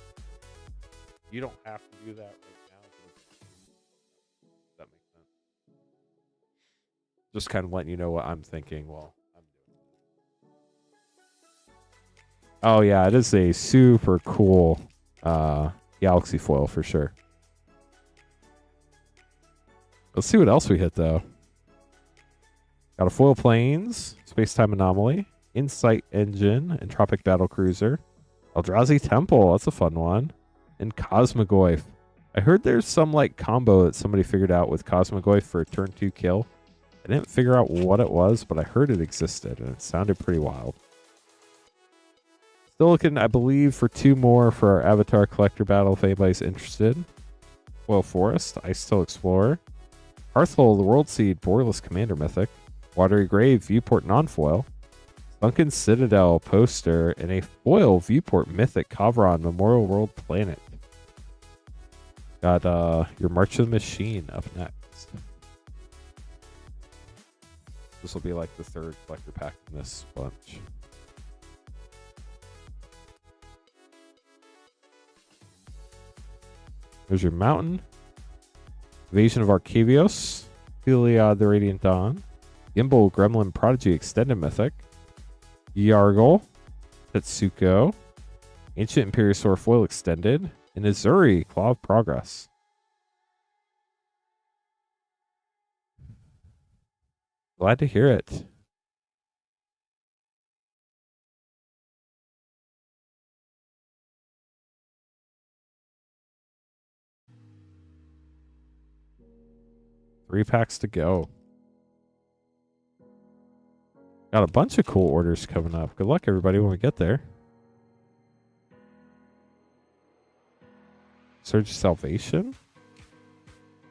You don't have to do that right now. Does that make sense? Just kind of letting you know what I'm thinking while I'm doing it. Oh yeah, it is a super cool Galaxy foil for sure. Let's see what else we hit, though. Got a Foil Planes, Space-Time Anomaly, Insight Engine, Entropic Battle Cruiser, Eldrazi Temple, that's a fun one, and Cosmogoyf. I heard there's some like combo that somebody figured out with Cosmogoyf for a turn 2 kill. I didn't figure out what it was, but I heard it existed, and it sounded pretty wild. Still looking, I believe, for 2 more for our Avatar Collector battle if anybody's interested. Foil Forest, Ice-Tail Explorer, Hearthhole, the World Seed, Borealis Commander Mythic, Watery Grave, Viewport Non-Foil, Sunken Citadel poster, and a foil Viewport Mythic Kavron Memorial World Planet. Got your March of the Machine up next. This will be like the 3rd collector pack in this bunch. There's your Mountain, Invasion of Arcavios, Heliod the Radiant Dawn, Gimbal Gremlin Prodigy Extended Mythic, Yargle, Tetsuko, Ancient Imperiosaur Foil Extended, and Azuri Claw of Progress. Glad to hear it. Three packs to go. Got a bunch of cool orders coming up. Good luck, everybody, when we get there. Surge of Salvation.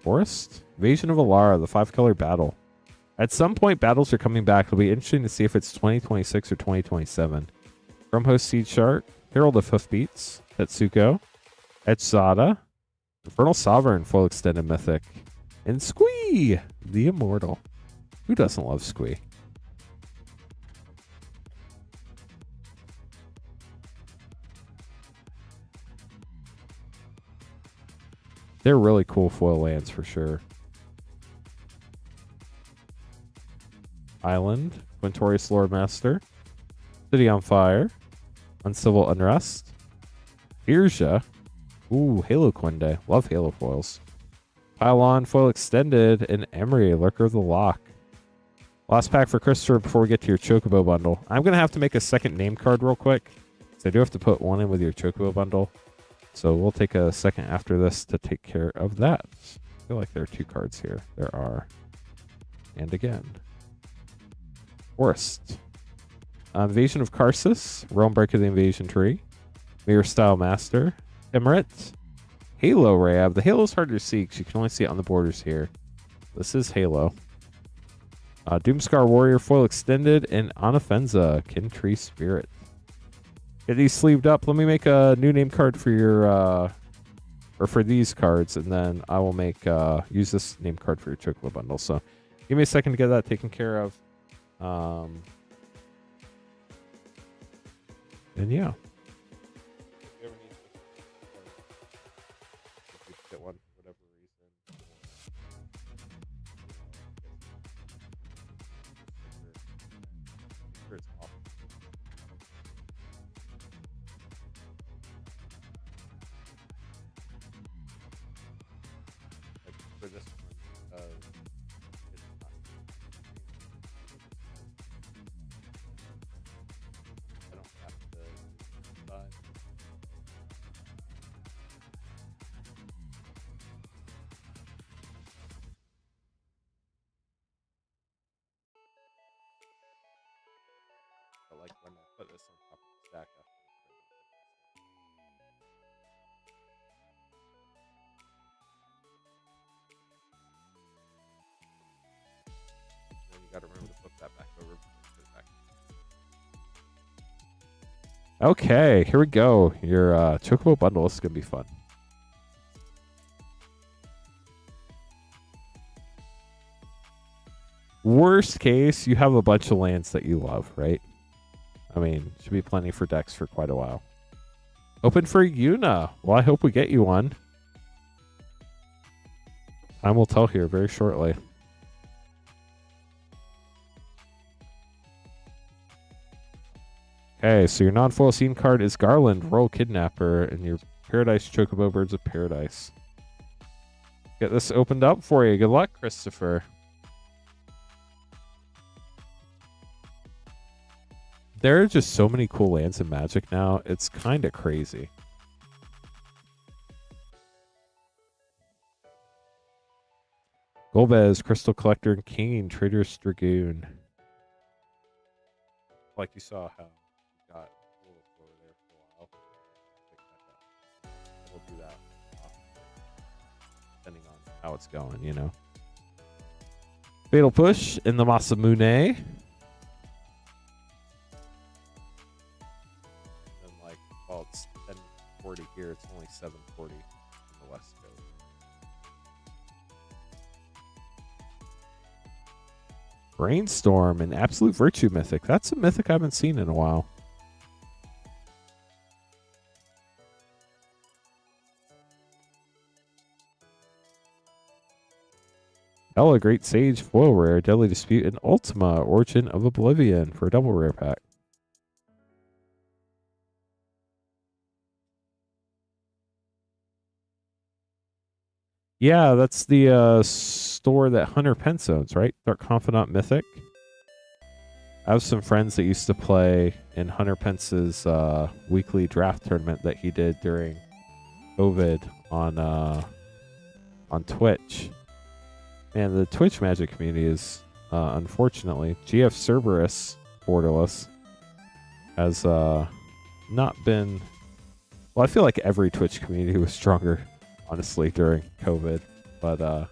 Forest. Invasion of Alara, the 5-color battle. At some point, battles are coming back. It'll be interesting to see if it's 2026 or 2027. From Host Seed Shark. Herald of Hoofbeats. Tetsuko. Echzada. Infernal Sovereign, Foil Extended Mythic. And Squee, the Immortal. Who doesn't love Squee? They're really cool foil lands for sure. Island, Quintorius Lordmaster, City on Fire, Uncivil Unrest, Irja, ooh, Halo Quinde, love Halo foils. Pylon Foil Extended, and Emery, Lurker of the Loch. Last pack for Christopher before we get to your Chocobo bundle. I'm going to have to make a second name card real quick, so I do have to put one in with your Chocobo bundle. So we'll take a second after this to take care of that. I feel like there are 2 cards here. There are. And again. Forest. Invasion of Karsus. Realmbreaker of the Invasion Tree. Mirror Style Master. Emerit. Halo Rab. The Halo's hard to see because you can only see it on the borders here. This is Halo. Doomscar Warrior Foil Extended, and Anafenza Kintree Spirit. Get these sleeved up. Let me make a new name card for your, or for these cards, and then I will make, use this name card for your Chocobo bundle. So give me a second to get that taken care of. And yeah. Get one for whatever reason. Like for this one, it's not. I don't have to decide. But like when I put this on top of the stack up. Then you gotta remember to flip that back over. Put it back. Okay, here we go. Your Chocobo bundle. This is gonna be fun. Worst case, you have a bunch of lands that you love, right? I mean, should be plenty for decks for quite a while. Open for Yuna. Well, I hope we get you one. Time will tell here very shortly. Okay, so your non-foil scene card is Garland, Royal Kidnapper, and your Paradise Chocobo Birds of Paradise. Get this opened up for you. Good luck, Christopher. There are just so many cool lands in Magic now. It's kind of crazy. Golbez, Crystal Collector, and King, Trader's Dragoon. Like you saw how we got a little over there for a while. Pick that up. We'll do that depending on how it's going, you know. Fatal Push in the Masamune. And like, well, it's 10:40 here. It's only 7:40 in the West Coast. Brainstorm and Absolute Virtue Mythic. That's a mythic I haven't seen in a while. Ella, Great Sage, Foil Rare, Deadly Dispute, and Ultima, Origin of Oblivion for a double rare pack. Yeah, that's the store that Hunter Pence owns, right? Dark Confidant Mythic. I have some friends that used to play in Hunter Pence's weekly draft tournament that he did during COVID on Twitch. Man, the Twitch Magic community is unfortunately GF Cerberus Borderless has not been. Well, I feel like every Twitch community was stronger, honestly, during COVID. But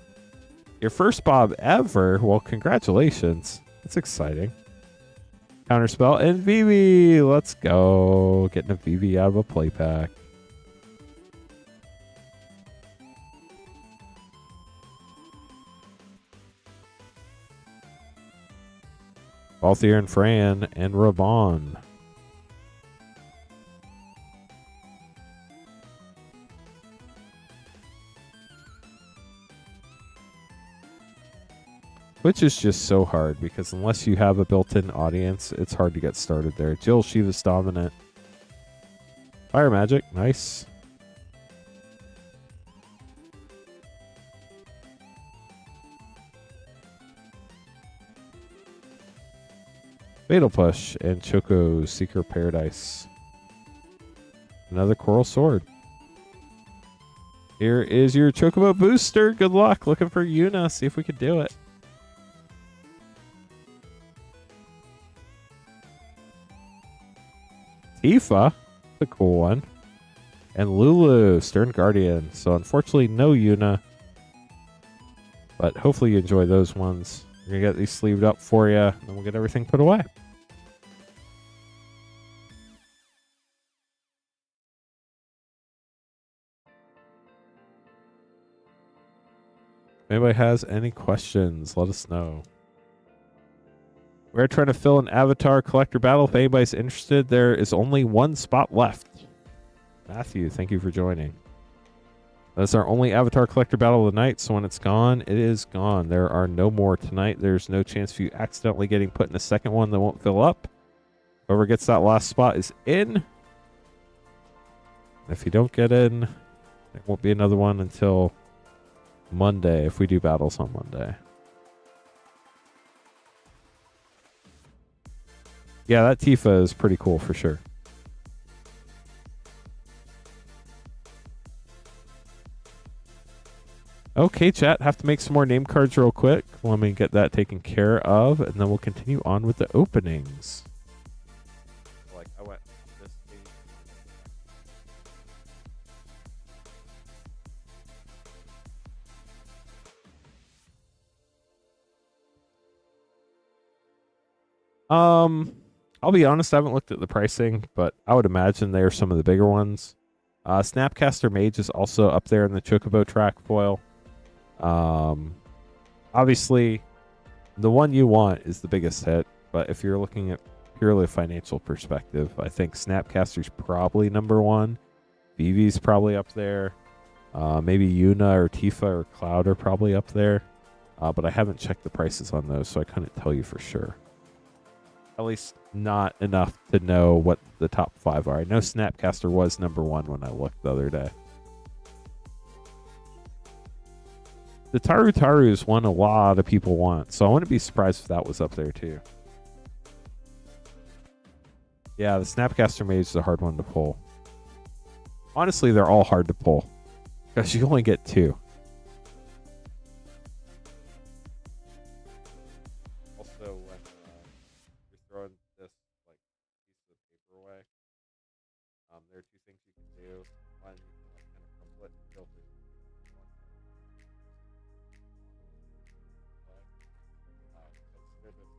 your first Bob ever. Well, congratulations. That's exciting. Counterspell and Vivi. Let's go. Getting a Vivi out of a play pack. Balthier and Fran and Raban. Which is just so hard because unless you have a built-in audience, it's hard to get started there. Jill, Shiva's dominant. Fire Magic, nice. Fatal Push and Choco Seeker Paradise. Another Coral Sword. Here is your Chocobo booster. Good luck. Looking for Yuna. See if we can do it. Tifa, the cool one. And Lulu, Stern Guardian. So unfortunately, no Yuna. But hopefully you enjoy those ones. We're going to get these sleeved up for you, and then we'll get everything put away. If anybody has any questions, let us know. We're trying to fill an Avatar Collector battle. If anybody's interested, there is only one spot left. Matthew, thank you for joining. That's our only Avatar Collector battle of the night, so when it's gone, it is gone. There are no more tonight. There's no chance of you accidentally getting put in a second one that won't fill up. Whoever gets that last spot is in. If you don't get in, there won't be another one until Monday, if we do battles on Monday. Yeah, that Tifa is pretty cool for sure. Okay, chat, have to make some more name cards real quick. Let me get that taken care of, and then we'll continue on with the openings. Like, I went this page. I'll be honest, I haven't looked at the pricing, but I would imagine they are some of the bigger ones. Snapcaster Mage is also up there in the Chocobo track foil. Obviously, the one you want is the biggest hit, but if you're looking at purely a financial perspective, I think Snapcaster's probably number one. Vivi's probably up there. Maybe Yuna or Tifa or Cloud are probably up there. But I haven't checked the prices on those, so I couldn't tell you for sure. At least not enough to know what the top 5 are. I know Snapcaster was number 1 when I looked the other day. The Taru is one a lot of people want, so I wouldn't be surprised if that was up there too. Yeah, the Snapcaster Mage is a hard one to pull. Honestly, they're all hard to pull because you only get 2. Also, when you're throwing this like piece of paper away, there are 2 things you can do. One, you can like kind of crumple it and feel free to take one. Consider this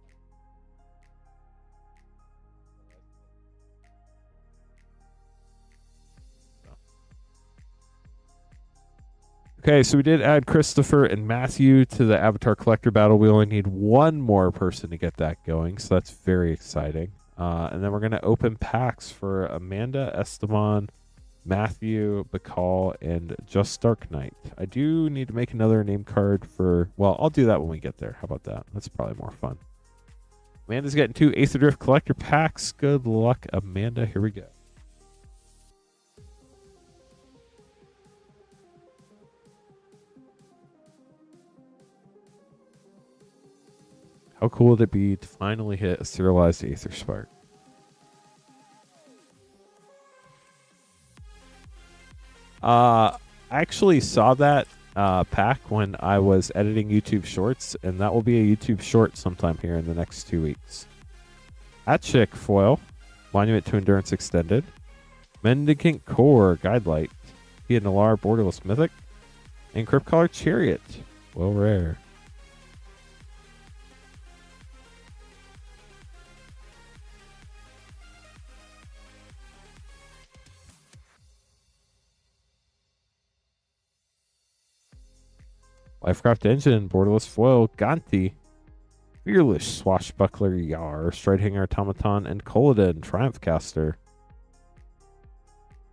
Okay, so we did add Christopher and Matthew to the Avatar Collector Battle. We only need 1 more person to get that going, so that's very exciting. And then we're going to open packs for Amanda, Esteban, Matthew, Beall, and Just Dark Knight. I do need to make another name card for... Well, I'll do that when we get there. How about that? That's probably more fun. Amanda's getting 2 Aether Drift Collector packs. Good luck, Amanda. Here we go. How cool would it be to finally hit a serialized Aether Spark? I actually saw that pack when I was editing YouTube Shorts, and that will be a YouTube Short sometime here in the next 2 weeks. Hatchick Foil, Monument to Endurance Extended, Mendicant Core, Guidelight, Pia Nalar, Borderless Mythic, and Crypt Collar Chariot. Well, rare. Lifecraft Engine, Borderless Foil, Ganti, Fearless Swashbuckler, Yar, Stridehanger Automaton, and Kolodin, Triumph Caster.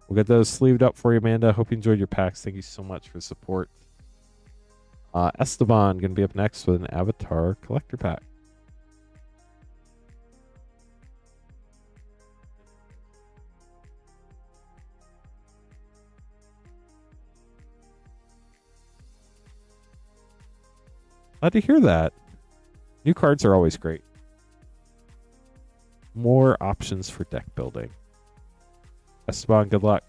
We'll get those sleeved up for you, Amanda. Hope you enjoyed your packs. Thank you so much for the support. Esteban going to be up next with an Avatar Collector Pack. Glad to hear that. New cards are always great. More options for deck building. Esteban, good luck.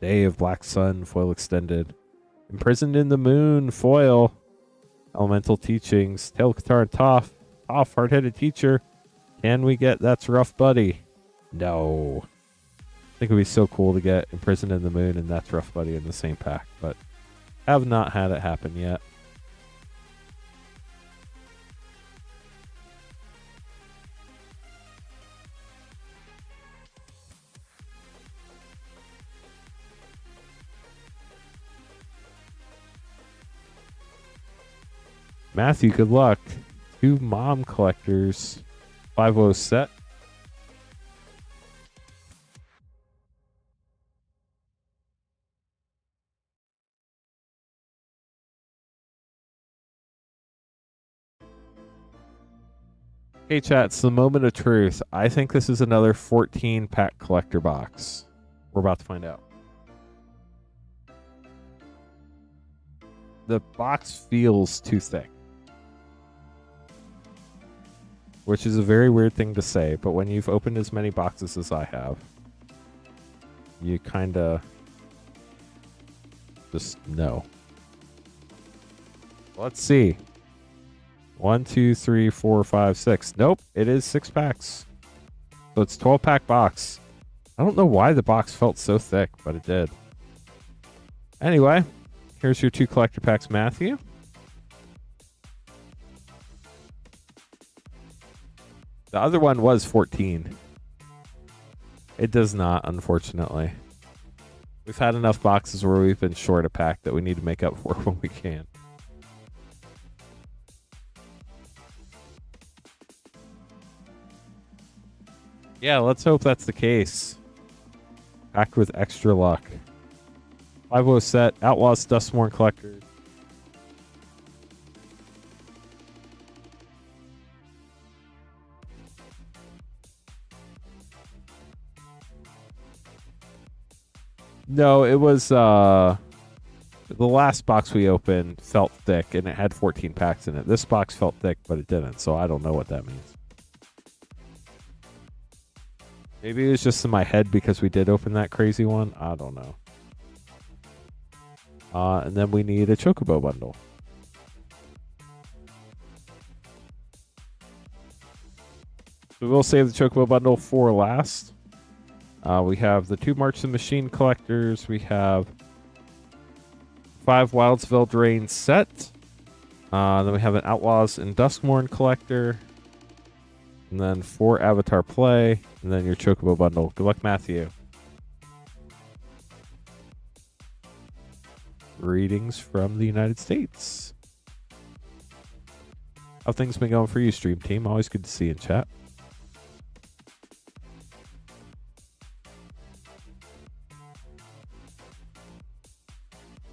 Day of Black Sun, foil extended. Imprisoned in the Moon, foil. Elemental Teachings, Tail Katar and Toph. Toph, hard-headed teacher. Can we get That's Rough Buddy? No. I think it would be so cool to get Imprisoned in the Moon and That's Rough Buddy in the same pack, but have not had it happen yet. Matthew, good luck. 2 Mom Collectors. 5-0 set. Okay, chat, it's the moment of truth. I think this is another 14-pack collector box. We're about to find out. The box feels too thick, which is a very weird thing to say, but when you've opened as many boxes as I have, you kind of just know. Let's see. 1, 2, 3, 4, 5, 6. Nope, it is 6 packs. So it's 12-pack box. I don't know why the box felt so thick, but it did. Anyway, here's your 2 collector packs, Matthew. The other one was 14. It does not, unfortunately. We've had enough boxes where we've been short a pack that we need to make up for when we can. Yeah, let's hope that's the case. Packed with extra luck. 5-0 set, Outlaws, Dustmorn Collectors. No, it was the last box we opened felt thick and it had 14 packs in it. This box felt thick, but it didn't, so I don't know what that means. Maybe it was just in my head because we did open that crazy one. I don't know. And then we need a Chocobo bundle. We will save the Chocobo bundle for last. We have the 2 March the Machine collectors. We have 5 Wildsville Drain set. Then we have an Outlaws and Duskmorn collector. And then 4 Avatar Play. And then your Chocobo bundle. Good luck, Matthew. Greetings from the United States. How things been going for you, stream team? Always good to see you in chat.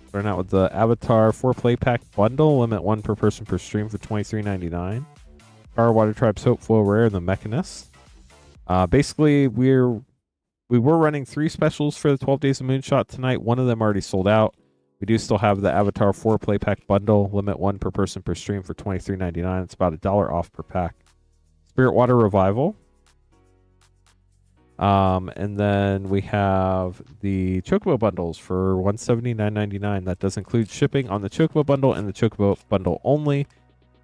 Starting out with the Avatar 4 play pack bundle. Limit 1 per person per stream for $23.99. Our Water Tribe's Hopeful Rare and the Mechanist. Basically, we were running 3 specials for the 12 Days of Moonshot tonight. One of them already sold out. We do still have the Avatar 4 play pack bundle. Limit 1 per person per stream for $23.99. It's about $1 off per pack. Spirit Water Revival. And then we have the Chocobo bundles for $179.99. That does include shipping on the Chocobo bundle and the Chocobo bundle only.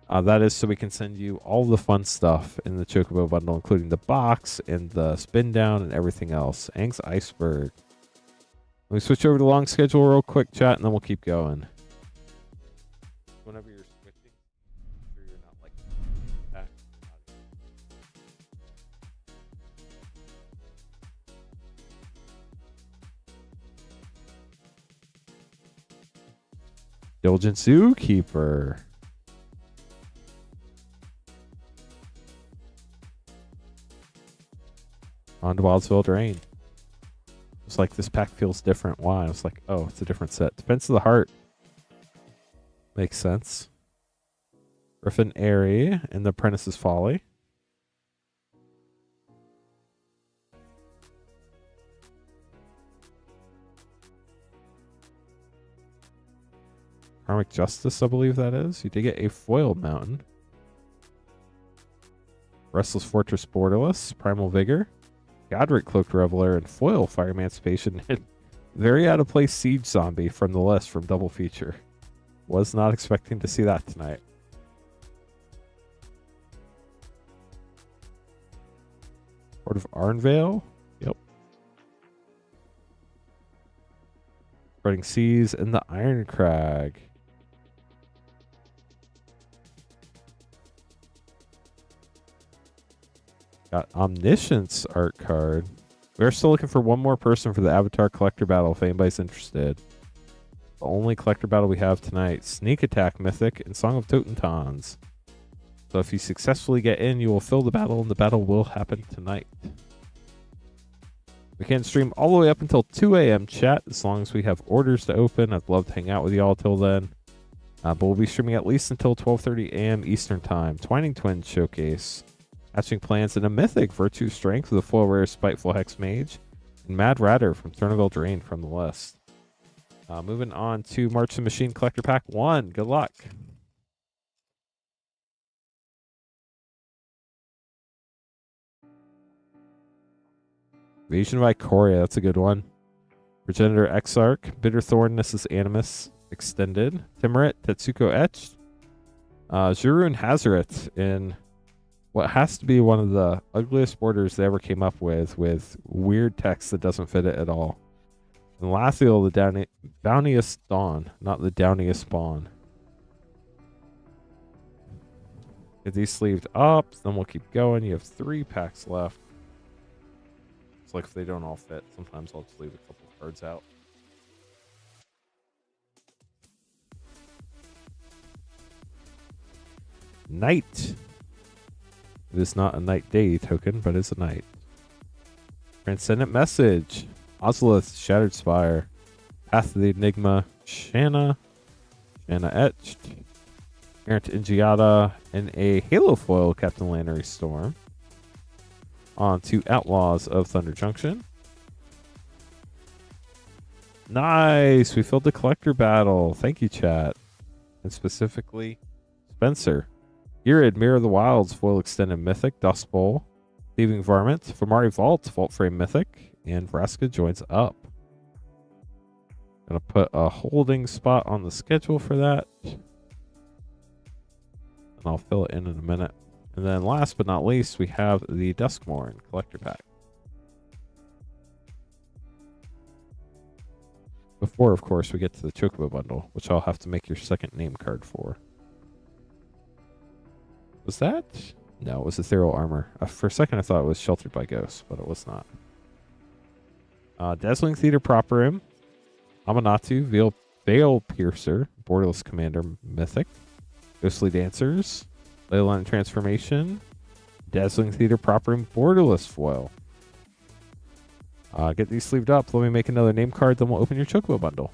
That is so we can send you all the fun stuff in the Chocobo bundle, including the box and the spin down and everything else. Ang's Iceberg. Let me switch over to the long schedule real quick, chat, and then we'll keep going. Whenever you're switching, make sure you're not like back. Diligent Zookeeper. On to Wildsville Drain. It's like this pack feels different. Why? I was like, oh, it's a different set. Defense of the Heart. Makes sense. Griffin Airy and the Apprentice's Folly. Karmic Justice, I believe that is. You did get a foil mountain. Restless Fortress Borderless. Primal Vigor. Godric Cloaked Reveler and foil Fire Emancipation. And very out of place Siege Zombie from the list from Double Feature. Was not expecting to see that tonight. Port of Arnvale. Yep. Spreading Seas and the Iron Crag. Got Omniscience art card. We're still looking for one more person for the Avatar collector battle if anybody's interested. The only collector battle we have tonight. Sneak Attack Mythic and Song of Totentons. So if you successfully get in, you will fill the battle and the battle will happen tonight. We can stream all the way up until 2 a.m. chat as long as we have orders to open. I'd love to hang out with you all till then. But we'll be streaming at least until 12:30 a.m. Eastern Time. Twining Twins Showcase. Hatching Plans and a Mythic Virtue Strength with a full rare Spiteful Hex Mage. And Mad Ratter from Turnaville Drain from the list. Moving on to March the Machine Collector Pack 1. Good luck. Invasion of Ikoria, that's a good one. Progenitor Exarch, Bitterthorn, Nessus Animus Extended. Timurit, Tetsuko Etched. Jurun Hazaret in what has to be one of the ugliest borders they ever came up with weird text that doesn't fit it at all. And Lathiel, the Bounteous Dawn, not the Downiest Spawn. Get these sleeved up, then we'll keep going. You have 3 packs left. It's like if they don't all fit, sometimes I'll just leave a couple of cards out. Night. It is not a night day token, but it's a night. Transcendent Message. Ozolith, Shattered Spire. Path of the Enigma. Shanna Etched. Errant Ingiata. And a Halo Foil Captain Lannery Storm. On to Outlaws of Thunder Junction. Nice. We filled the collector battle. Thank you, chat. And specifically, Spencer. Garrett, Mirror of the Wilds, foil extended mythic, Dust Bowl, Thieving Varmint, Famari Vault, Vault Frame Mythic, and Vraska joins up. Gonna put a holding spot on the schedule for that. And I'll fill it in a minute. And then last but not least, we have the Duskmourn collector pack. Before, of course, we get to the Chocobo bundle, which I'll have to make your second name card for. Was that? No, it was Ethereal Armor. For a second, I thought it was Sheltered by Ghosts, but it was not. Dazzling Theater Proper Room, Amanatu, Veil Piercer, Borderless Commander Mythic, Ghostly Dancers, Leyline Transformation, Dazzling Theater Proper Room, Borderless Foil. Get these sleeved up. Let me make another name card, then we'll open your Chocobo bundle.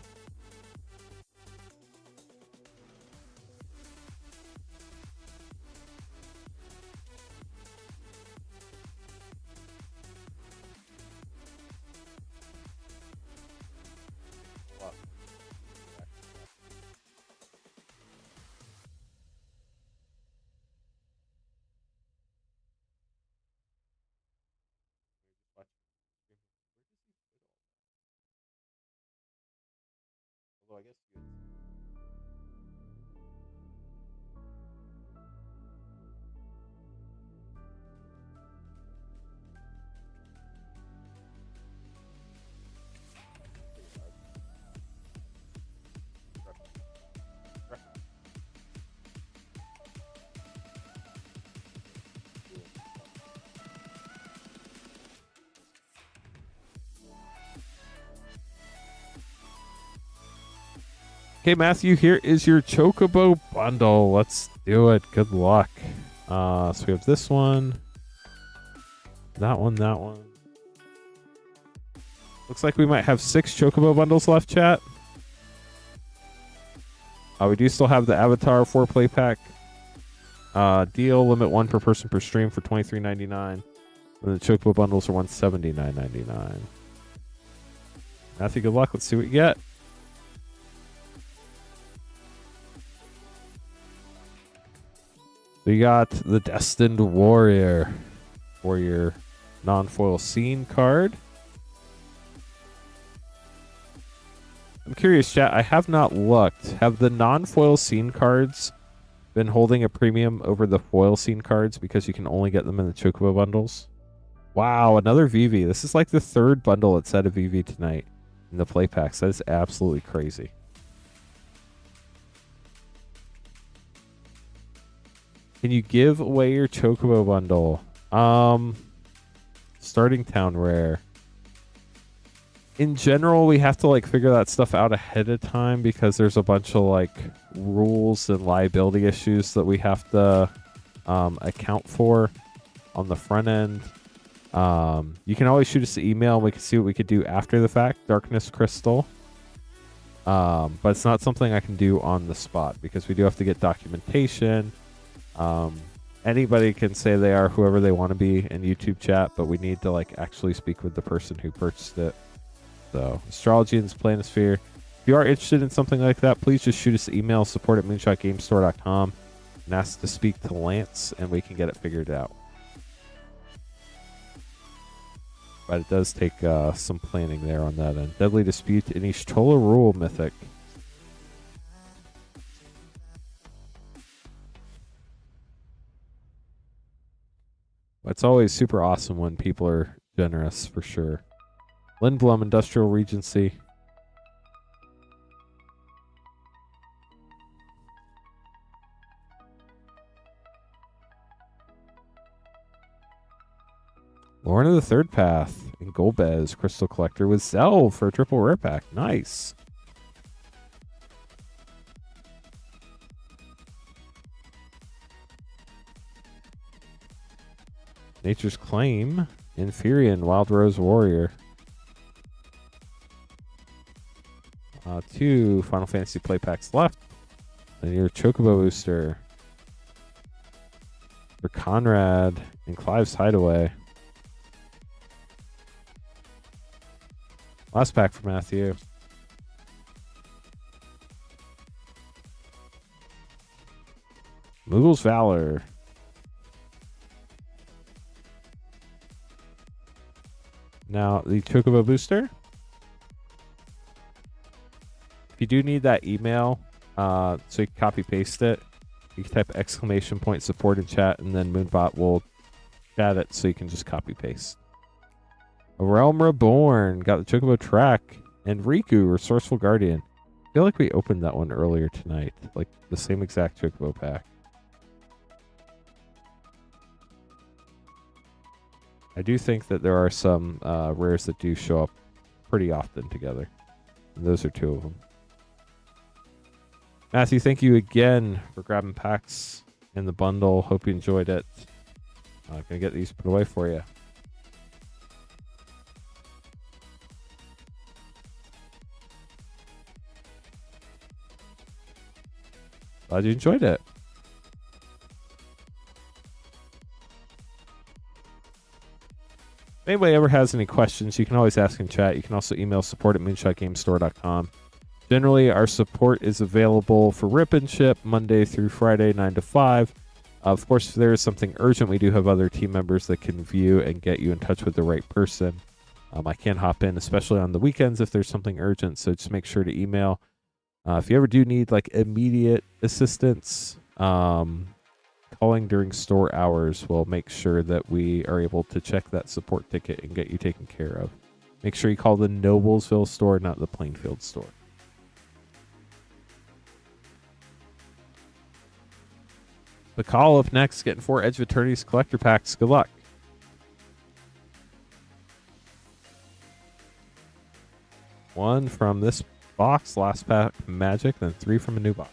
I guess Okay, Matthew, here is your Chocobo bundle. Let's do it. Good luck. So we have this one. That one, that one. Looks like we might have 6 Chocobo bundles left, chat. We do still have the Avatar 4-play pack. Deal, limit 1 per person per stream for $23.99. And the Chocobo bundles are $179.99. Matthew, good luck. Let's see what you get. We got the Destined Warrior for your non-foil scene card. I'm curious, chat. I have not looked. Have the non-foil scene cards been holding a premium over the foil scene cards because you can only get them in the Chocobo bundles? Wow, another VV. This is like the 3rd bundle that's out of VV tonight in the play packs. That is absolutely crazy. Can you give away your Chocobo bundle? Starting town rare. In general, we have to like figure that stuff out ahead of time because there's a bunch of like rules and liability issues that we have to account for on the front end. You can always shoot us an email and we can see what we could do after the fact. Darkness Crystal. But it's not something I can do on the spot because we do have to get documentation. Anybody can say they are whoever they want to be in YouTube chat, but we need to like actually speak with the person who purchased it. So, Astrology and Planisphere. If you are interested in something like that, please just shoot us an email, support@moonshotgamestore.com, and ask to speak to Lance, and we can get it figured out. But it does take some planning there on that end. Deadly Dispute, Inishtola Rule Mythic. It's always super awesome when people are generous, for sure. Lindblom, Industrial Regency. Lorna the Third Path and Golbez, Crystal Collector with Zell for a triple rare pack. Nice. Nature's Claim, Inferion, Wild Rose Warrior. 2 Final Fantasy play packs left. And your Chocobo Booster for Conrad and Clive's Hideaway. Last pack for Matthew. Moogle's Valor. Now, the Chocobo Booster. If you do need that email, so you can copy paste it, you can type !support in chat, and then Moonbot will chat it so you can just copy paste. A Realm Reborn. Got the Chocobo track. And Riku, Resourceful Guardian. I feel like we opened that one earlier tonight. Like the same exact Chocobo pack. I do think that there are some rares that do show up pretty often together. And those are two of them. Matthew, thank you again for grabbing packs in the bundle. Hope you enjoyed it. I'm going to get these put away for you. Glad you enjoyed it. If anybody ever has any questions, you can always ask in chat. You can also email support@moonshotgamestore.com. Generally, our support is available for rip and ship Monday through Friday, 9 to 5. Of course, if there is something urgent, we do have other team members that can view and get you in touch with the right person. I can hop in, especially on the weekends if there's something urgent, so just make sure to email. If you ever do need like immediate assistance, calling during store hours will make sure that we are able to check that support ticket and get you taken care of. Make sure you call the Noblesville store, not the Plainfield store. The call up next, getting 4 Edge of Eternity's collector packs. Good luck. One from this box, last pack Magic, then 3 from a new box.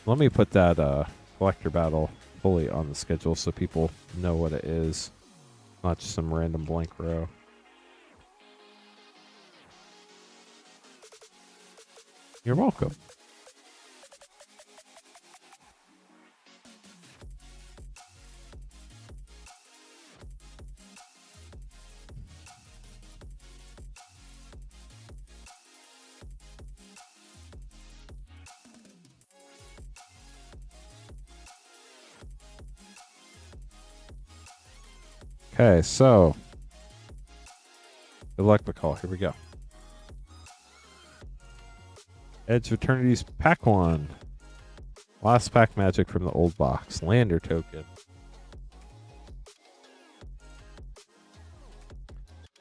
Let me put that collector battle fully on the schedule so people know what it is, not just some random blank row. You're welcome. Okay, so good luck, McCall. Here we go. Edge of Eternity's pack 1. Last pack Magic from the old box. Lander token.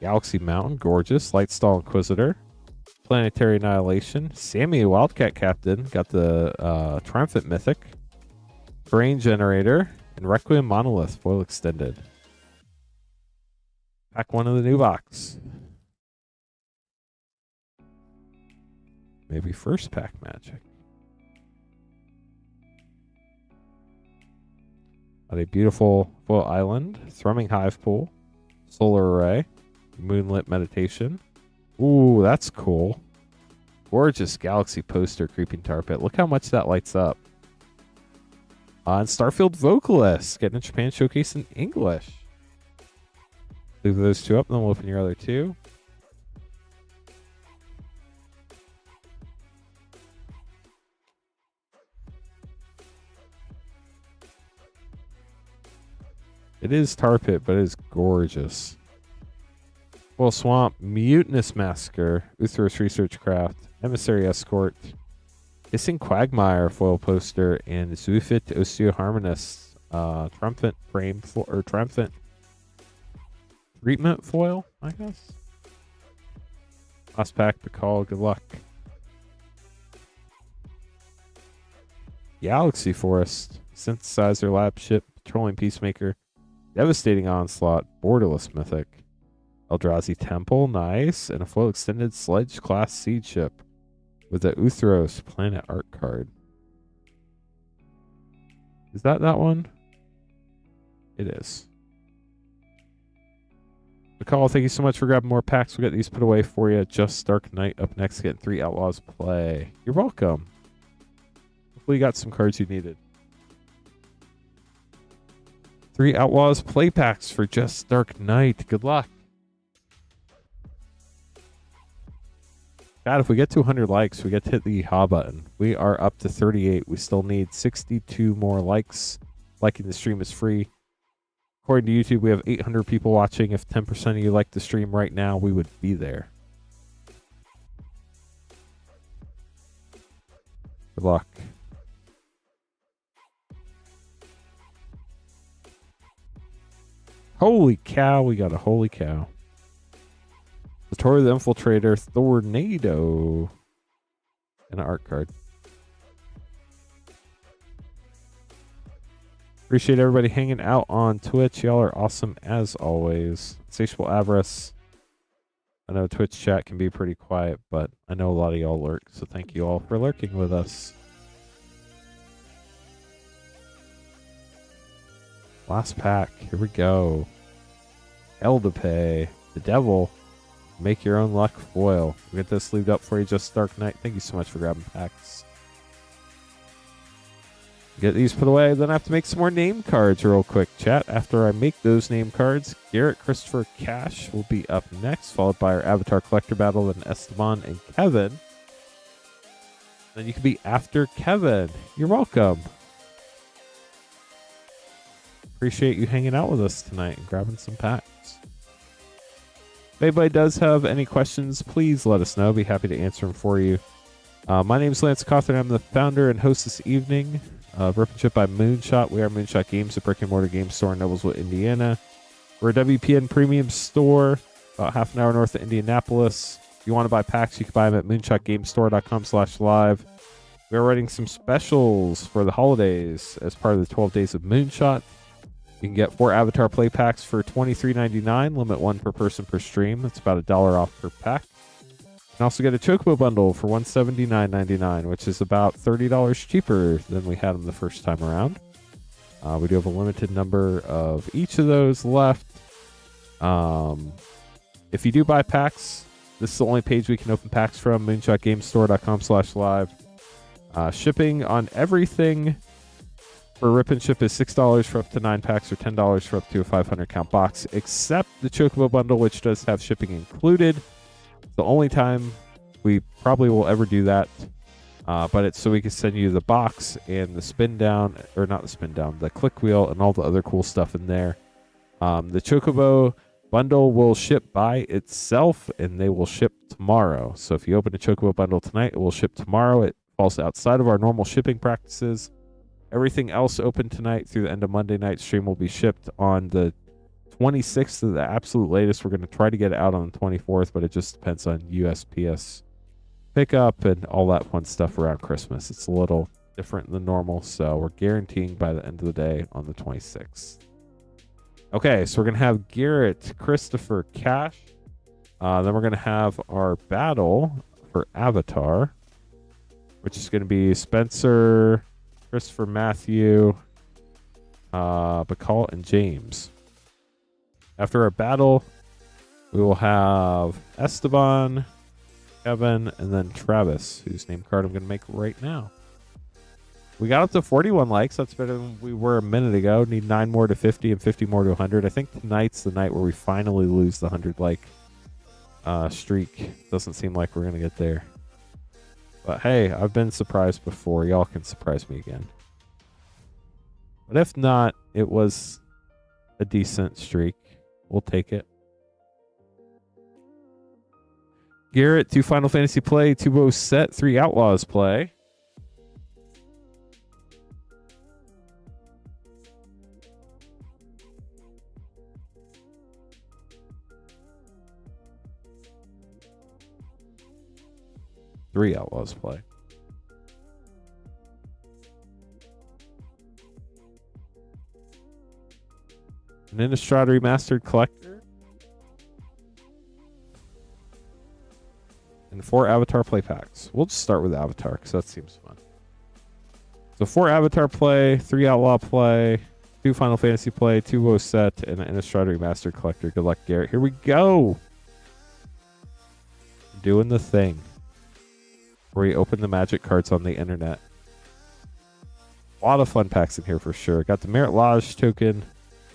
Galaxy Mountain, gorgeous. Lightstall Inquisitor. Planetary Annihilation. Sammy, Wildcat Captain. Got the Triumphant Mythic. Terrain Generator. And Requiem Monolith, foil extended. Pack 1 of the new box. Maybe first pack Magic. Got a beautiful foil island, Thrumming Hive Pool, Solar Array, Moonlit Meditation. Ooh, that's cool. Gorgeous Galaxy Poster, Creeping Tar Pit. Look how much that lights up. And Starfield Vocalist, getting a Japan Showcase in English. Leave those 2 up, and then we'll open your other 2. It is Tar Pit, but it is gorgeous. Well, Swamp, Mutinous Massacre, Uthros Research Craft, Emissary Escort, Hissing Quagmire foil poster, and Zoofit Osteoharmonist Triumphant Frame or Triumphant Treatment foil, I guess. Last pack, the call. Good luck. Galaxy Forest, Synthesizer Lab Ship, Patrolling Peacemaker, Devastating Onslaught, Borderless Mythic, Eldrazi Temple, nice, and a foil extended Sledge Class Seed Ship with the Uthros Planet Art card. Is that one? It is. McCall, thank you so much for grabbing more packs. We'll get these put away for you. Just Dark Knight up next, getting 3 Outlaws play. You're welcome. Hopefully you got some cards you needed. 3 Outlaws play packs for Just Dark Knight. Good luck. God, if we get to 100 likes, we get to hit the ha button. We are up to 38. We still need 62 more likes. Liking the stream is free. According to YouTube, we have 800 people watching. If 10% of you like the stream right now, we would be there. Good luck. Holy cow, we got a holy cow. The Tour of the Infiltrator, Tornado, and an art card. Appreciate everybody hanging out on Twitch. Y'all are awesome as always. Insatiable Avarice. I know Twitch chat can be pretty quiet, but I know a lot of y'all lurk, so thank you all for lurking with us. Last pack. Here we go. Hell to Pay. The Devil. Make your own luck foil. We'll get this sleeved up for you, Just Dark Knight. Thank you so much for grabbing packs. Get these put away, then I have to make some more name cards real quick, chat. After I make those name cards, Garrett, Christopher, Cash will be up next, followed by our Avatar Collector Battle, then Estabbon and Kevin. Then you can be after Kevin. You're welcome. Appreciate you hanging out with us tonight and grabbing some packs. If anybody does have any questions, please let us know. Be happy to answer them for you. My name is Lance Cawthorn. I'm the founder and host this evening of Rip and Chip by Moonshot. We are Moonshot Games, a brick and mortar game store in Noblesville, Indiana. We're a WPN premium store about half an hour north of Indianapolis. If you want to buy packs, you can buy them at moonshotgamestore.com/live. We're running some specials for the holidays as part of the 12 days of Moonshot. You can get 4 Avatar play packs for $23.99, limit 1 per person per stream. That's about $1 off per pack. You can also get a Chocobo bundle for $179.99, which is about $30 cheaper than we had them the first time around. We do have a limited number of each of those left. If you do buy packs, this is the only page we can open packs from, moonshotgamestore.com/live. Shipping on everything for Rip and Ship is $6 for up to 9 packs or $10 for up to a 500 count box, except the Chocobo bundle, which does have shipping included. The only time we probably will ever do that, but it's so we can send you the box and the spin down, or not the spin down, the click wheel and all the other cool stuff in there. The Chocobo bundle will ship by itself and they will ship tomorrow. So if you open a Chocobo bundle tonight, it will ship tomorrow. It falls outside of our normal shipping practices. Everything else open tonight through the end of Monday night stream will be shipped on the 26th of the absolute latest. We're going to try to get it out on the 24th, but it just depends on USPS pickup and all that fun stuff around Christmas. It's a little different than normal, so we're guaranteeing by the end of the day on the 26th. Okay, so we're going to have Garrett, Christopher, Cash. Then we're going to have our battle for Avatar, which is going to be Spencer, Christopher, Matthew, Bacall, and James. After our battle, we will have Estabbon, Kevin, and then Travis, whose name card I'm going to make right now. We got up to 41 likes. That's better than we were a minute ago. Need 9 more to 50 and 50 more to 100. I think tonight's the night where we finally lose the 100 like streak. Doesn't seem like we're going to get there. But hey, I've been surprised before. Y'all can surprise me again. But if not, it was a decent streak. We'll take it. Garrett, 2 Final Fantasy play, 2 Bow set, 3 Outlaws play. Three Outlaws play. An Innistrad Remastered Collector. And 4 Avatar play packs. We'll just start with Avatar because that seems fun. So 4 Avatar play, 3 Outlaw play, 2 Final Fantasy play, 2 WoW set, and an Innistrad Remastered Collector. Good luck, Garrett. Here we go. Doing the thing. Where we open the magic cards on the internet. A lot of fun packs in here for sure. Got the Merit Lodge token,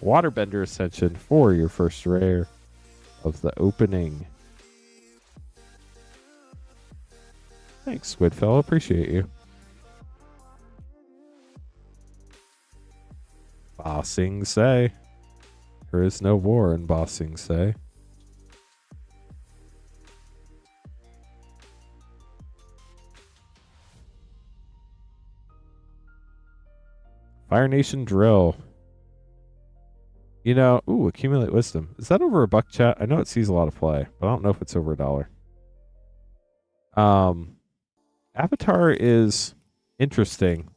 Waterbender Ascension for your first rare of the opening. Thanks, Squidfellow. Appreciate you. Bossing Say. There is no war in Bossing Say. Fire Nation Drill. You know, ooh, Accumulate Wisdom. Is that over $1 chat? I know it sees a lot of play, but I don't know if it's over $1. Avatar is interesting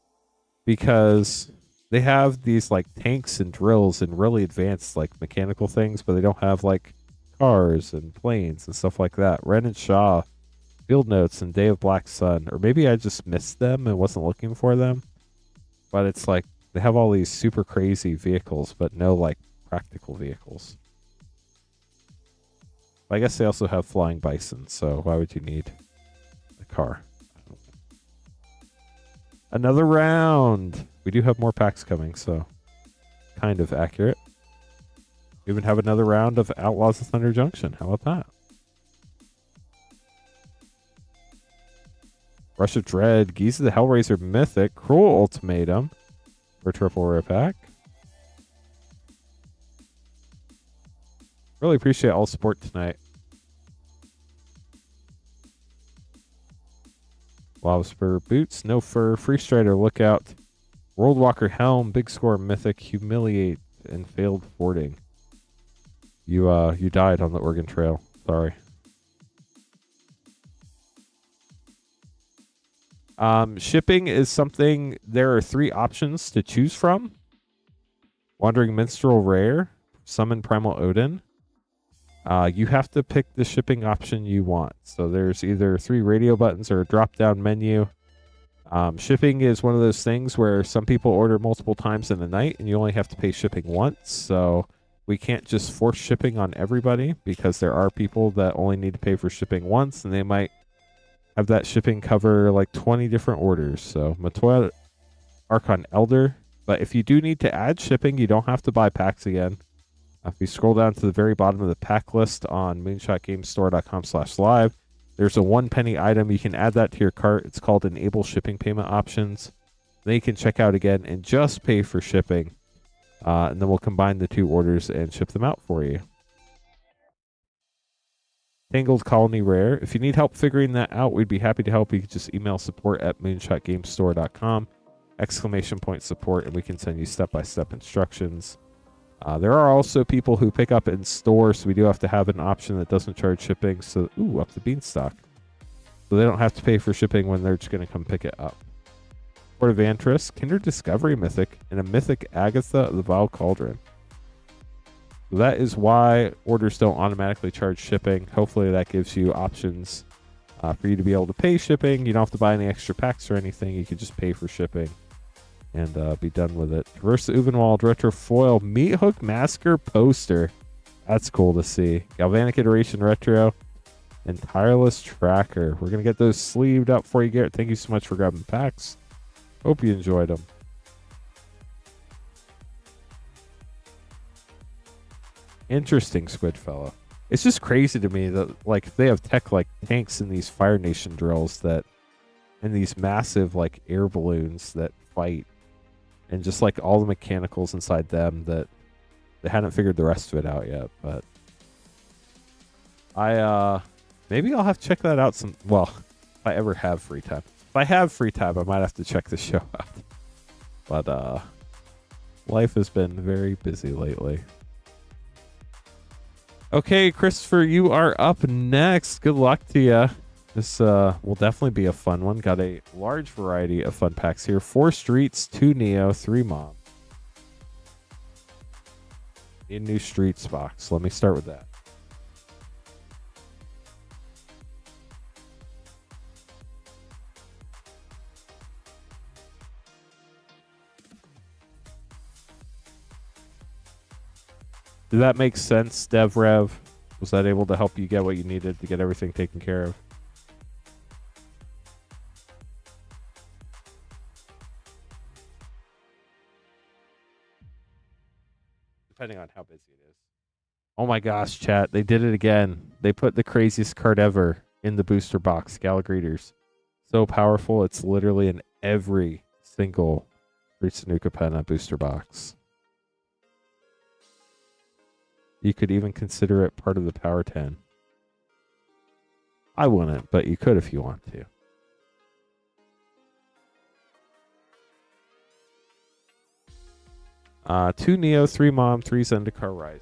because they have these like tanks and drills and really advanced like mechanical things, but they don't have like cars and planes and stuff like that. Ren and Shaw, Field Notes, and Day of Black Sun. Or maybe I just missed them and wasn't looking for them. But it's like they have all these super crazy vehicles, but no like practical vehicles. I guess they also have Flying Bison, so why would you need a car? Another round. We do have more packs coming, so kind of accurate. We even have another round of Outlaws of Thunder Junction. How about that? Rush of Dread, Giza the Hellraiser Mythic, Cruel Ultimatum for a triple rare pack. Really appreciate all support tonight. Lava Spur Boots, No Fur, Free Strider Lookout, World Walker Helm, Big Score Mythic, Humiliate, and Failed Fording. You died on the Oregon Trail. Sorry. Shipping is something, there are 3 options to choose from. Wandering Minstrel Rare, Summon Primal Odin. You have to pick the shipping option you want. So there's either 3 radio buttons or a drop-down menu. Shipping is one of those things where some people order multiple times in the night and you only have to pay shipping once. So we can't just force shipping on everybody because there are people that only need to pay for shipping once and they might have that shipping cover like 20 different orders. So Matoya Archon Elder. But if you do need to add shipping, you don't have to buy packs again. If you scroll down to the very bottom of the pack list on moonshotgamestore.com/live, there's a 1 penny item. You can add that to your cart. It's called Enable Shipping Payment Options. Then you can check out again and just pay for shipping. And then we'll combine the 2 orders and ship them out for you. Tangled Colony Rare. If you need help figuring that out, we'd be happy to help. You can just email support@moonshotgamestore.com, !support, and we can send you step-by-step instructions. There are also people who pick up in store, so we do have to have an option that doesn't charge shipping. So, ooh, up the beanstalk. So they don't have to pay for shipping when they're just going to come pick it up. Port of Antris, Kinder Discovery Mythic, and a Mythic Agatha of the Vile Cauldron. So that is why orders don't automatically charge shipping. Hopefully that gives you options for you to be able to pay shipping. You don't have to buy any extra packs or anything. You can just pay for shipping and be done with it. Traverse the Uvenwald Retro Foil Meat Hook Masker Poster. That's cool to see. Galvanic Iteration Retro and Tireless Tracker. We're going to get those sleeved up for you, Garrett. Thank you so much for grabbing packs. Hope you enjoyed them. Interesting, Squidfellow. It's just crazy to me that like they have tech like tanks in these Fire Nation drills that, and these massive like air balloons that fight, and just like all the mechanicals inside them that they hadn't figured the rest of it out yet. But maybe I'll have to check that out some. Well, if I ever have free time. If I have free time, I might have to check the show out. But life has been very busy lately. Okay, Christopher, you are up next. Good luck to you. This will definitely be a fun one. Got a large variety of fun packs here. 4 Streets, 2 Neo, 3 Mom. A new Streets box. Let me start with that. Did that make sense, DevRev? Was that able to help you get what you needed to get everything taken care of? depending on how busy it is. Oh my gosh, chat. They did it again. They put the craziest card ever in the booster box, Galagreeters. So powerful, it's literally in every single Ritsunuka Penna booster box. You could even consider it part of the Power 10. I wouldn't, but you could if you want to. Two Neo, 3 Mom, 3 Zendikar Rise.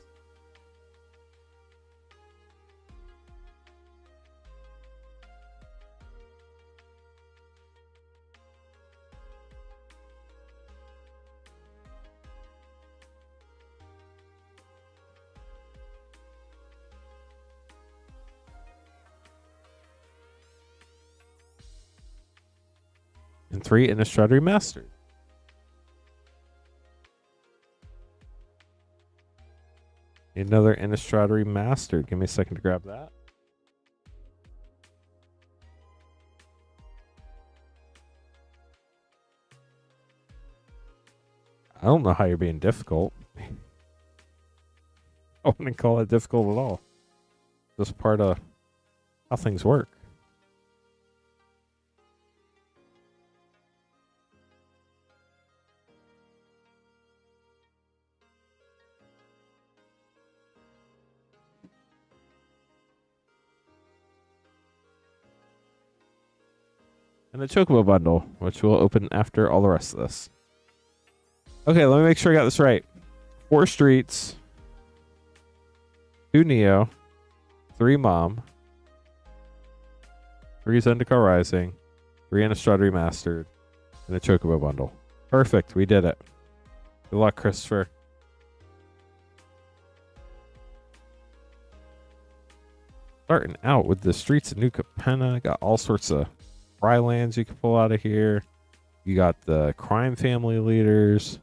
And 3 Innistrad Remastered. Need another Innistrad Remastered. Give me a second to grab that. I don't know how you're being difficult. I wouldn't call it difficult at all. Just part of how things work. And the Chocobo bundle, which we'll open after all the rest of this. Okay, let me make sure I got this right. 4 Streets, 2 Neo, 3 Mom, 3 Zendikar Rising, 3 Innistrad Remastered, and a Chocobo bundle. Perfect, we did it. Good luck, Christopher. Starting out with the Streets of Nuka Penna. Got all sorts of Rylands you can pull out of here. You got the Crime Family Leaders.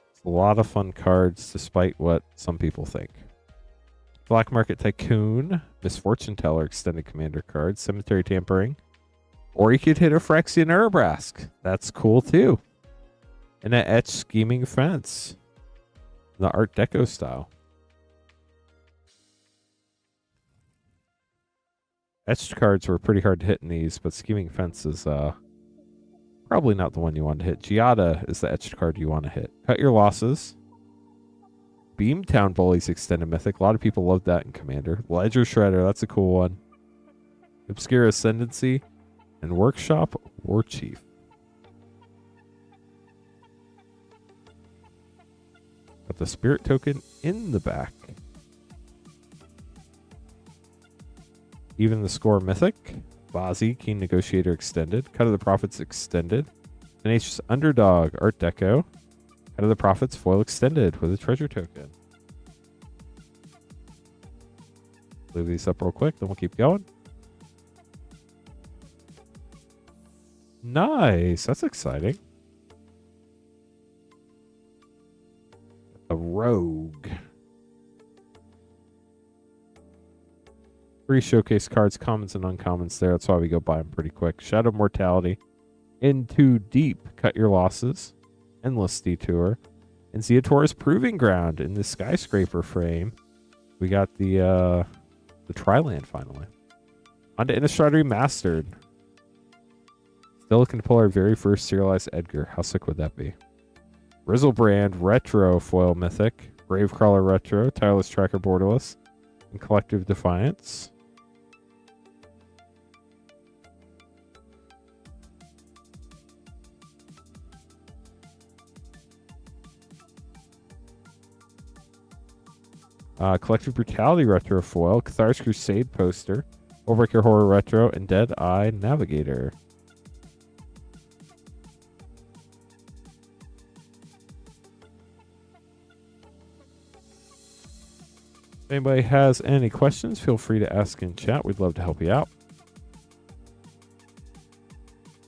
It's a lot of fun cards, despite what some people think. Black Market Tycoon, Misfortune Teller Extended Commander card, Cemetery Tampering. Or you could hit a Phyrexian Urabrask. That's cool too. And an Etched Scheming Fence. The Art Deco style. Etched cards were pretty hard to hit in these, but Scheming Fence is probably not the one you want to hit. Giada is the etched card you want to hit. Cut Your Losses. Beamtown Bullies Extended Mythic. A lot of people love that in Commander. Ledger Shredder, that's a cool one. Obscure Ascendancy. And Workshop War Chief. Got the Spirit Token in the back. Even the Score Mythic. Bazi, Keen Negotiator Extended. Cut of the Prophets Extended. Tenacious Underdog, Art Deco. Cut of the Prophets Foil Extended with a Treasure Token. Leave these up real quick, then we'll keep going. Nice, that's exciting. A Rogue. 3 showcase cards, commons and uncommons there. That's why we go buy them pretty quick. Shadow Mortality. Into Deep. Cut Your Losses. Endless Detour. And Zeator's Proving Ground in the Skyscraper frame. We got the Tri-Land finally. On to Innistrad Remastered. Still looking to pull our very first serialized Edgar. How sick would that be? Rizzlebrand Retro Foil Mythic. Gravecrawler Retro. Tireless Tracker Borderless. And Collective Defiance. Collective Brutality Retro Foil, Cathar's Crusade poster, Overkill Horror Retro, and Dead Eye Navigator. If anybody has any questions, feel free to ask in chat. We'd love to help you out.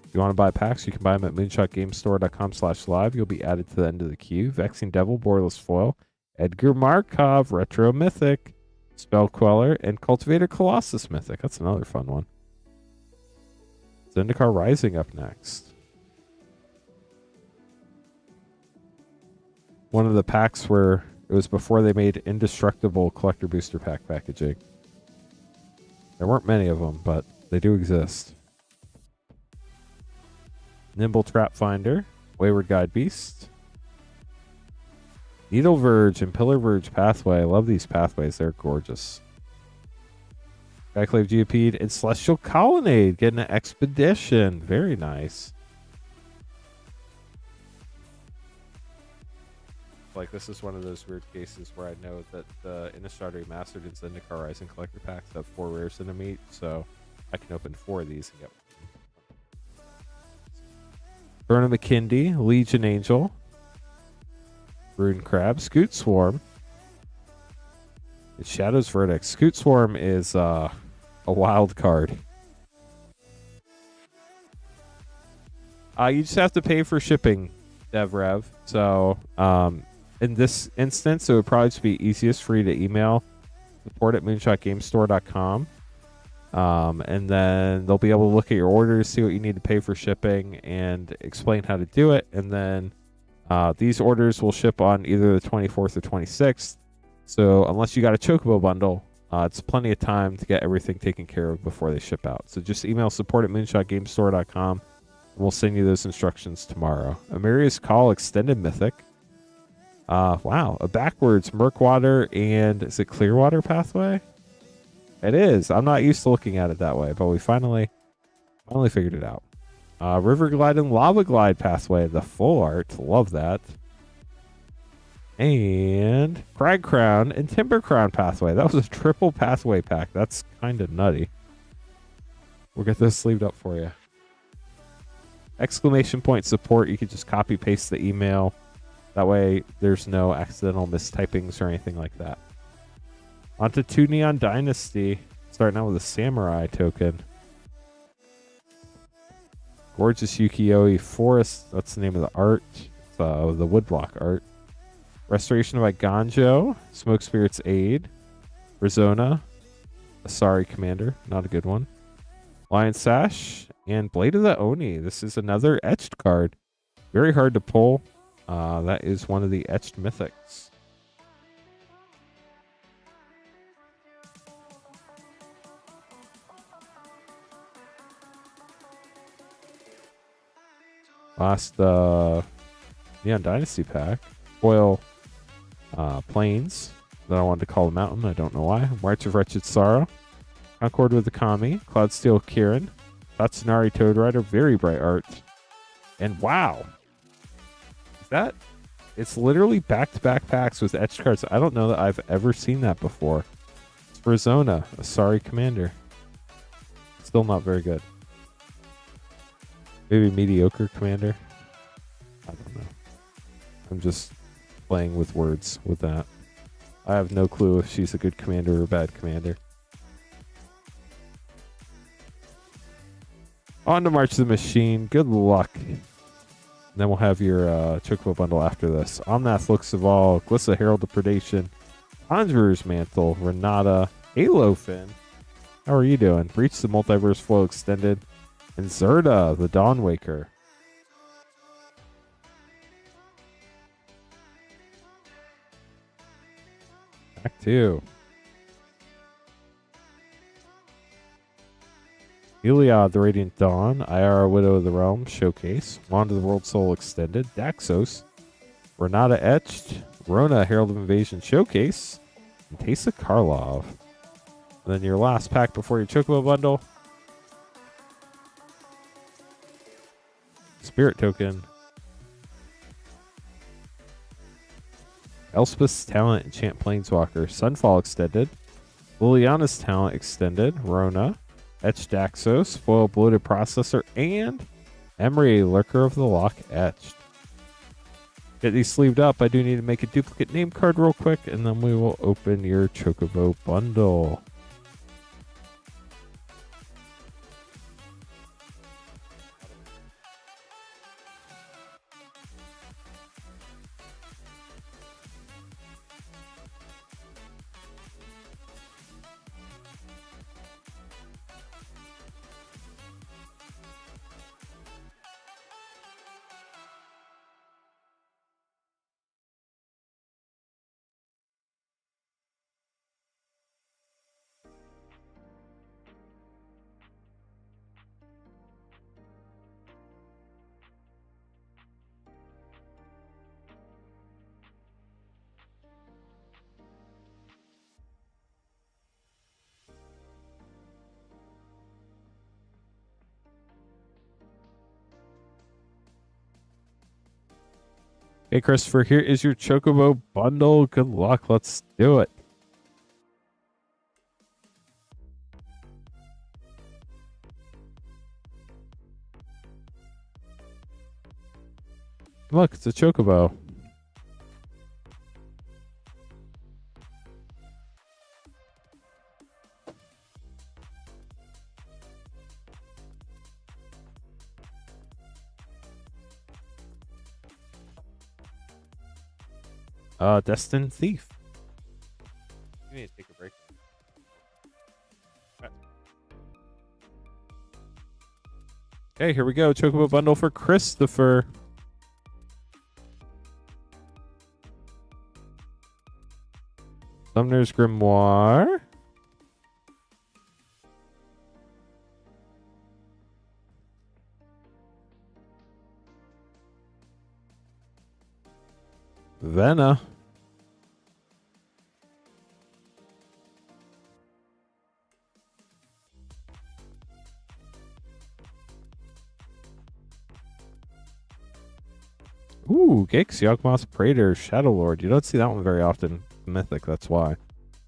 If you want to buy packs, you can buy them at moonshotgamestore.com/live. You'll be added to the end of the queue. Vexing Devil, Borderless Foil, Edgar Markov, Retro Mythic, Spell Queller, and Cultivator Colossus Mythic. That's another fun one. Zendikar Rising up next. One of the packs we're It was before they made indestructible collector booster pack packaging. There weren't many of them, but they do exist. Nimble Trap Finder, Wayward Guide Beast, Needle Verge and Pillar Verge Pathway. I love these pathways. They're gorgeous. Skyclave Geopede and Celestial Colonnade getting an Expedition. Very nice. Like, this is one of those weird cases where I know that the Innistrad Remastered and Zendikar Rising Collector Packs have 4 rares in them each, so I can open 4 of these and get one. Burn of McKindy, Legion Angel, Rune Crab, Scoot Swarm, it's Shadow's Verdict. Scoot Swarm is a wild card. You just have to pay for shipping, DevRev. So, in this instance, it would probably just be easiest for you to email support@moonshotgamestore.com. And then they'll be able to look at your orders, see what you need to pay for shipping, and explain how to do it. And then these orders will ship on either the 24th or 26th. So unless you got a Chocobo bundle, it's plenty of time to get everything taken care of before they ship out. So just email support@moonshotgamestore.com, and we'll send you those instructions tomorrow. Amiria's Call Extended Mythic. Wow, a backwards Murkwater and is it Clearwater pathway? It is. I'm not used to looking at it that way, but we finally figured it out. River Glide and Lava Glide pathway, the full art. Love that. And Crag Crown and Timber Crown pathway. That was a triple pathway pack. That's kind of nutty. We'll get this sleeved up for you. Exclamation point support. You could just copy paste the email. That way there's no accidental mistypings or anything like that. Onto 2 Neon Dynasty. Starting out with a Samurai token. Gorgeous Ukiyo-e Forest. That's the name of the art. It's the woodblock art. Restoration of Iganjo. Smoke Spirit's Aid. Rizona. Asari Commander. Not a good one. Lion Sash. And Blade of the Oni. This is another etched card. Very hard to pull. That is one of the etched mythics. Last Neon Dynasty pack. Foil Plains. That I wanted to call a mountain. I don't know why. March of Wretched Sorrow. Concord with the Kami. Cloudsteel Kirin. Tatsunari Toad Rider. Very bright art. And wow. That it's literally back-to-back packs with etched cards. I don't know that I've ever seen that before. It's Rizona, Asari Commander. Still not very good. Maybe mediocre Commander. I don't know. I'm just playing with words with that. I have no clue if she's a good commander or a bad commander. On to March of the Machine. Good luck. Then we'll have your Chocobo bundle after this. Omnath Looks of All, Glissa Herald of Predation, Conjurer's Mantle, Renata, Halo Fin. How are you doing? Breach the Multiverse Flow Extended, and Zerda, the Dawnwaker. Back 2. Iliad, the Radiant Dawn, Iara, Widow of the Realm, Showcase, Wand of the World Soul Extended, Daxos, Renata Etched, Rona, Herald of Invasion Showcase, and Teysa Karlov. And then your last pack before your Chocobo bundle. Spirit Token. Elspeth's Talent, Enchant Planeswalker, Sunfall Extended, Liliana's Talent Extended, Rona, Etched Daxos, Foil Bloated Processor, and Emery, Lurker of the Loch Etched. Get these sleeved up. I do need to make a duplicate name card real quick, and then we will open your Chocobo bundle. Hey, Christopher, here is your Chocobo bundle. Good luck. Let's do it. Look, it's a Chocobo. Destined Thief. You need to take a break. Okay, here we go. Chocobo bundle for Christopher. Summoner's Grimoire. Vena. Ooh, Gix, Yawgmoth Praetor, Shadow Lord. You don't see that one very often. Mythic, that's why.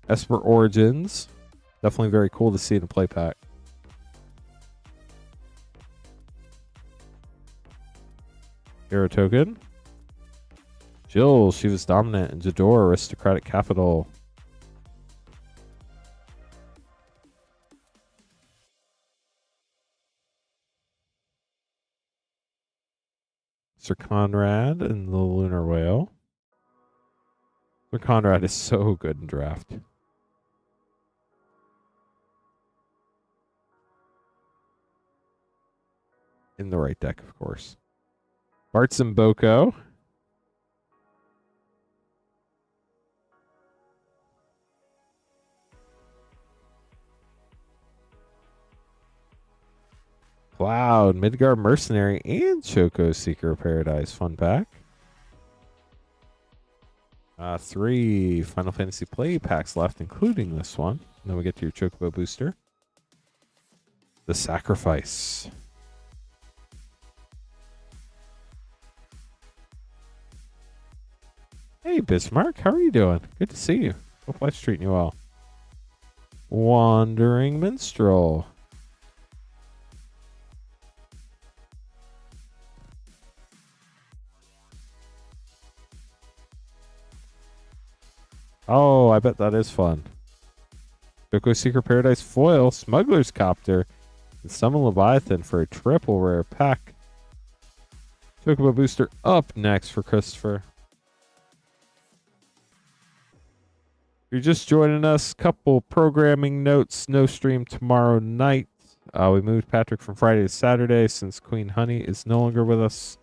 Esper Origins. Definitely very cool to see in a play pack. Hero Token. Jill, she was dominant. And Jador, Aristocratic Capital. Sir Conrad and the Lunar Whale. Sir Conrad is so good in draft. In the right deck, of course. Bartz and Boko. Cloud, Midgard Mercenary, and Choco Seeker of Paradise. Fun pack. 3 Final Fantasy play packs left, including this one. And then we get to your Chocobo booster. The Sacrifice. Hey, Bismarck. How are you doing? Good to see you. Hope life's treating you well. Wandering Minstrel. Oh, I bet that is fun. Choco Secret Paradise Foil, Smuggler's Copter, and Summon Leviathan for a triple rare pack. Chocobo Booster up next for Christopher. If you're just joining us, couple programming notes. No stream tomorrow night. We moved Patrick from Friday to Saturday since Queen Honey is no longer with us.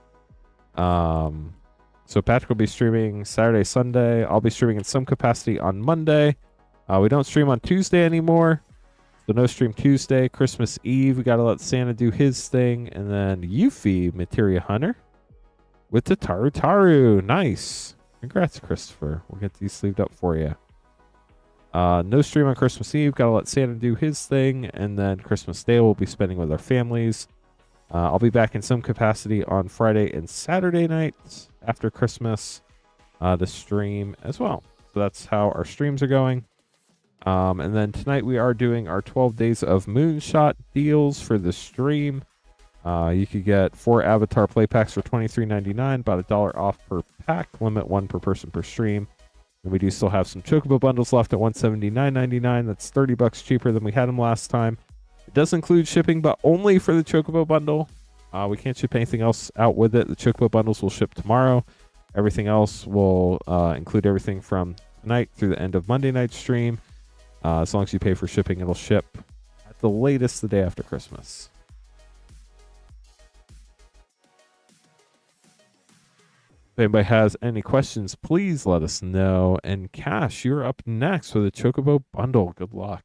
So Patrick will be streaming Saturday, Sunday. I'll be streaming in some capacity on Monday. We don't stream on Tuesday anymore. So no stream Tuesday. Christmas Eve, we got to let Santa do his thing. And then Yuffie, Materia Hunter with the Taru. Nice. Congrats, Christopher. We'll get these sleeved up for you. No stream on Christmas Eve. Got to let Santa do his thing. And then Christmas Day we'll be spending with our families. I'll be back in some capacity on Friday and Saturday nights after Christmas to stream as well. So that's how our streams are going. And then tonight we are doing our 12 days of Moonshot deals for the stream. You could get 4 Avatar play packs for $23.99, about $1 off per pack, limit 1 per person per stream. And we do still have some Chocobo bundles left at $179.99. That's $30 cheaper than we had them last time. It does include shipping, but only for the Chocobo bundle. We can't ship anything else out with it. The Chocobo bundles will ship tomorrow. Everything else will include everything from tonight through the end of Monday night stream. As long as you pay for shipping, it'll ship at the latest the day after Christmas. If anybody has any questions, please let us know. And Cash, you're up next with the Chocobo bundle. Good luck.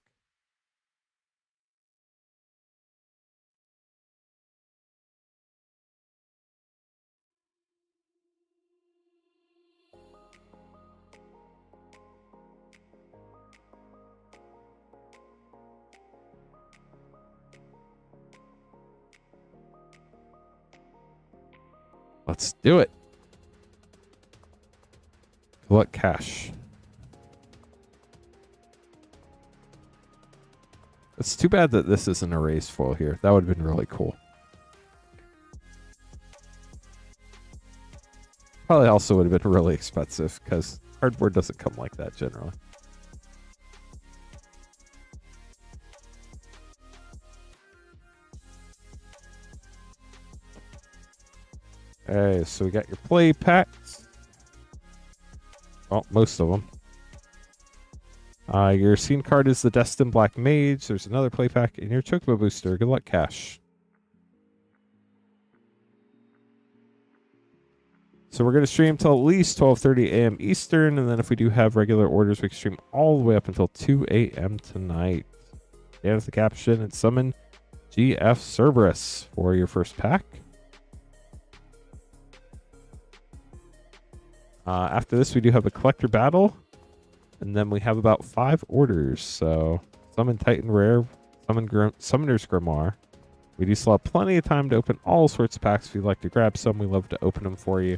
Let's do it. What cash? It's too bad that this isn't a raised foil here. That would have been really cool. Probably also would have been really expensive because cardboard doesn't come like that generally. Okay, so we got your play packs. Well, most of them. Your scene card is the Destined Black Mage. There's another play pack in your Chocobo booster. Good luck, Cash. So we're going to stream till at least 12:30 a.m. Eastern, and then if we do have regular orders, we can stream all the way up until 2 a.m. tonight. And with the caption and summon GF Cerberus for your first pack. After this, we do have a collector battle, and then we have about 5 orders. So summon Titan Rare, Summoner's Grimoire. We do still have plenty of time to open all sorts of packs. If you'd like to grab some, we love to open them for you.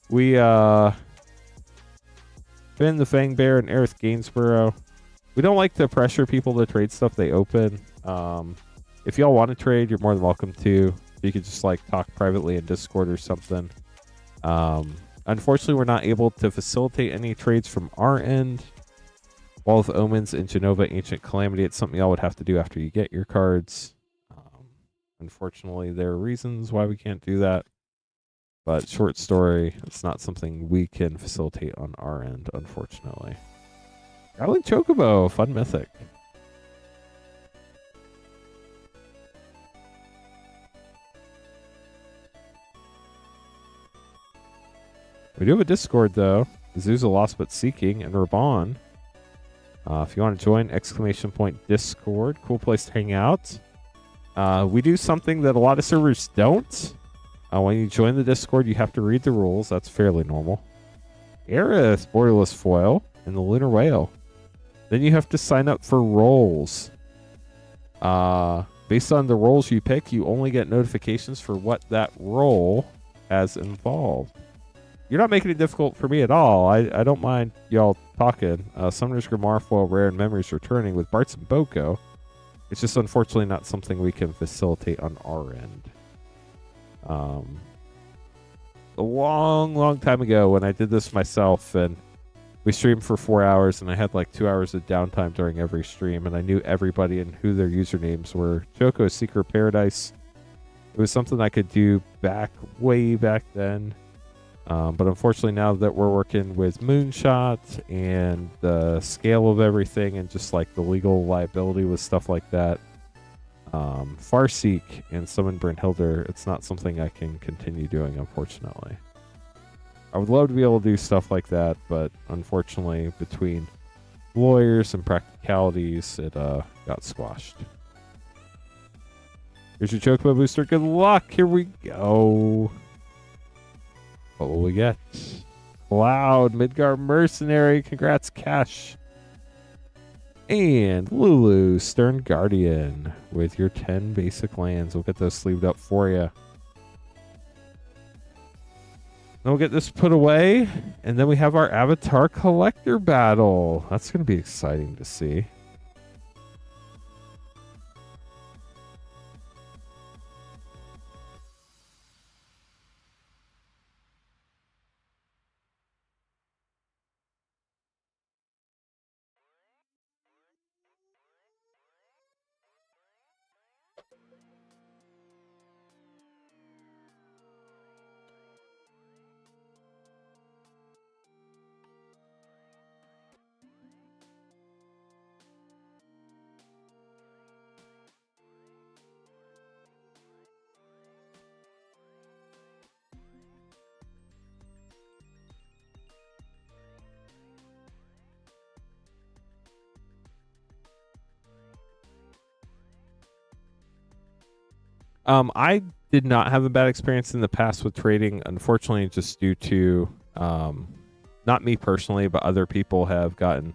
We Finn the Fang Bear and Aerith Gainsborough. We don't like to pressure people to trade stuff they open. If y'all want to trade, you're more than welcome to. You could just like talk privately in Discord or something. Unfortunately, we're not able to facilitate any trades from our end. Wall of Omens and Genova Ancient Calamity, it's something y'all would have to do after you get your cards. Unfortunately, there are reasons why we can't do that. But short story, it's not something we can facilitate on our end, unfortunately. Garland Chocobo, fun mythic. We do have a Discord, though. Azusa Lost But Seeking and Raban. If you want to join, !Discord. Cool place to hang out. We do something that a lot of servers don't. When you join the Discord, you have to read the rules. That's fairly normal. Aerith, Borderless Foil, and the Lunar Whale. Then you have to sign up for roles. Based on the roles you pick, you only get notifications for what that role has involved. You're not making it difficult for me at all. I don't mind y'all talking. Summoner's Grimoire Foil Rare and Memories Returning with Bartz and Boko. It's just unfortunately not something we can facilitate on our end. A long time ago when I did this myself and we streamed for 4 hours and I had like 2 hours of downtime during every stream and I knew everybody and who their usernames were. Choco Secret Paradise. It was something I could do way back then. But unfortunately now that we're working with Moonshot and the scale of everything and just like the legal liability with stuff like that, Farseek and Summon Brynhildr, it's not something I can continue doing, unfortunately. I would love to be able to do stuff like that, but unfortunately between lawyers and practicalities, it got squashed. Here's your Chocobo booster. Good luck. Here we go. What will we get? Cloud, Midgard Mercenary. Congrats, Cash. And Lulu, Stern Guardian, with your 10 basic lands. We'll get those sleeved up for you. Then we'll get this put away. And then we have our Avatar Collector Battle. That's going to be exciting to see. I did not have a bad experience in the past with trading, unfortunately, just due to, not me personally, but other people have gotten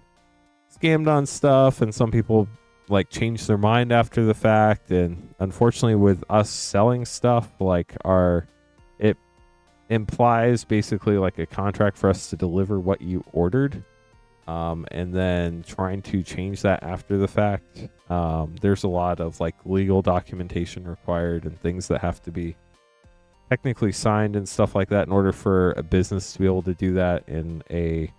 scammed on stuff, and some people like changed their mind after the fact. And unfortunately, with us selling stuff, like it implies basically like a contract for us to deliver what you ordered. And then trying to change that after the fact. There's a lot of like legal documentation required and things that have to be technically signed and stuff like that in order for a business to be able to do that in a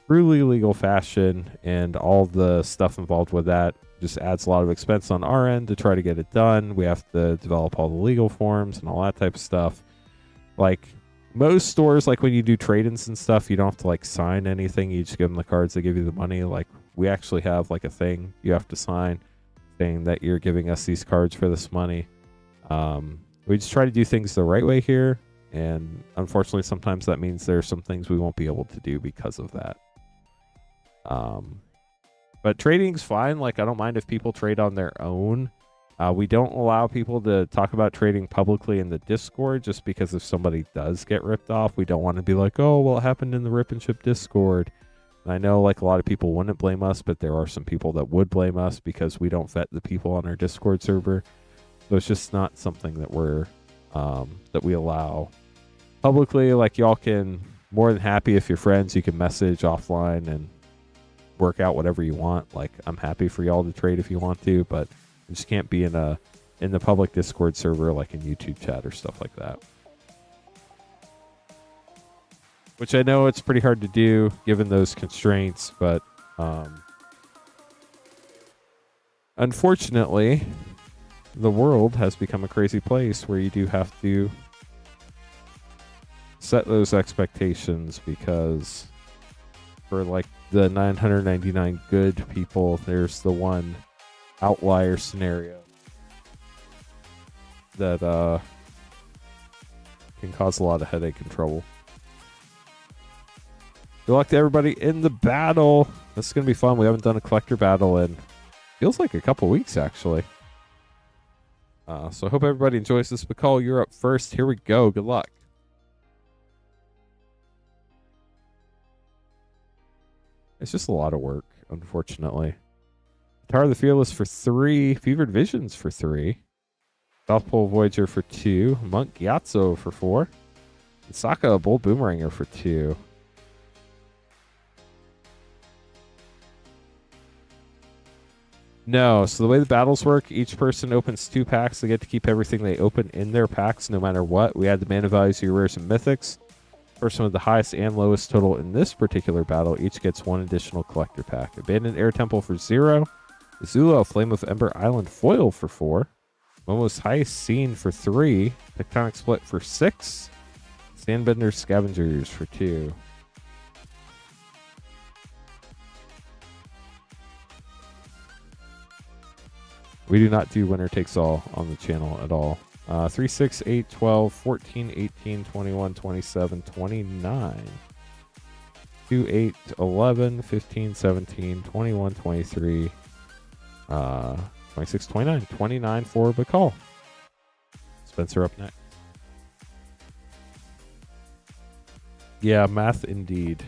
truly legal fashion. And all the stuff involved with that just adds a lot of expense on our end to try to get it done. We have to develop all the legal forms and all that type of stuff. Like most stores, like when you do trade-ins and stuff, you don't have to like sign anything. You just give them the cards, they give you the money. Like we actually have like a thing you have to sign saying that you're giving us these cards for this money. We just try to do things the right way here, and unfortunately sometimes that means there are some things we won't be able to do because of that. But trading's fine. Like I don't mind if people trade on their own. We don't allow people to talk about trading publicly in the Discord, just because if somebody does get ripped off, we don't want to be like, oh, well, it happened in the Rip and Ship Discord. And I know like a lot of people wouldn't blame us, but there are some people that would blame us because we don't vet the people on our Discord server. So it's just not something that we're that we allow publicly. Like y'all can, more than happy if you're friends, you can message offline and work out whatever you want. Like I'm happy for y'all to trade if you want to, but it just can't be in the public Discord server like in YouTube chat or stuff like that. Which I know it's pretty hard to do given those constraints, but unfortunately, the world has become a crazy place where you do have to set those expectations, because for like the 999 good people, there's the one outlier scenario that can cause a lot of headache and trouble. Good luck to everybody in the battle. This is going to be fun. We haven't done a collector battle in feels like a couple weeks, actually. So I hope everybody enjoys this. McCall, you're up first. Here we go. Good luck. It's just a lot of work, unfortunately. Guitar of the Fearless for 3. Fevered Visions for 3. South Pole Voyager for 2. Monk Gyatso for 4. And Sokka, Bold Boomeranger for 2. No, so the way the battles work, each person opens 2 packs. They get to keep everything they open in their packs no matter what. We add the mana values to your rares and mythics. Person with the highest and lowest total in this particular battle each gets 1 additional collector pack. Abandoned Air Temple for 0. Azula, Flame of Ember Island foil for 4. Momo's Highest Scene for 3. Tectonic Split for 6. Sandbender Scavengers for 2. We do not do winner takes all on the channel at all. 3, 6, 8, 12, 14, 18, 21, 27, 29. 2, 8, 11, 15, 17, 21, 23, 26, 29. 29 for Bacall. Spencer up next. Yeah, math indeed.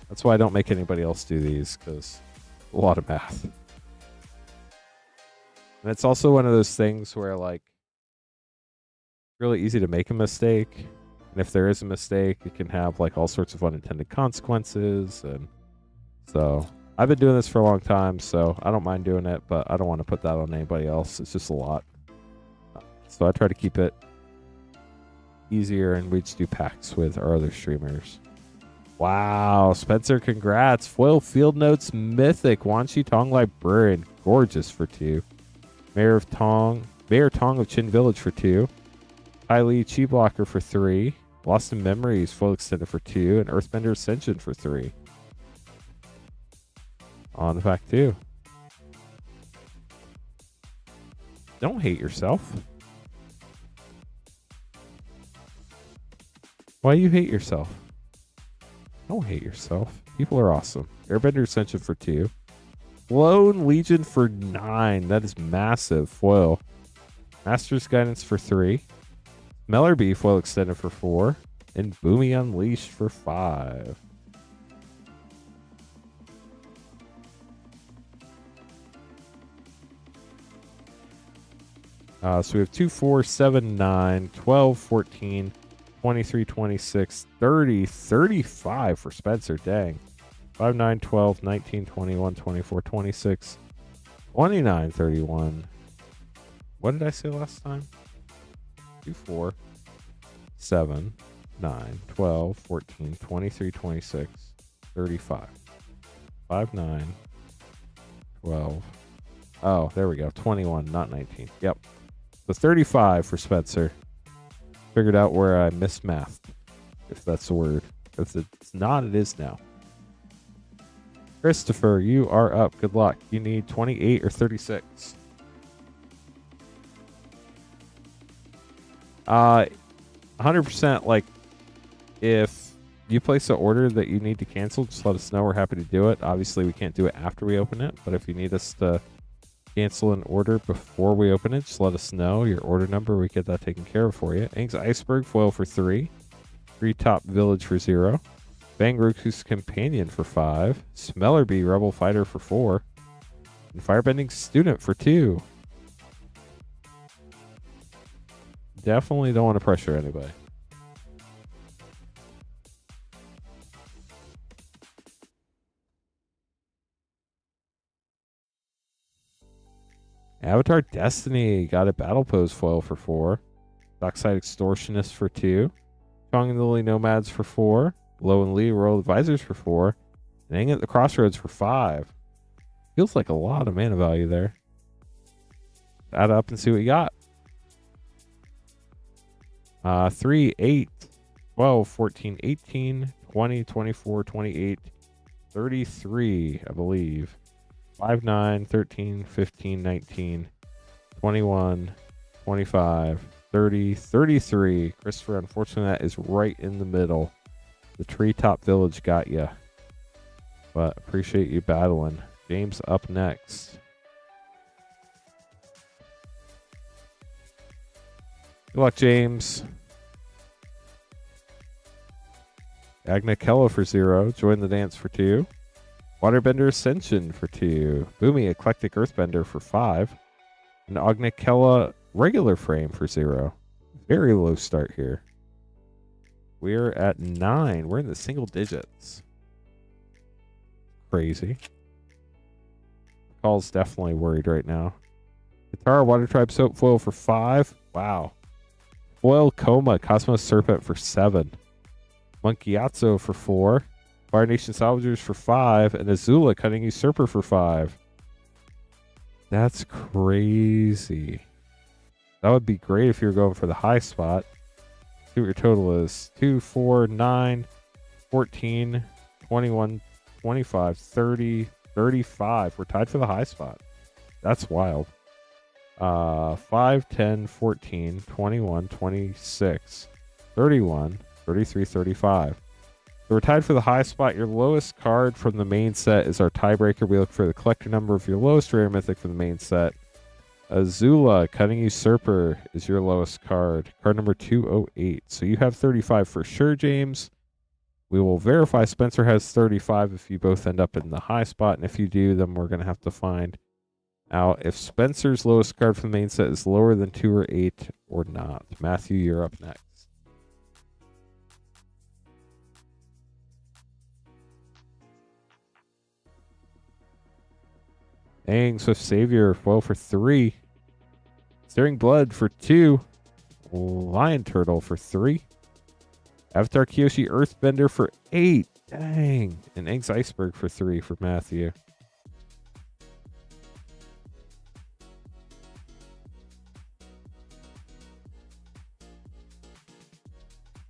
That's why I don't make anybody else do these, because a lot of math. And it's also one of those things where, like, really easy to make a mistake. And if there is a mistake, it can have, like, all sorts of unintended consequences. And so I've been doing this for a long time, so I don't mind doing it, but I don't want to put that on anybody else. It's just a lot. So I try to keep it easier, and we just do packs with our other streamers. Wow, Spencer, congrats. Foil Field Notes Mythic, Wan Shi Tong Librarian, gorgeous for 2. Mayor Tong of Chin Village for 2. Ty Lee Chi Blocker for 3. Lost in Memories Foil Extended for 2. And Earthbender Ascension for 3. On the pack 2. Don't hate yourself. Why you hate yourself? Don't hate yourself. People are awesome. Airbender Ascension for 2. Lone Legion for 9. That is massive. Foil. Master's Guidance for 3. Mellerbee Foil Extended for 4. And Boomy Unleashed for 5. So we have 2, 4, 7, 9, 12, 14, 23, 26, 30, 35 for Spencer. Dang. 5, 9, 12, 19, 21, 24, 26, 29, 31. What did I say last time? 2, 4, 7, 9, 12, 14, 23, 26, 35. 5, 9, 12. Oh, there we go. 21, not 19. Yep. So 35 for Spencer. Figured out where I mismathed, if that's the word. If it's not, it is now. Christopher, you are up. Good luck. You need 28 or 36. 100%, like, if you place an order that you need to cancel, just let us know. We're happy to do it. Obviously, we can't do it after we open it, but if you need us to cancel an order before we open it, just let us know your order number. We get that taken care of for you. Aang's Iceberg foil for 3. 3 Top Village for 0. Bangroku's Companion for 5. Smellerbee Rebel Fighter for 4. And Firebending Student for 2. Definitely don't want to pressure anybody. Avatar Destiny got a Battle Pose foil for 4. Dockside Extortionist for 2. Chong and Lily Nomads for 4. Lo and Lee Royal Advisors for 4. And Aang at the Crossroads for 5. Feels like a lot of mana value there. Add up and see what you got. 3, 8, 12, 14, 18, 20, 24, 28, 33, I believe. 5, 9, 13, 15, 19, 21, 25, 30, 33. Christopher, unfortunately, that is right in the middle. The Treetop Village got you. But appreciate you battling. James up next. Good luck, James. Agna for 0. Join the dance for 2. Waterbender Ascension for 2. Boomy Eclectic Earthbender for 5. And Agna regular frame for 0. Very low start here. We're at 9. We're in the single digits. Crazy. Call's definitely worried right now. Guitar Water Tribe Soap Foil for 5. Wow. Foil Coma Cosmos Serpent for 7. Monkeyatso for 4. Fire Nation Salvagers for 5. And Azula Cunning Usurper for 5. That's crazy. That would be great if you were going for the high spot. See what your total is. 2, 4, 9, 14, 21, 25, 30, 35. We're tied for the high spot. That's wild. 5, 10, 14, 21, 26, 31, 33, 35. So we're tied for the high spot. Your lowest card from the main set is our tiebreaker. We look for the collector number of your lowest rare mythic from the main set. Azula, Cunning Usurper, is your lowest card. Card number 208. So you have 35 for sure, James. We will verify Spencer has 35 if you both end up in the high spot. And if you do, then we're going to have to find out if Spencer's lowest card from the main set is lower than 2 or 8 or not. Matthew, you're up next. Aang, Swift Savior, foil for 3. Staring Blood for 2. Lion Turtle for 3. Avatar Kyoshi Earthbender for 8. Dang. And Aang's Iceberg for 3 for Matthew.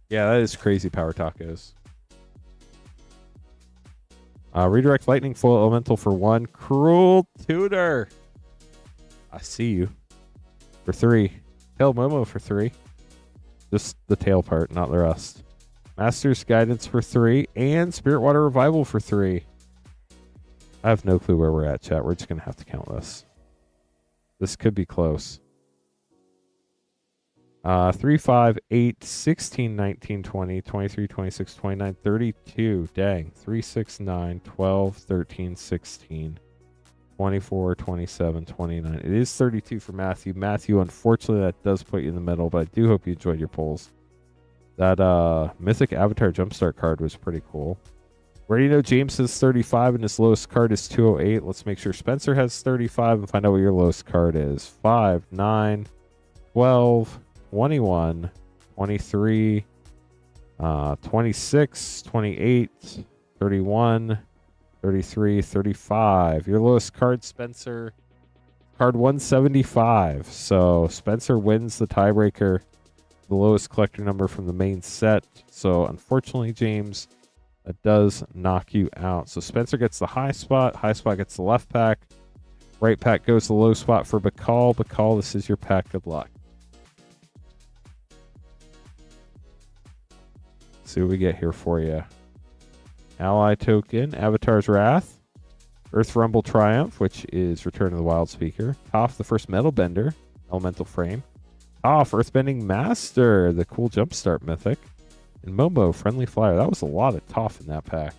Yeah, that is crazy power tacos. Redirect Lightning Foil Elemental for 1. Cruel Tutor. I see you. For 3. Tail Momo for 3. Just the tail part, not the rest. Master's Guidance for 3. And Spirit Water Revival for 3. I have no clue where we're at, chat. We're just going to have to count this. This could be close. 3, 5, 8, 16, 19, 20, 23, 26, 29, 32. Dang. 3, 6, 9, 12, 13, 16, 24, 27, 29. It is 32 for Matthew. Matthew, unfortunately, that does put you in the middle, but I do hope you enjoyed your polls. That Mythic Avatar Jumpstart card was pretty cool. Where do you know James has 35 and his lowest card is 208? Let's make sure Spencer has 35 and find out what your lowest card is. 5, 9, 12, 21, 23, 26, 28, 31, 33, 35. Your lowest card, Spencer, card 175. So Spencer wins the tiebreaker, the lowest collector number from the main set. So unfortunately, James, that does knock you out. So Spencer gets the high spot. High spot gets the left pack. Right pack goes the low spot for Beall. Beall, this is your pack. Good luck. See what we get here for you. Ally token, Avatar's Wrath, Earth Rumble Triumph, which is Return of the Wild Speaker, Toph, the first Metal Bender, Elemental Frame, Toph, Earthbending Master, the cool Jumpstart Mythic, and Momo, Friendly Flyer. That was a lot of Toph in that pack.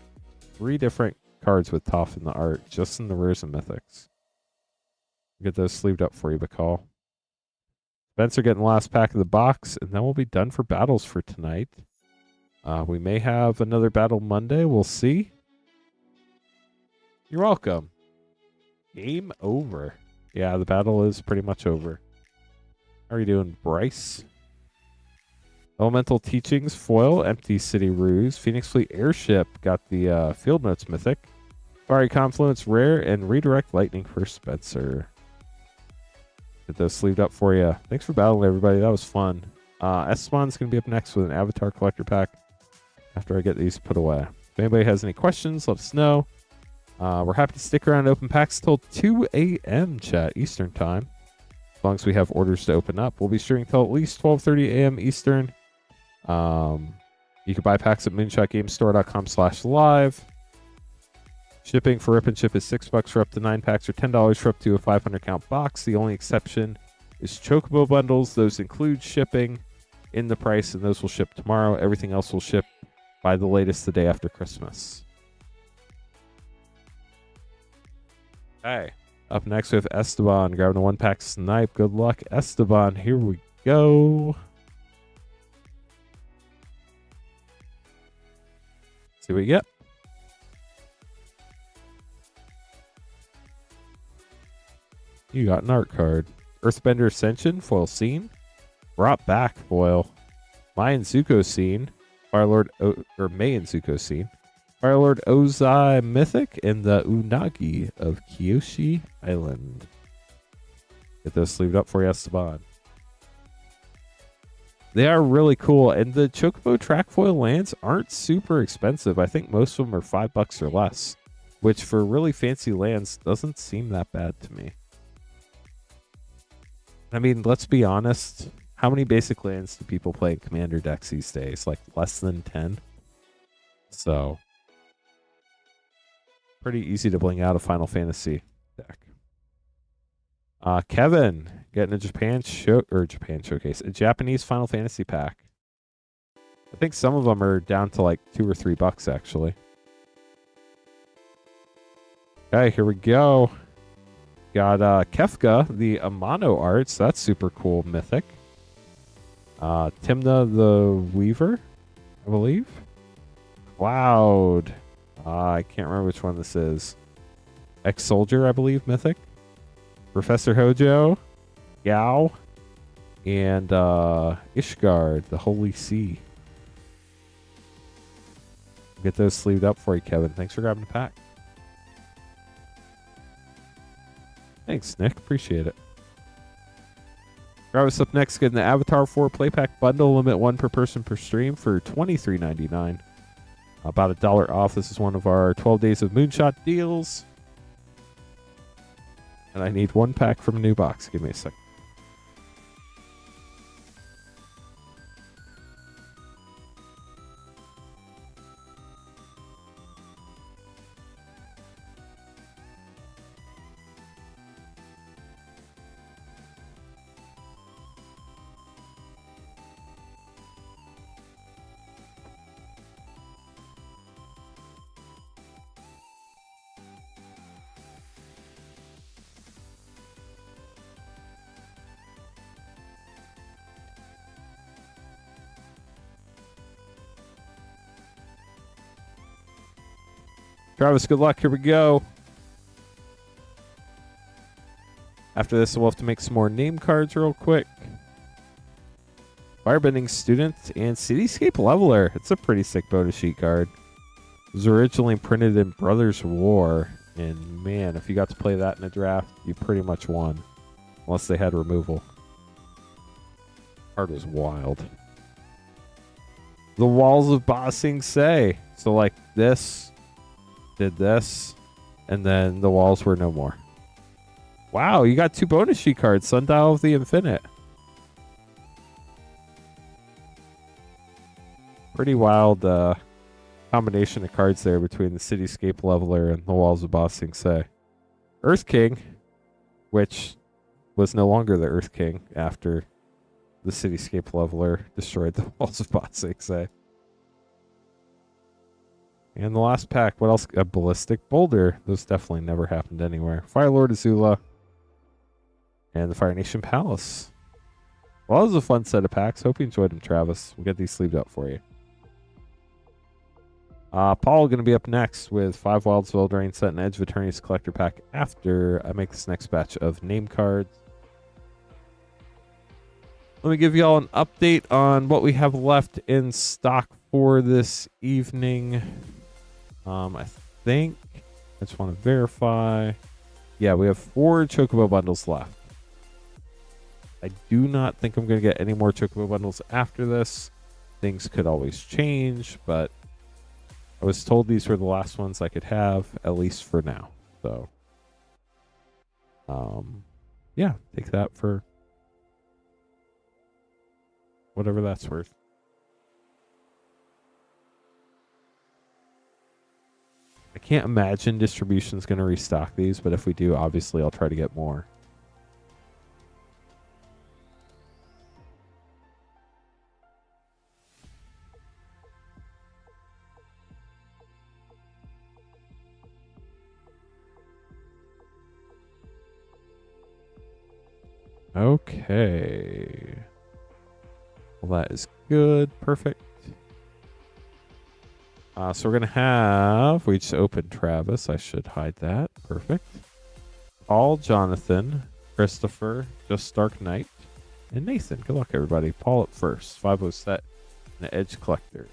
3 different cards with Toph in the art, just in the rares and mythics. Get those sleeved up for you, Beall. Spencer getting the last pack of the box, and then we'll be done for battles for tonight. We may have another battle Monday. We'll see. You're welcome. Game over. Yeah, the battle is pretty much over. How are you doing, Bryce? Elemental Teachings, Foil, Empty City Ruse, Phoenix Fleet Airship, got the Field Notes Mythic, Fiery Confluence Rare, and Redirect Lightning for Spencer. Get those sleeved up for you. Thanks for battling, everybody. That was fun. Estabbon's going to be up next with an Avatar Collector Pack after I get these put away. If anybody has any questions, let us know. We're happy to stick around and open packs till 2 a.m. chat Eastern time. As long as we have orders to open up. We'll be streaming till at least 12:30 a.m. Eastern. You can buy packs at moonshotgamestore.com/live. Shipping for Rip and Ship is $6 for up to 9 packs or $10 for up to a 500 count box. The only exception is Chocobo bundles. Those include shipping in the price, and those will ship tomorrow. Everything else will ship by the latest the day after Christmas. Okay. Up next, we have Estabbon grabbing a 1-pack snipe. Good luck, Estabbon. Here we go. See what you get. You got an art card. Earthbender Ascension, foil scene. Brought back foil. Mayan Zuko scene. Firelord Mayan Zuko scene. Firelord Ozai Mythic, and the Unagi of Kyoshi Island. Get those sleeved up for you, Estabbon. They are really cool, and the Chocobo track foil lands aren't super expensive. I think most of them are $5 or less, which for really fancy lands doesn't seem that bad to me. I mean, let's be honest. How many basic lands do people play in Commander decks these days? Like less than 10? So, pretty easy to bling out a Final Fantasy deck. Kevin getting a Japan Showcase, a Japanese Final Fantasy pack. I think some of them are down to like $2 or $3 actually. Okay, here we go. Got Kefka, the Amano arts. That's super cool mythic. Timna the Weaver, I believe. Cloud. I can't remember which one this is. Ex-Soldier, I believe, mythic. Professor Hojo, Yao, and Ishgard, the Holy Sea. Get those sleeved up for you, Kevin. Thanks for grabbing the pack. Thanks, Nick. Appreciate it. Grab us up next, getting the Avatar 4 Play Pack Bundle, limit 1 per person per stream for $23.99. About $1 off. This is one of our 12 days of Moonshot deals. And I need 1 pack from a new box. Give me a sec. Travis, good luck. Here we go. After this, we'll have to make some more name cards real quick. Firebending Student and Cityscape Leveler. It's a pretty sick bonus sheet card. It was originally printed in Brothers War. And man, if you got to play that in a draft, you pretty much won. Unless they had removal. Card was wild. The Walls of Ba Sing Se. So like this, did this, and then the walls were no more. Wow, you got 2 bonus sheet cards. Sundial of the Infinite. Pretty wild combination of cards there between the Cityscape Leveler and the Walls of Ba Sing Se. Earth King, which was no longer the Earth King after the Cityscape Leveler destroyed the Walls of Ba Sing Se. And the last pack, what else? A Ballistic Boulder. Those definitely never happened anywhere. Firelord Azula. And the Fire Nation Palace. Well, that was a fun set of packs. Hope you enjoyed them, Travis. We'll get these sleeved up for you. Paul going to be up next with 5 Wilds of Eldraine set and Edge of Eternity's collector pack after I make this next batch of name cards. Let me give you all an update on what we have left in stock for this evening. I think, I just want to verify. Yeah, we have 4 Chocobo bundles left. I do not think I'm going to get any more Chocobo bundles after this. Things could always change, but I was told these were the last ones I could have, at least for now. So, yeah, take that for whatever that's worth. I can't imagine distribution's going to restock these, but if we do, obviously I'll try to get more. Okay. Well, that is good. Perfect. So we're going to have... We just opened Travis. I should hide that. Perfect. Paul, Jonathan, Christopher, Just Stark Knight, and Nathan. Good luck, everybody. Paul up first. 5-0 set and the Edge Collector.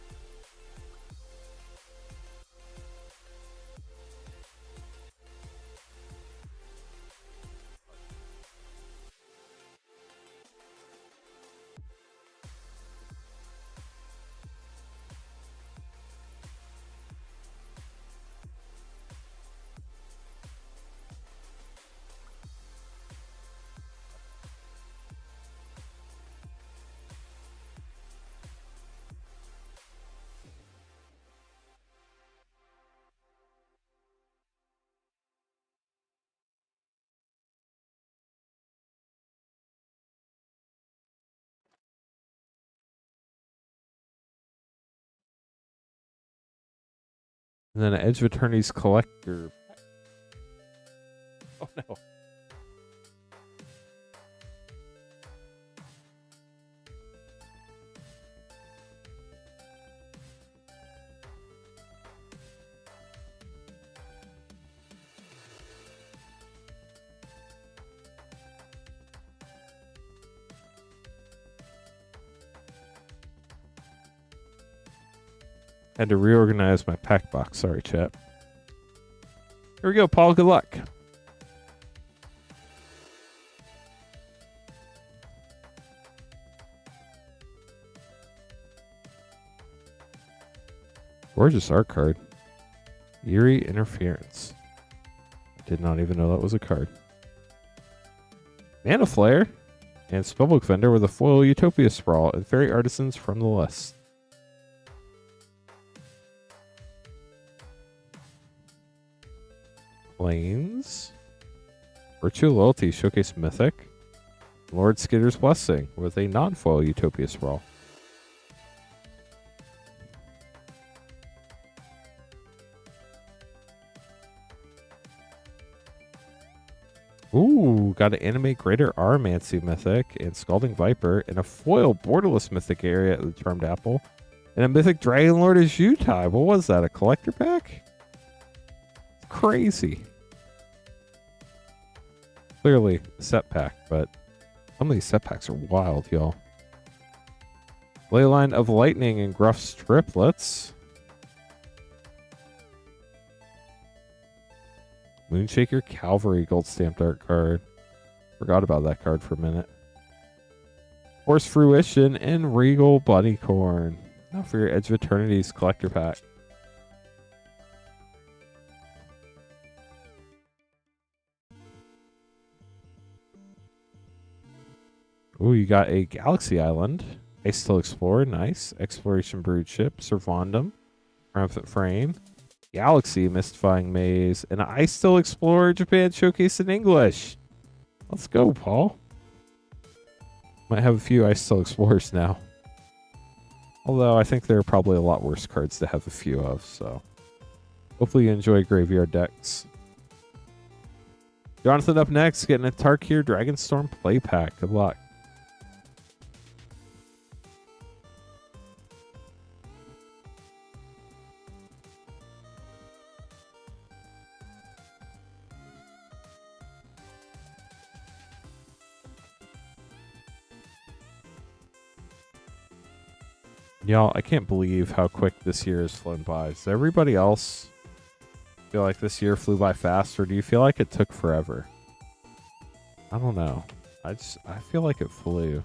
And then an Edge of Eternity's Collector. Oh, no. Had to reorganize my pack box. Sorry, chat. Here we go, Paul. Good luck. Gorgeous art card. Eerie Interference. Did not even know that was a card. Mana Flare and Spellbook Vendor with a foil Utopia Sprawl and Fairy Artisans from the list. Plains. Virtue Loyalty Showcase Mythic. Lord Skitter's Blessing with a non-foil Utopia Sprawl. Ooh, got an Animate Greater Armancy Mythic and Scalding Viper and a foil Borderless Mythic area at the Charmed Apple and a Mythic Dragon Lord as Yutai. What was that, a collector pack? crazy. Clearly a set pack, but some of these set packs are wild, y'all. Leyline of Lightning and Gruff's triplets. Moonshaker Calvary gold stamped art card. Forgot about that card for a minute. Force Fruition and Regal Bunnycorn. Now for your Edge of Eternity's collector pack. Ooh, you got a Galaxy Island. Ice Still Explorer, nice. Exploration Broodship, Servandum, Triumphant Frame, Galaxy Mystifying Maze, and I Still Explorer Japan Showcase in English. Let's go, Paul. Might have a few I Still Explorers now. Although I think there are probably a lot worse cards to have a few of, so hopefully you enjoy graveyard decks. Jonathan up next, getting a Tarkir Dragonstorm play pack. Good luck. Y'all, I can't believe how quick this year has flown by. Does everybody else feel like this year flew by fast, or do you feel like it took forever? I don't know. I feel like it flew.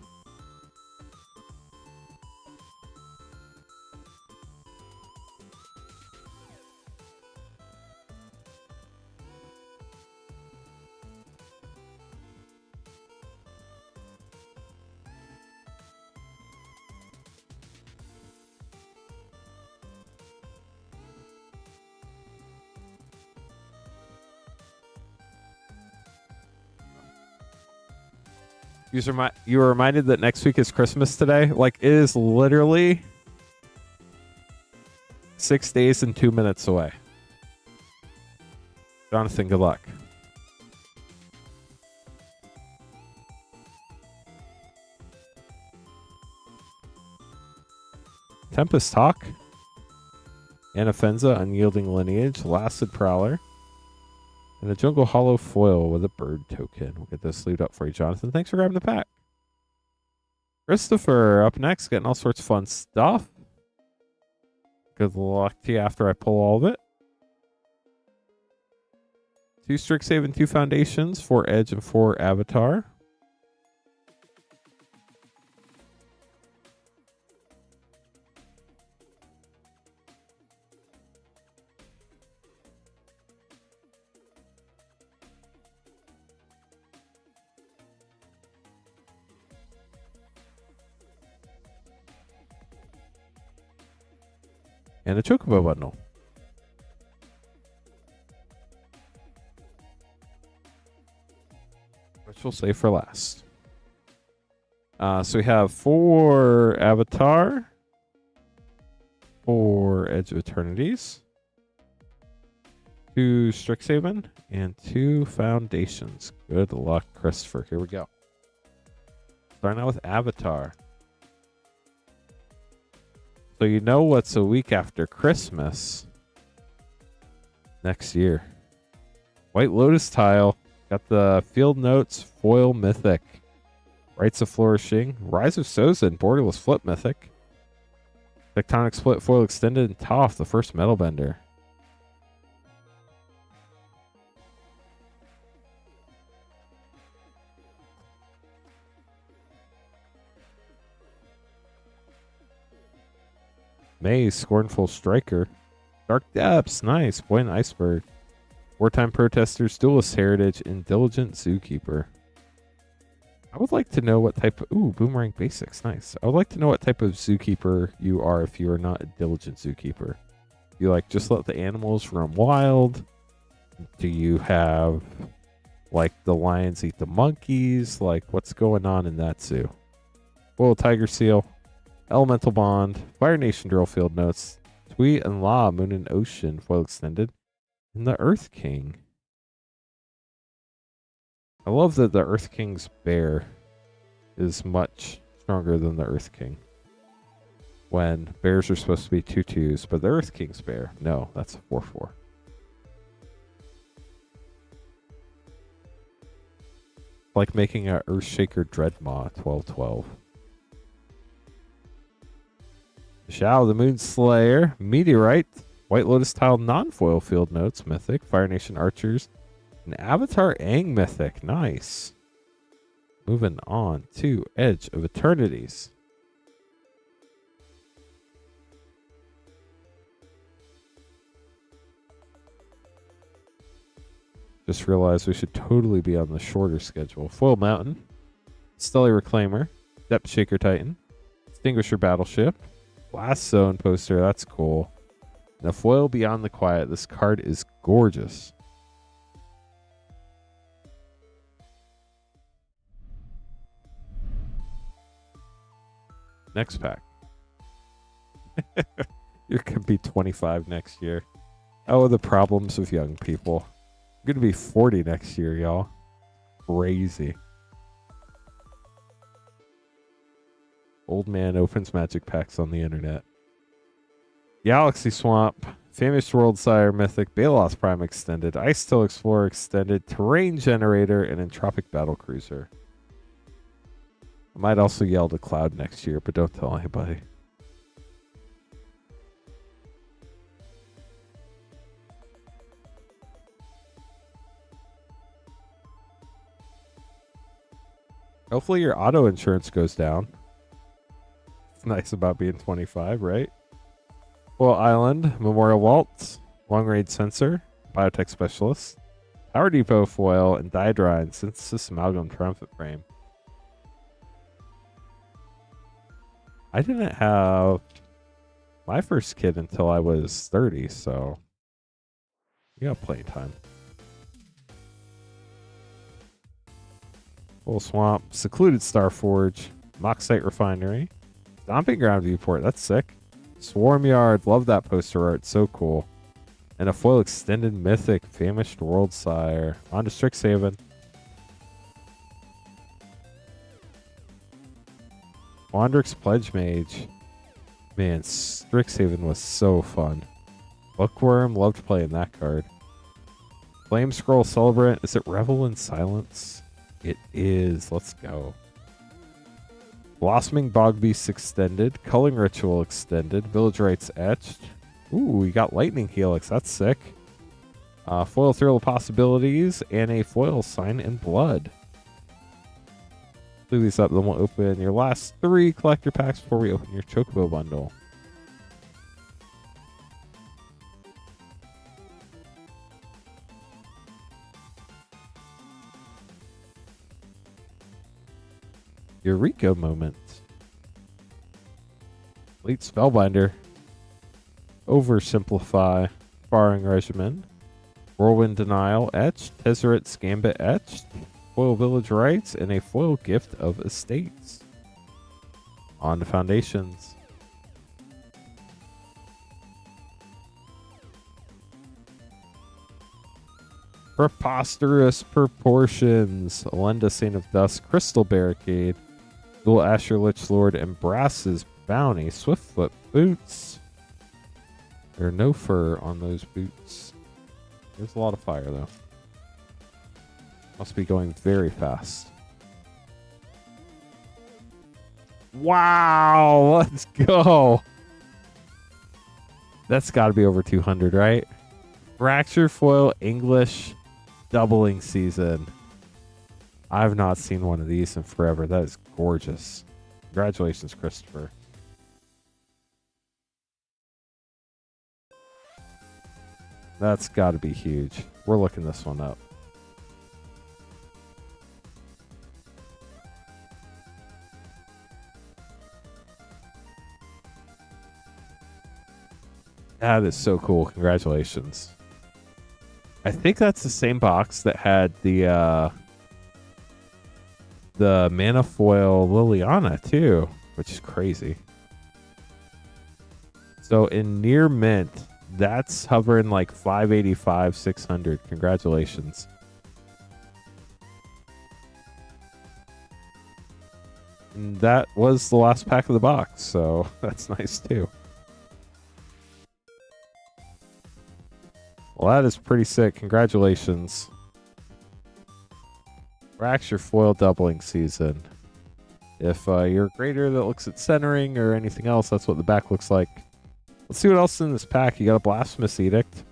You were reminded that next week is Christmas today? Like, it is literally 6 days and 2 minutes away. Jonathan, good luck. Tempest Hawk. Anafenza, Unyielding Lineage. Lasted Prowler. And a Jungle Hollow foil with a bird token. We'll get this sleeved up for you, Jonathan. Thanks for grabbing the pack. Christopher up next, getting all sorts of fun stuff. Good luck to you after I pull all of it. 2 Strixhaven, 2 Foundations, 4 Edge, and 4 Avatar. And a Chocobo bundle. Which we'll save for last. So we have 4 Avatar, 4 Edge of Eternities, 2 Strixhaven, and 2 Foundations. Good luck, Christopher. Here we go. Starting out with Avatar. So you know what's a week after Christmas next year. White Lotus tile. Got the Field Notes foil mythic. Rites of Flourishing. Rise of Sozin, borderless flip mythic. Tectonic Split foil extended, and Toph, the first metal bender. Maze, Scornful Striker. Dark Depths, nice. Buoyant Iceberg. Wartime Protesters, Duelist Heritage, and Diligent Zookeeper. I would like to know what type of... Ooh, Boomerang Basics, nice. I would like to know what type of Zookeeper you are if you are not a Diligent Zookeeper. You like just let the animals roam wild? Do you have like the lions eat the monkeys? Like what's going on in that zoo? Well, Tiger Seal. Elemental Bond, Fire Nation Drill Field Notes, Tweet and La, Moon and Ocean, foil extended, and the Earth King. I love that the Earth King's bear is much stronger than the Earth King. When bears are supposed to be 2/2s, but the Earth King's bear, no, that's a 4/4. Like making a Earthshaker Dreadmaw 12/12. Shao the Moonslayer, Meteorite, White Lotus Tile non-foil field notes, Mythic, Fire Nation Archers, and Avatar Aang Mythic. Nice. Moving on to Edge of Eternities. Just realized we should totally be on the shorter schedule. Foil Mountain, Stellar Reclaimer, Depth Shaker Titan, Extinguisher Battleship, Blast Zone poster, that's cool. And a foil Beyond the Quiet. This card is gorgeous. Next pack. You're going to be 25 next year. Oh, the problems of young people. I'm going to be 40 next year, y'all. Crazy. Old man opens magic packs on the internet. Galaxy Swamp, Famous World Sire Mythic, Balos Prime Extended, Ice Till Explorer Extended, Terrain Generator, and Entropic Battle Cruiser. I might also yell to Cloud next year, but don't tell anybody. Hopefully your auto insurance goes down. It's nice about being 25, right? Well, Island, Memorial Waltz, Long Range Sensor, Biotech Specialist, Power Depot Foil, and Diedrine Synthesis Amalgam Triumphant Frame. I didn't have my first kid until I was 30, so we got plenty of time. Full Swamp, Secluded Starforge, Moxite Refinery, Stomping Ground Viewport, that's sick. Swarm Yard, love that poster art, so cool. And a foil extended mythic, Famished World Sire. On to Strixhaven. Wandrix Pledge Mage. Man, Strixhaven was so fun. Bookworm, loved playing that card. Flame Scroll Celebrant, is it Revel in Silence? It is, let's go. Blossoming Bogbeast Extended, Culling Ritual Extended, Village Rites Etched. Ooh, we got Lightning Helix, that's sick. Foil Thrill of Possibilities, and a foil Sign in Blood. Do these up, then we'll open your last 3 collector packs before we open your Chocobo bundle. Eureka Moment. Elite Spellbinder. Oversimplify. Sparring Regimen. Whirlwind Denial Etched. Tezzeret's Gambit Etched. Foil Village Rites, and a foil Gift of Estates. On to Foundations. Preposterous Proportions. Elenda Saint of Dusk. Crystal Barricade. Dual Asher Lich Lord and Brass's Bounty. Swiftfoot Boots. There are no fur on those boots. There's a lot of fire though. Must be going very fast. Wow, let's go. That's got to be over 200, right? Fracture Foil English Doubling Season. I've not seen one of these in forever. That is gorgeous. Congratulations, Christopher. That's got to be huge. We're looking this one up. That is so cool. Congratulations. I think that's the same box that had the Mana Foil Liliana too, which is crazy. So in near mint, that's hovering like 585, 600. Congratulations. And that was the last pack of the box, so that's nice too. Well, that is pretty sick. Congratulations. Fracture foil doubling season. If you're a grader that looks at centering or anything else, that's what the back looks like. Let's see what else is in this pack. You got a Blasphemous Edict,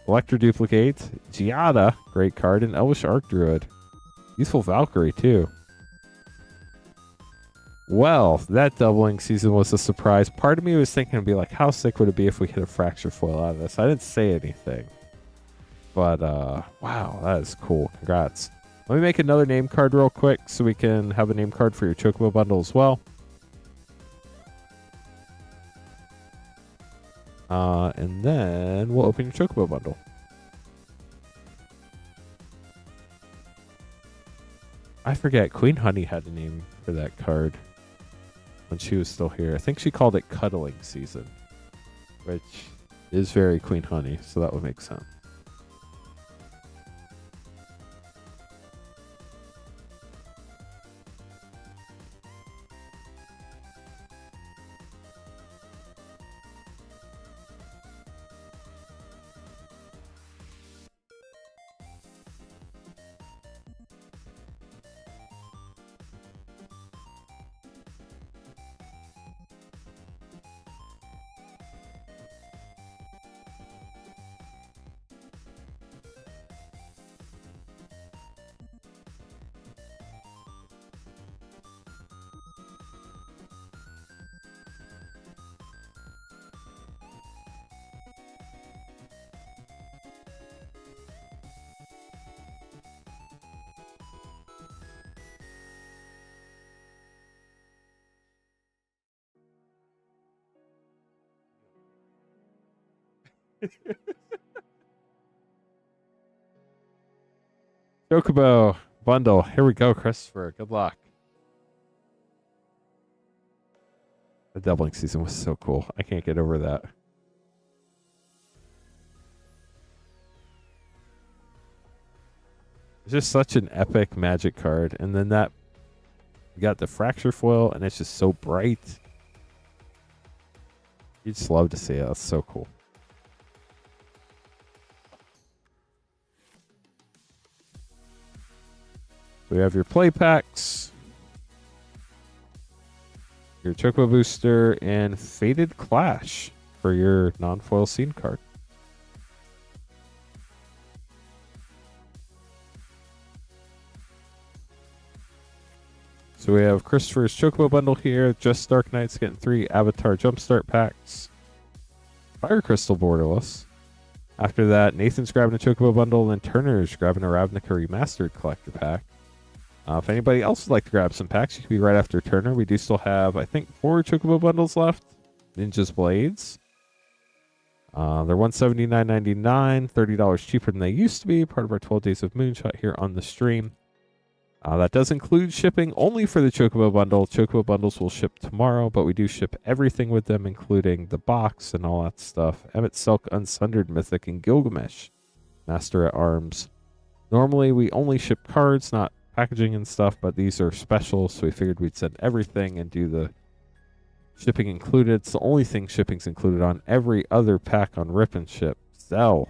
Electro Duplicate, Giada, great card, and Elvish Archdruid. Youthful Valkyrie, too. Well, that doubling season was a surprise. Part of me was thinking, it'd be like, how sick would it be if we hit a Fracture foil out of this? I didn't say anything. But, wow, that is cool. Congrats. Let me make another name card real quick so we can have a name card for your Chocobo bundle as well. And then we'll open your Chocobo bundle. I forget, Queen Honey had a name for that card when she was still here. I think she called it Cuddling Season, which is very Queen Honey, so that would make sense. Chocobo bundle. Here we go, Christopher. Good luck. The doubling season was so cool. I can't get over that. It's just such an epic Magic card. And then that, you got the Fracture foil, and it's just so bright. You just love to see it. That's so cool. We have your play packs, your Chocobo Booster, and Fated Clash for your non-foil scene card. So we have Christopher's Chocobo bundle here. Just Dark Knights getting 3 Avatar Jumpstart packs. Fire Crystal borderless. After that, Nathan's grabbing a Chocobo bundle, and Turner's grabbing a Ravnica Remastered collector pack. If anybody else would like to grab some packs, you can be right after Turner. We do still have, I think, 4 Chocobo bundles left. Ninja's Blades. They're $179.99, $30 cheaper than they used to be. Part of our 12 Days of Moonshot here on the stream. That does include shipping only for the Chocobo bundle. Chocobo bundles will ship tomorrow, but we do ship everything with them, including the box and all that stuff. Emmett Silk, Unsundered Mythic, and Gilgamesh, Master at Arms. Normally, we only ship cards, not packaging and stuff, but these are special, so we figured we'd send everything and do the shipping included. It's the only thing shipping's included on. Every other pack on Rip and Ship sell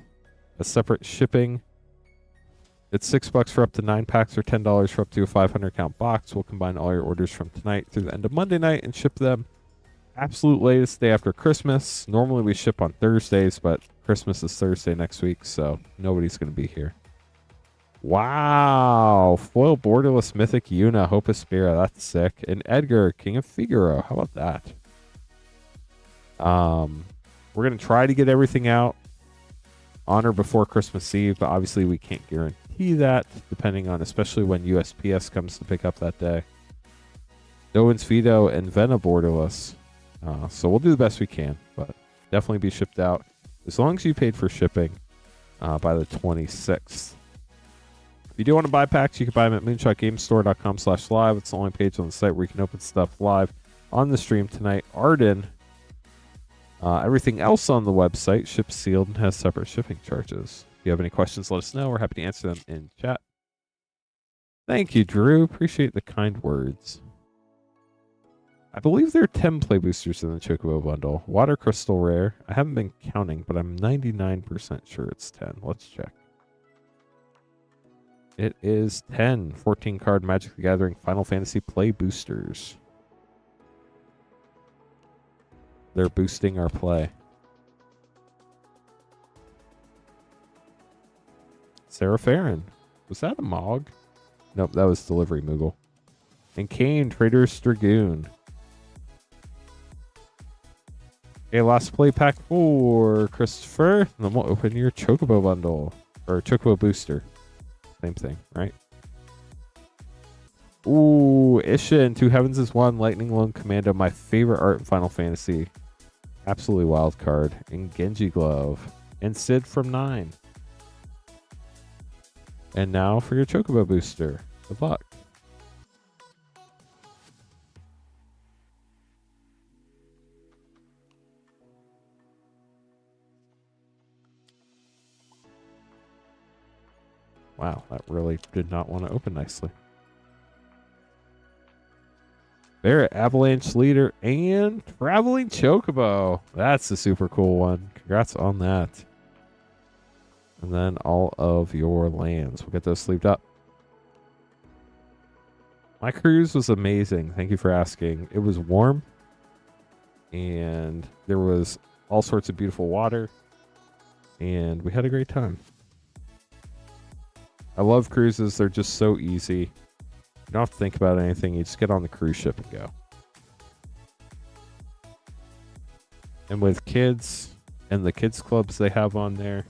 a separate shipping. It's $6 for up to 9 packs or $10 for up to a 500 count box. We'll combine all your orders from tonight through the end of Monday night and ship them absolute latest day after Christmas. Normally we ship on Thursdays, but Christmas is Thursday next week, so nobody's going to be here. Wow, foil borderless mythic Yuna, Hope of Spira, that's sick. And Edgar, King of Figaro, how about that? We're gonna try to get everything out on or before Christmas Eve, but obviously we can't guarantee that, depending on especially when USPS comes to pick up that day. Doan's Veto and Vena borderless, so we'll do the best we can, but definitely be shipped out as long as you paid for shipping by the 26th. If you do want to buy packs, you can buy them at moonshotgamestore.com/live. It's the only page on the site where you can open stuff live on the stream tonight. Arden, everything else on the website ships sealed and has separate shipping charges. If you have any questions, let us know. We're happy to answer them in chat. Thank you, Drew. Appreciate the kind words. I believe there are 10 play boosters in the Chocobo bundle. Water Crystal Rare. I haven't been counting, but I'm 99% sure it's 10. Let's check. It is 10 14 card Magic the Gathering Final Fantasy Play boosters. They're boosting our play. Sarah Farron. Was that a Mog? Nope, that was Delivery Moogle. And Kane, Traitorous Dragoon. Okay, last play pack 4, Christopher. And then we'll open your Chocobo bundle. Or Chocobo booster. Same thing, right? Ooh, Ishin, Two Heavens is One, Lightning Loan Commando, my favorite art in Final Fantasy. Absolutely wild card. And Genji Glove. And Sid from 9. And now for your Chocobo booster. Good luck. Wow, that really did not want to open nicely. Barrett, Avalanche Leader, and Traveling Chocobo. That's a super cool one. Congrats on that. And then all of your lands. We'll get those sleeved up. My cruise was amazing. Thank you for asking. It was warm. And there was all sorts of beautiful water. And we had a great time. I love cruises. They're just so easy. You don't have to think about anything. You just get on the cruise ship and go. And with kids and the kids clubs they have on there,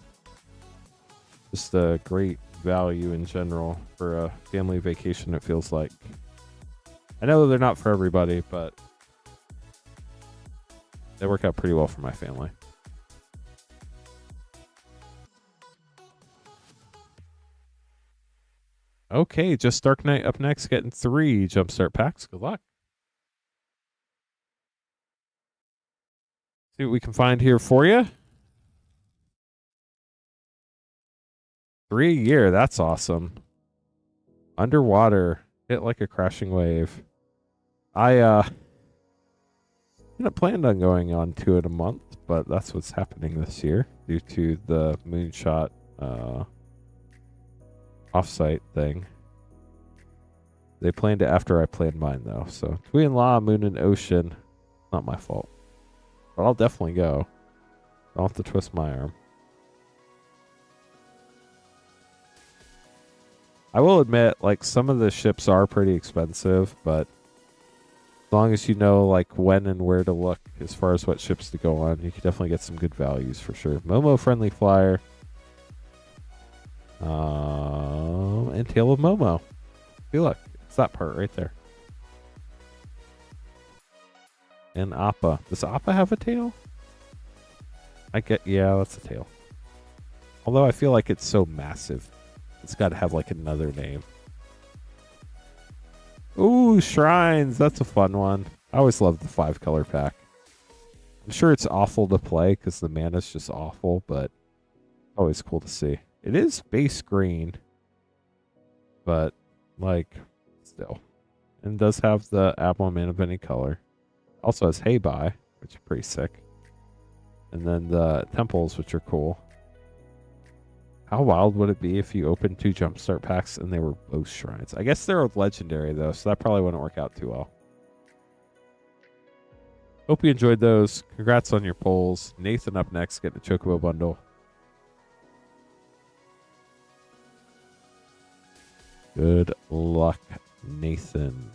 just a great value in general for a family vacation, it feels like. I know they're not for everybody, but they work out pretty well for my family. Okay, just Dark Knight up next, getting 3 Jumpstart packs. Good luck. See what we can find here for you. 3 a year, that's awesome. Underwater, hit like a crashing wave. I planned on going on 2 in a month, but that's what's happening this year due to the Moonshot offsite thing. They planned it after I planned mine though. So Twee and La, Moon and Ocean, not my fault. But I'll definitely go. I'll have to twist my arm. I will admit, like, some of the ships are pretty expensive, but as long as you know like when and where to look as far as what ships to go on, you can definitely get some good values for sure. Momo Friendly Flyer. And Tale of Momo. See, look, it's that part right there. And Appa. Does Appa have a tail? Yeah, that's a tail. Although I feel like it's so massive. It's got to have like another name. Ooh, Shrines. That's a fun one. I always love the 5-color pack. I'm sure it's awful to play because the mana's just awful, but always cool to see. It is base green, but like still. And does have the Apple Man of any color. Also has Hey Bye, which is pretty sick. And then the temples, which are cool. How wild would it be if you opened 2 Jumpstart packs and they were both Shrines? I guess they're legendary though, so that probably wouldn't work out too well. Hope you enjoyed those. Congrats on your polls. Nathan up next, getting a Chocobo bundle. Good luck, Nathan.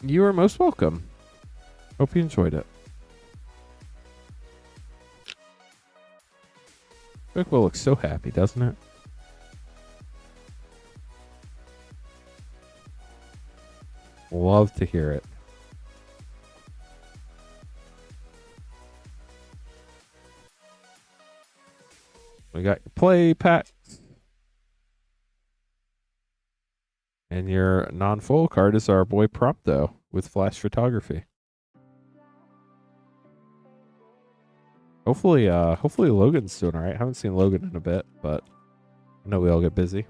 You are most welcome. Hope you enjoyed it. Chocobo looks so happy, doesn't it? Love to hear it. We got your play packs. And your non-foil card is our boy Prompto with flash photography. Hopefully Logan's doing all right. Haven't seen Logan in a bit, but I know we all get busy.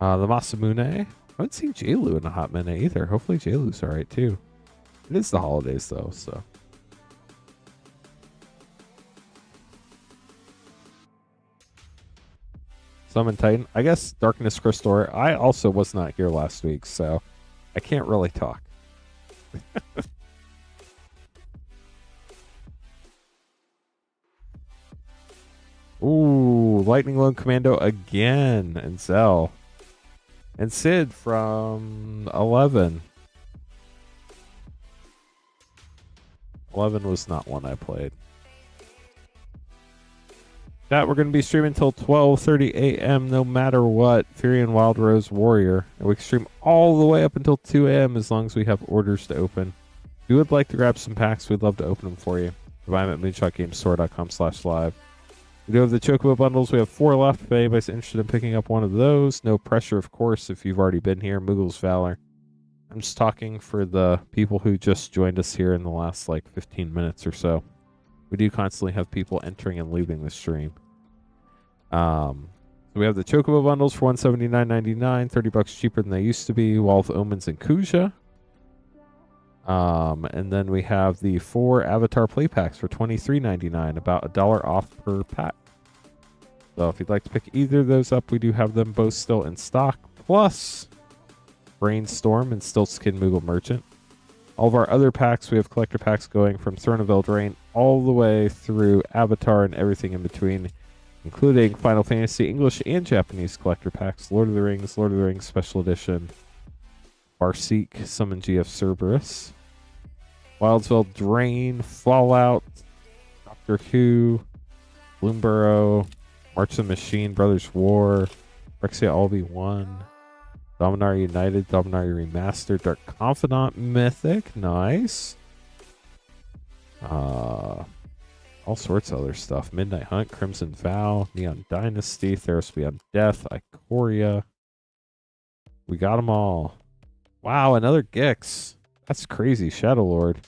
The Masamune. I haven't seen J-Lu in a hot minute either. Hopefully J-Lu's alright too. It is the holidays though, so. Summon Titan. I guess Darkness Crystal. I also was not here last week, so I can't really talk. Ooh, Lightning Lone Commando again, and Zell. And Sid from 11. 11 was not one I played. That we're going to be streaming until 12:30 a.m. no matter what. Fury and Wild Rose Warrior. And we can stream all the way up until 2 a.m. as long as we have orders to open. If you would like to grab some packs, we'd love to open them for you. Buy them at moonshotgamestore.com/live. We do have the Chocobo bundles. We have 4 left. If anybody's interested in picking up one of those, no pressure, of course, if you've already been here. Moogle's Valor. I'm just talking for the people who just joined us here in the last like 15 minutes or so. We do constantly have people entering and leaving the stream. So we have the Chocobo bundles for $179.99, $30 cheaper than they used to be. Wall of Omens and Kuja. And then we have the 4 Avatar play packs for $23.99, about $1 off per pack. So if you'd like to pick either of those up, we do have them both still in stock. Plus Brainstorm and Stiltskin Moogle Merchant. All of our other packs, we have collector packs going from Throne of Eldraine all the way through Avatar and everything in between, including Final Fantasy English and Japanese collector packs, Lord of the Rings Special Edition, Barseek, Summon GF Cerberus, Wildsville Drain, Fallout, Doctor Who, Bloomborough, March of the Machine, Brothers War, Brexia Albi 1, Dominar United, Dominar Remastered, Dark Confidant Mythic, nice. All sorts of other stuff. Midnight Hunt, Crimson Vow, Neon Dynasty, Theros Beyond Death, Ikoria. We got them all. Wow, another Gix. That's crazy. Shadow Lord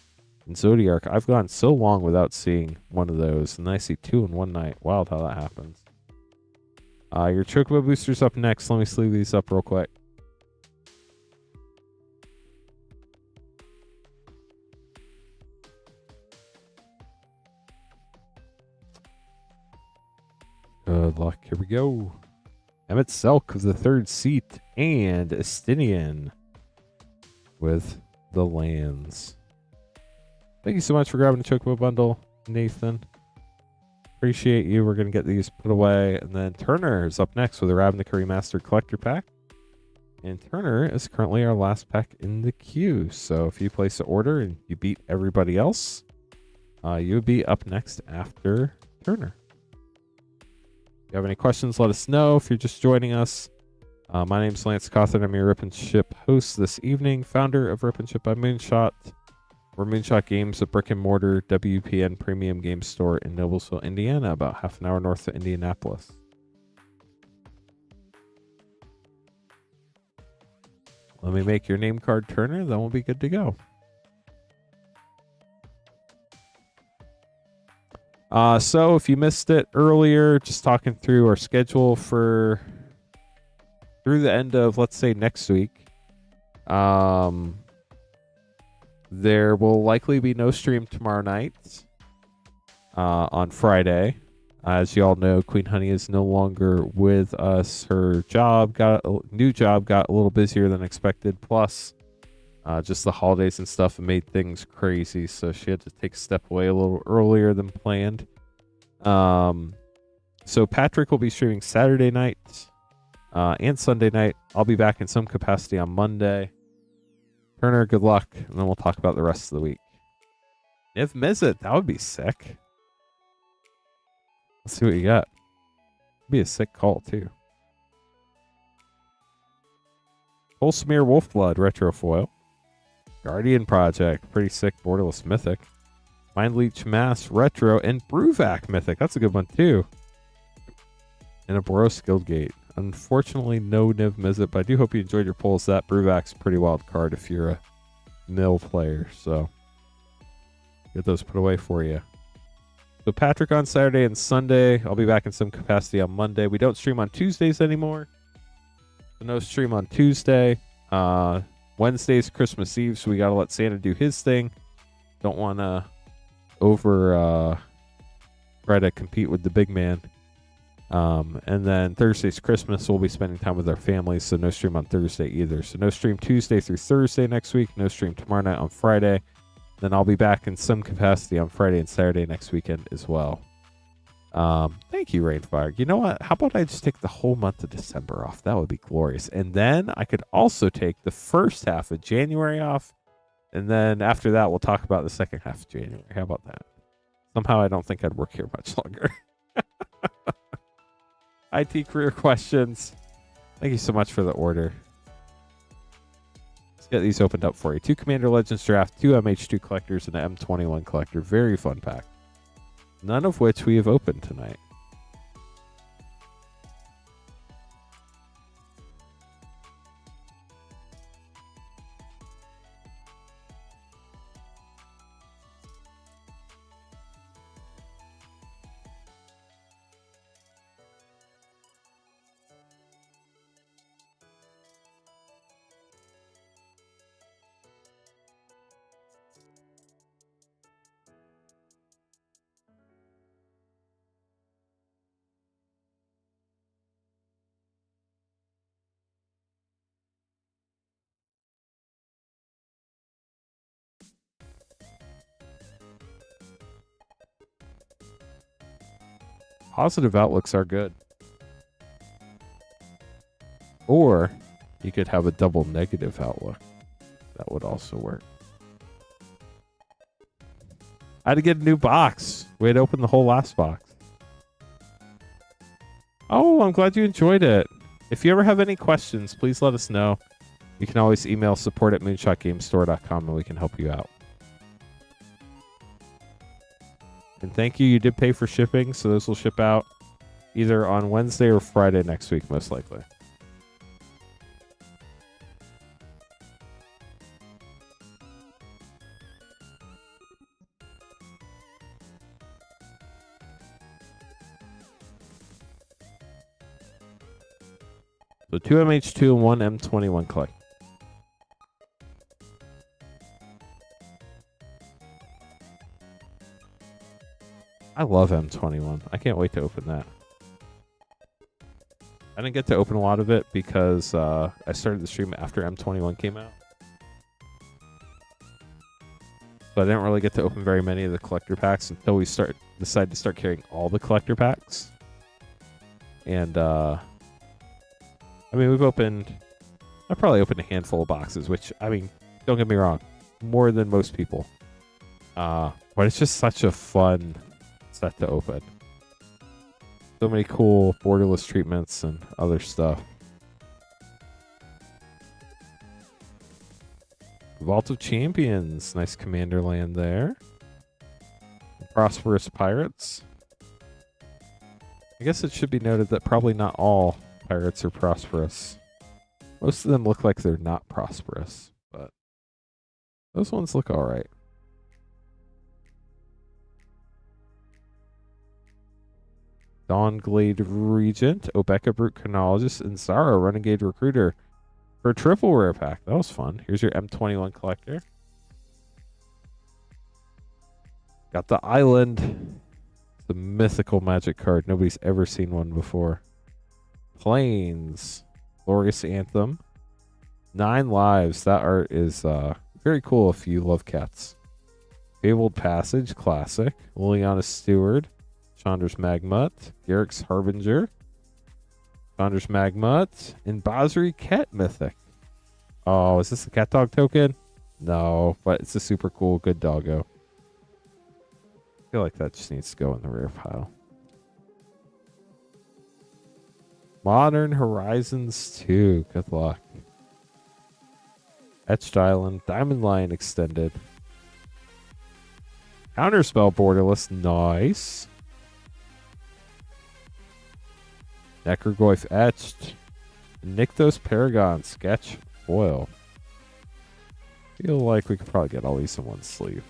and Zodiarch. I've gone so long without seeing one of those, and I see 2 in one night. Wild how that happens. Your Chocobo boosters up next. Let me sleeve these up real quick. Good luck. Here we go. Emmett Selk of the 3rd seat and Estinian with the lands. Thank you so much for grabbing the Chocobo bundle, Nathan. Appreciate you. We're going to get these put away. And then Turner is up next with a Ravnica Remastered Collector Pack. And Turner is currently our last pack in the queue. So if you place an order and you beat everybody else, you would be up next after Turner. If you have any questions, let us know. If you're just joining us, my name's Lance Cawthon. I'm your Rip and Ship host this evening, founder of Rip and Ship by Moonshot. We're Moonshot Games, a brick and mortar WPN premium game store in Noblesville, Indiana, about half an hour north of Indianapolis. Let me make your name card, Turner, then we'll be good to go. So if you missed it earlier, just talking through our schedule for through the end of, let's say, next week. There will likely be no stream tomorrow night on Friday. As you all know, Queen Honey is no longer with us. Her job got a new job, got a little busier than expected. Plus, just the holidays and stuff made things crazy. So she had to take a step away a little earlier than planned. So Patrick will be streaming Saturday night and Sunday night. I'll be back in some capacity on Monday. Turner, good luck, and then we'll talk about the rest of the week. Niv Mizzet, that would be sick. Let's see what you got. Be a sick call, too. Volsmir Wolfblood, Retro Foil. Guardian Project, pretty sick, Borderless Mythic. Mindleech Mass, Retro, and Bruvac Mythic. That's a good one, too. And a Boros Guildgate. Unfortunately, no Niv Mizzet, but I do hope you enjoyed your polls. That Bruvac's a pretty wild card if you're a mill player, so get those put away for you. So Patrick on Saturday and Sunday. I'll be back in some capacity on Monday. We don't stream on Tuesdays anymore. So no stream on Tuesday. Wednesday's Christmas Eve, so we got to let Santa do his thing. Don't want to try to compete with the big man. And then Thursday's Christmas. We'll be spending time with our families, so no stream on Thursday either. So no stream Tuesday through Thursday next week. No stream tomorrow night on Friday. Then I'll be back in some capacity on Friday and Saturday next weekend as well. Thank you, Rainfire. You know what? How about I just take the whole month of December off? That would be glorious. And then I could also take the first half of January off. And then after that, we'll talk about the second half of January. How about that? Somehow I don't think I'd work here much longer. IT career questions. Thank you so much for the order. Let's get these opened up for you. 2 Commander Legends Draft, 2 MH2 collectors, and an M21 collector. Very fun pack. None of which we have opened tonight. Positive outlooks are good. Or you could have a double negative outlook. That would also work. I had to get a new box. We had opened the whole last box. Oh, I'm glad you enjoyed it. If you ever have any questions, please let us know. You can always email support@moonshotgamestore.com and we can help you out. And thank you. You did pay for shipping, so those will ship out either on Wednesday or Friday next week, most likely. So 2 MH2 and 1 M21 collect. I love M21. I can't wait to open that. I didn't get to open a lot of it because I started the stream after M21 came out. So I didn't really get to open very many of the collector packs until we decided to start carrying all the collector packs. And I mean, I probably opened a handful of boxes, which, I mean, don't get me wrong, more than most people. But it's just such a fun set to open. So many cool borderless treatments and other stuff. Vault of Champions. Nice commander land there. Prosperous Pirates. I guess it should be noted that probably not all pirates are prosperous. Most of them look like they're not prosperous, but those ones look alright. Dawnglade Regent, Obeka Brute Chronologist, and Zara Renegade Recruiter for a triple rare pack. That was fun. Here's your M21 collector. Got the Island. The mythical magic card. Nobody's ever seen one before. Plains. Glorious Anthem. 9 lives. That art is very cool if you love cats. Fabled Passage. Classic. Liliana Steward. Chandra's Magmut, Garrick's Harbinger, Chandra's Magmut, and Basri Ket Mythic. Oh, is this a cat dog token? No, but it's a super cool good doggo. I feel like that just needs to go in the rare pile. Modern Horizons 2. Good luck. Etched Island, Diamond Lion Extended. Counterspell Borderless, nice. Necrogoyf Etched. Nykthos Paragon Sketch Foil. Feel like we could probably get all these in one sleeve.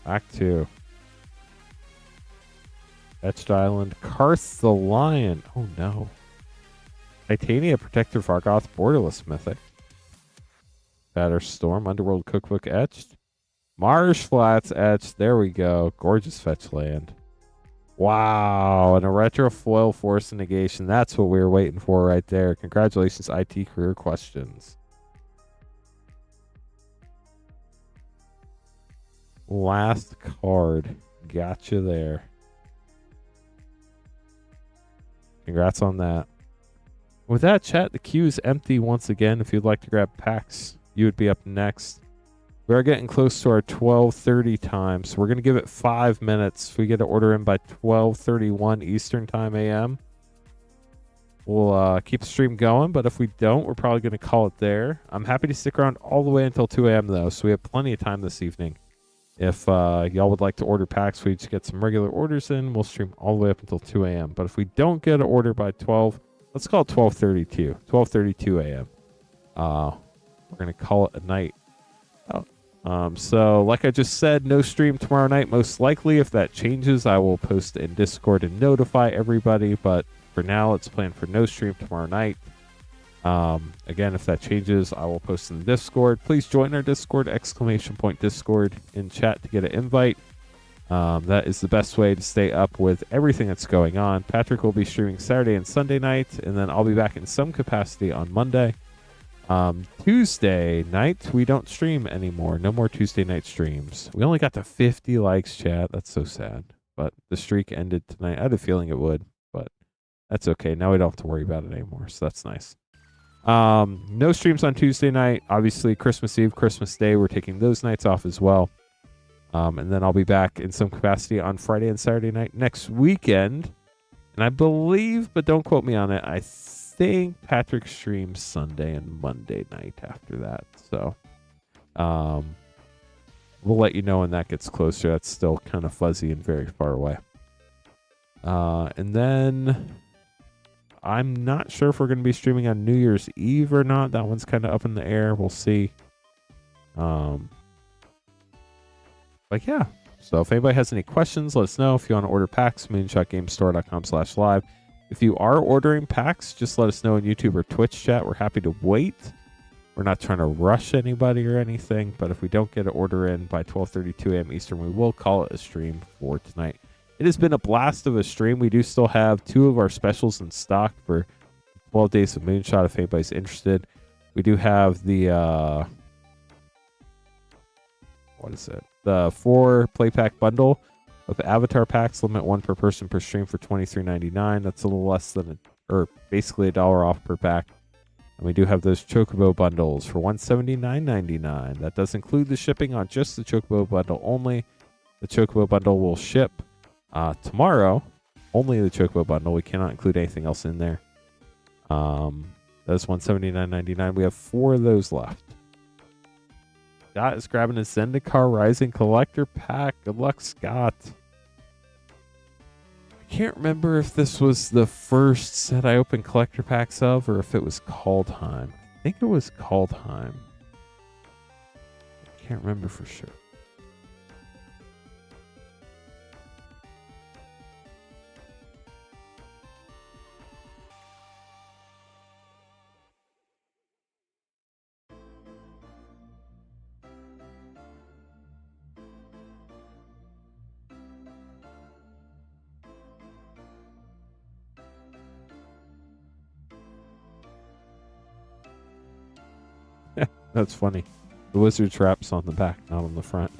Act 2. Etched Island. Karth the Lion. Oh no. Titania, Protector, Vargoth, Borderless Mythic. Batter Storm, Underworld Cookbook Etched. Marsh Flats Etched. There we go. Gorgeous fetch land. Wow. And a retro foil Force of Negation. That's what we were waiting for right there. Congratulations, IT Career Questions. Last card. Gotcha there. Congrats on that. With that, chat, the queue is empty once again. If you'd like to grab packs, you would be up next. We are getting close to our 12:30 time, so we're going to give it 5 minutes. If we get an order in by 12:31 Eastern Time AM, we'll keep the stream going, but if we don't, we're probably going to call it there. I'm happy to stick around all the way until 2 AM, though, so we have plenty of time this evening. If y'all would like to order packs, we just get some regular orders in. We'll stream all the way up until 2 AM. But if we don't get an order by 12, let's call it 12:32. 12:32 AM. We're going to call it a night. So like I just said, no stream tomorrow night. Most likely, if that changes, I will post in Discord and notify everybody. But for now, let's plan for no stream tomorrow night. Again, if that changes, I will post in the Discord. Please join our Discord, !Discord in chat to get an invite. That is the best way to stay up with everything that's going on. Patrick will be streaming Saturday and Sunday night, and then I'll be back in some capacity on Monday. Tuesday night, we don't stream anymore. No more Tuesday night streams. We only got to 50 likes, chat. That's so sad. But the streak ended tonight. I had a feeling it would, but that's okay. Now we don't have to worry about it anymore, so that's nice. No streams on Tuesday night. Obviously, Christmas Eve, Christmas Day, we're taking those nights off as well. And then I'll be back in some capacity on Friday and Saturday night next weekend. And I believe, but don't quote me on it, I think Patrick streams Sunday and Monday night after that. So we'll let you know when that gets closer. That's still kind of fuzzy and very far away. And then I'm not sure if we're going to be streaming on New Year's Eve or not. That one's kind of up in the air. We'll see. But yeah. So if anybody has any questions, let us know. If you want to order packs, moonshotgamestore.com/live. If you are ordering packs, just let us know on YouTube or Twitch chat. We're happy to wait. We're not trying to rush anybody or anything, but if we don't get an order in by 12:32 AM Eastern, we will call it a stream for tonight. It has been a blast of a stream. We do still have 2 of our specials in stock for 12 Days of Moonshot if anybody's interested. We do have the, what is it? The 4 play pack bundle of avatar packs, limit 1 per person per stream for $23.99. That's a little less than, or basically $1 off per pack. And we do have those Chocobo bundles for $179.99. That does include the shipping on just the Chocobo bundle only. The Chocobo bundle will ship tomorrow. Only the Chocobo bundle. We cannot include anything else in there. That's $179.99. We have 4 of those left. Scott is grabbing a Zendikar Rising Collector pack. Good luck, Scott. I can't remember if this was the first set I opened collector packs of or if it was Kaldheim. I think it was Kaldheim. I can't remember for sure. That's funny. The wizard trap's on the back, not on the front.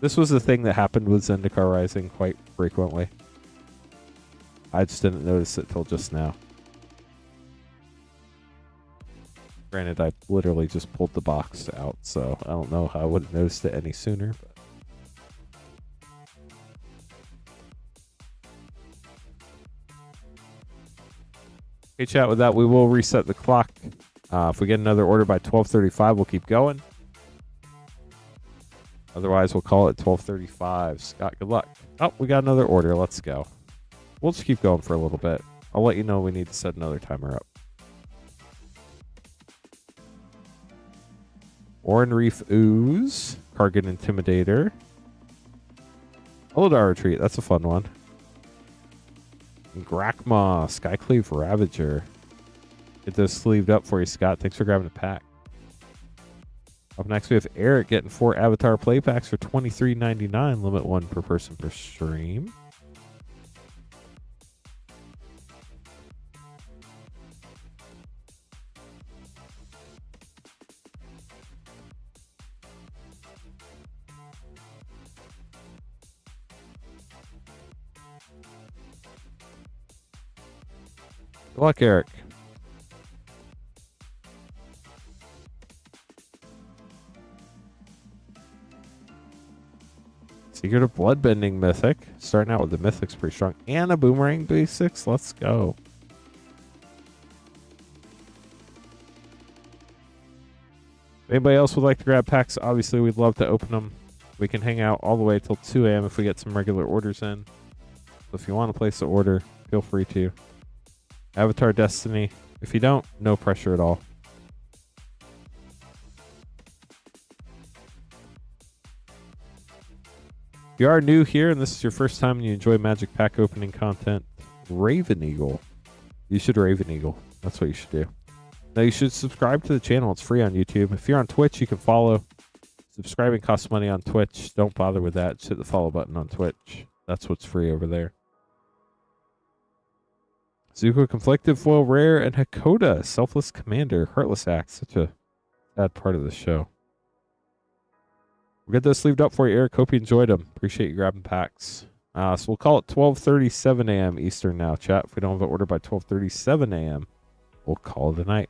This was a thing that happened with Zendikar Rising quite frequently. I just didn't notice it till just now. Granted, I literally just pulled the box out, so I don't know how I would have noticed it any sooner. But hey, chat, with that, we will reset the clock. If we get another order by 12:35, we'll keep going. Otherwise, we'll call it 12:35. Scott, good luck. Oh, we got another order. Let's go. We'll just keep going for a little bit. I'll let you know we need to set another timer up. Oran Reef Ooze. Kargan Intimidator. Oladar Retreat. That's a fun one. Grakma, Skycleave Ravager. Get those sleeved up for you, Scott. Thanks for grabbing a pack. Up next, we have Eric getting 4 Avatar play packs for $23.99. Limit 1 per person per stream. Good luck, Eric. Secret of Bloodbending Mythic. Starting out with the Mythic's pretty strong. And a Boomerang Basics. Let's go. If anybody else would like to grab packs, obviously we'd love to open them. We can hang out all the way till 2 a.m. if we get some regular orders in. So if you want to place the order, feel free to. Avatar Destiny. If you don't, no pressure at all. If you are new here and this is your first time and you enjoy Magic pack opening content, Raven Eagle. You should Raven Eagle. That's what you should do. Now you should subscribe to the channel. It's free on YouTube. If you're on Twitch, you can follow. Subscribing costs money on Twitch. Don't bother with that. Just hit the follow button on Twitch. That's what's free over there. Zuko Conflicted Foil Rare and Hakoda Selfless Commander Heartless Axe. Such a sad part of the show. We'll get those sleeved up for you, Eric. Hope you enjoyed them. Appreciate you grabbing packs. So we'll call it 12:37 a.m. Eastern now, chat. If we don't have an order by 12:37 a.m., we'll call it a night.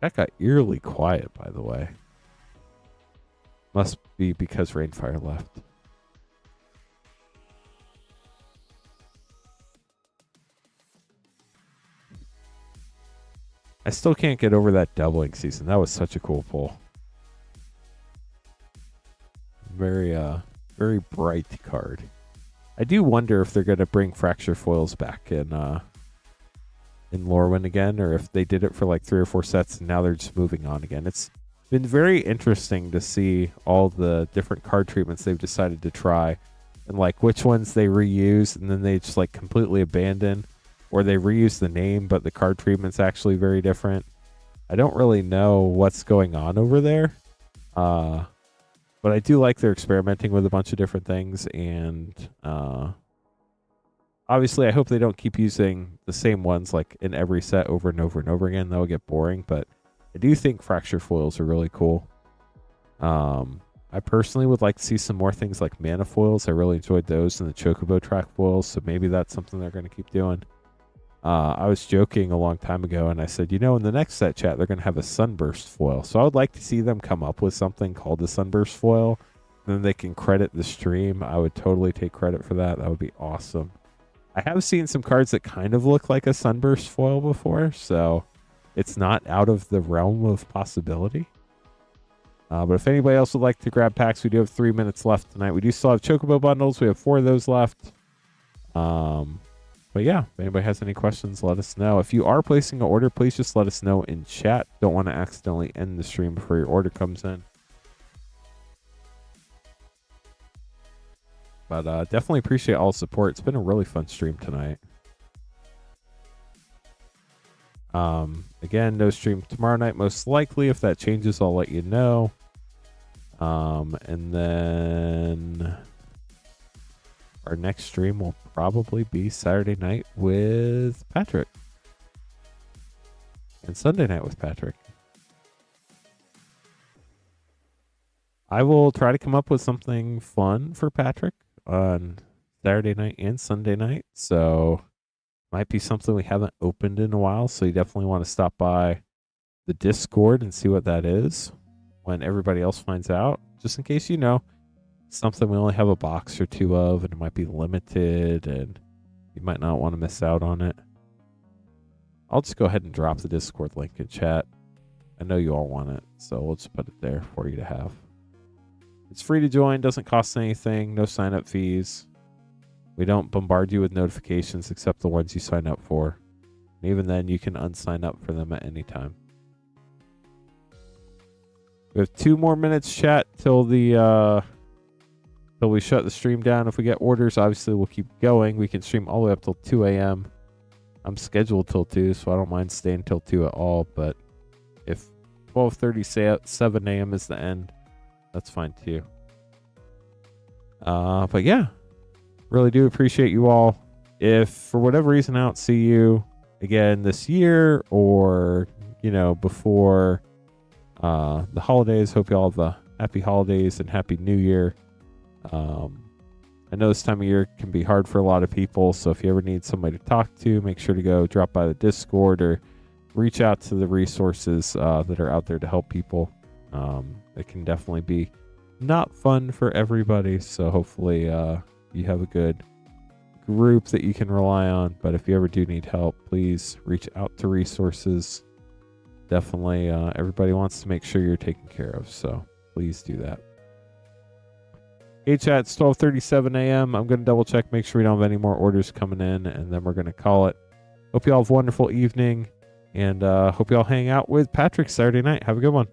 That got eerily quiet, by the way. Must be because Rainfire left. I still can't get over that doubling season. That was such a cool pull. Very bright card. I do wonder if they're going to bring Fracture Foils back in Lorwyn again, or if they did it for like 3 or 4 sets and now they're just moving on again. It's been very interesting to see all the different card treatments they've decided to try and like which ones they reuse and then they just like completely abandon. Or they reuse the name, but the card treatment's actually very different. I don't really know what's going on over there. But I do like they're experimenting with a bunch of different things. And obviously, I hope they don't keep using the same ones like in every set over and over and over again. That'll get boring. But I do think Fracture Foils are really cool. I personally would like to see some more things like Mana Foils. I really enjoyed those and the Chocobo Track Foils. So maybe that's something they're going to keep doing. I was joking a long time ago and I said, you know, in the next set chat, they're going to have a Sunburst foil. So I would like to see them come up with something called the Sunburst foil. And then they can credit the stream. I would totally take credit for that. That would be awesome. I have seen some cards that kind of look like a Sunburst foil before. So it's not out of the realm of possibility. But if anybody else would like to grab packs, we do have 3 minutes left tonight. We do still have Chocobo bundles. We have 4 of those left. But yeah, if anybody has any questions, let us know. If you are placing an order, please just let us know in chat. Don't want to accidentally end the stream before your order comes in. But definitely appreciate all the support. It's been a really fun stream tonight. Again, no stream tomorrow night, most likely. If that changes, I'll let you know. And then our next stream will probably be Saturday night with Patrick. And Sunday night with Patrick. I will try to come up with something fun for Patrick on Saturday night and Sunday night. So might be something we haven't opened in a while. So you definitely want to stop by the Discord and see what that is when everybody else finds out. Just in case you know. Something we only have a box or 2 of, and it might be limited, and you might not want to miss out on it. I'll just go ahead and drop the Discord link in chat. I know you all want it, so we'll just put it there for you to have. It's free to join, doesn't cost anything, no sign-up fees. We don't bombard you with notifications except the ones you sign up for. And even then, you can unsign up for them at any time. We have 2 more minutes, chat, till the till we shut the stream down. If we get orders, obviously we'll keep going. We can stream all the way up till 2 a.m. I'm scheduled till 2, so I don't mind staying till 2 at all. But if 12:37 a.m. is the end, that's fine too. But yeah, really do appreciate you all. If for whatever reason I don't see you again this year, or before the holidays, hope you all have a happy holidays and happy new year. I know this time of year can be hard for a lot of people, so if you ever need somebody to talk to, make sure to go drop by the Discord or reach out to the resources that are out there to help people. It can definitely be not fun for everybody, so hopefully you have a good group that you can rely on. But if you ever do need help, please reach out to resources. Definitely everybody wants to make sure you're taken care of, so please do that. Hey chat, it's 12:37 a.m. I'm going to double check, make sure we don't have any more orders coming in, and then we're going to call it. Hope you all have a wonderful evening, and hope you all hang out with Patrick Saturday night. Have a good one.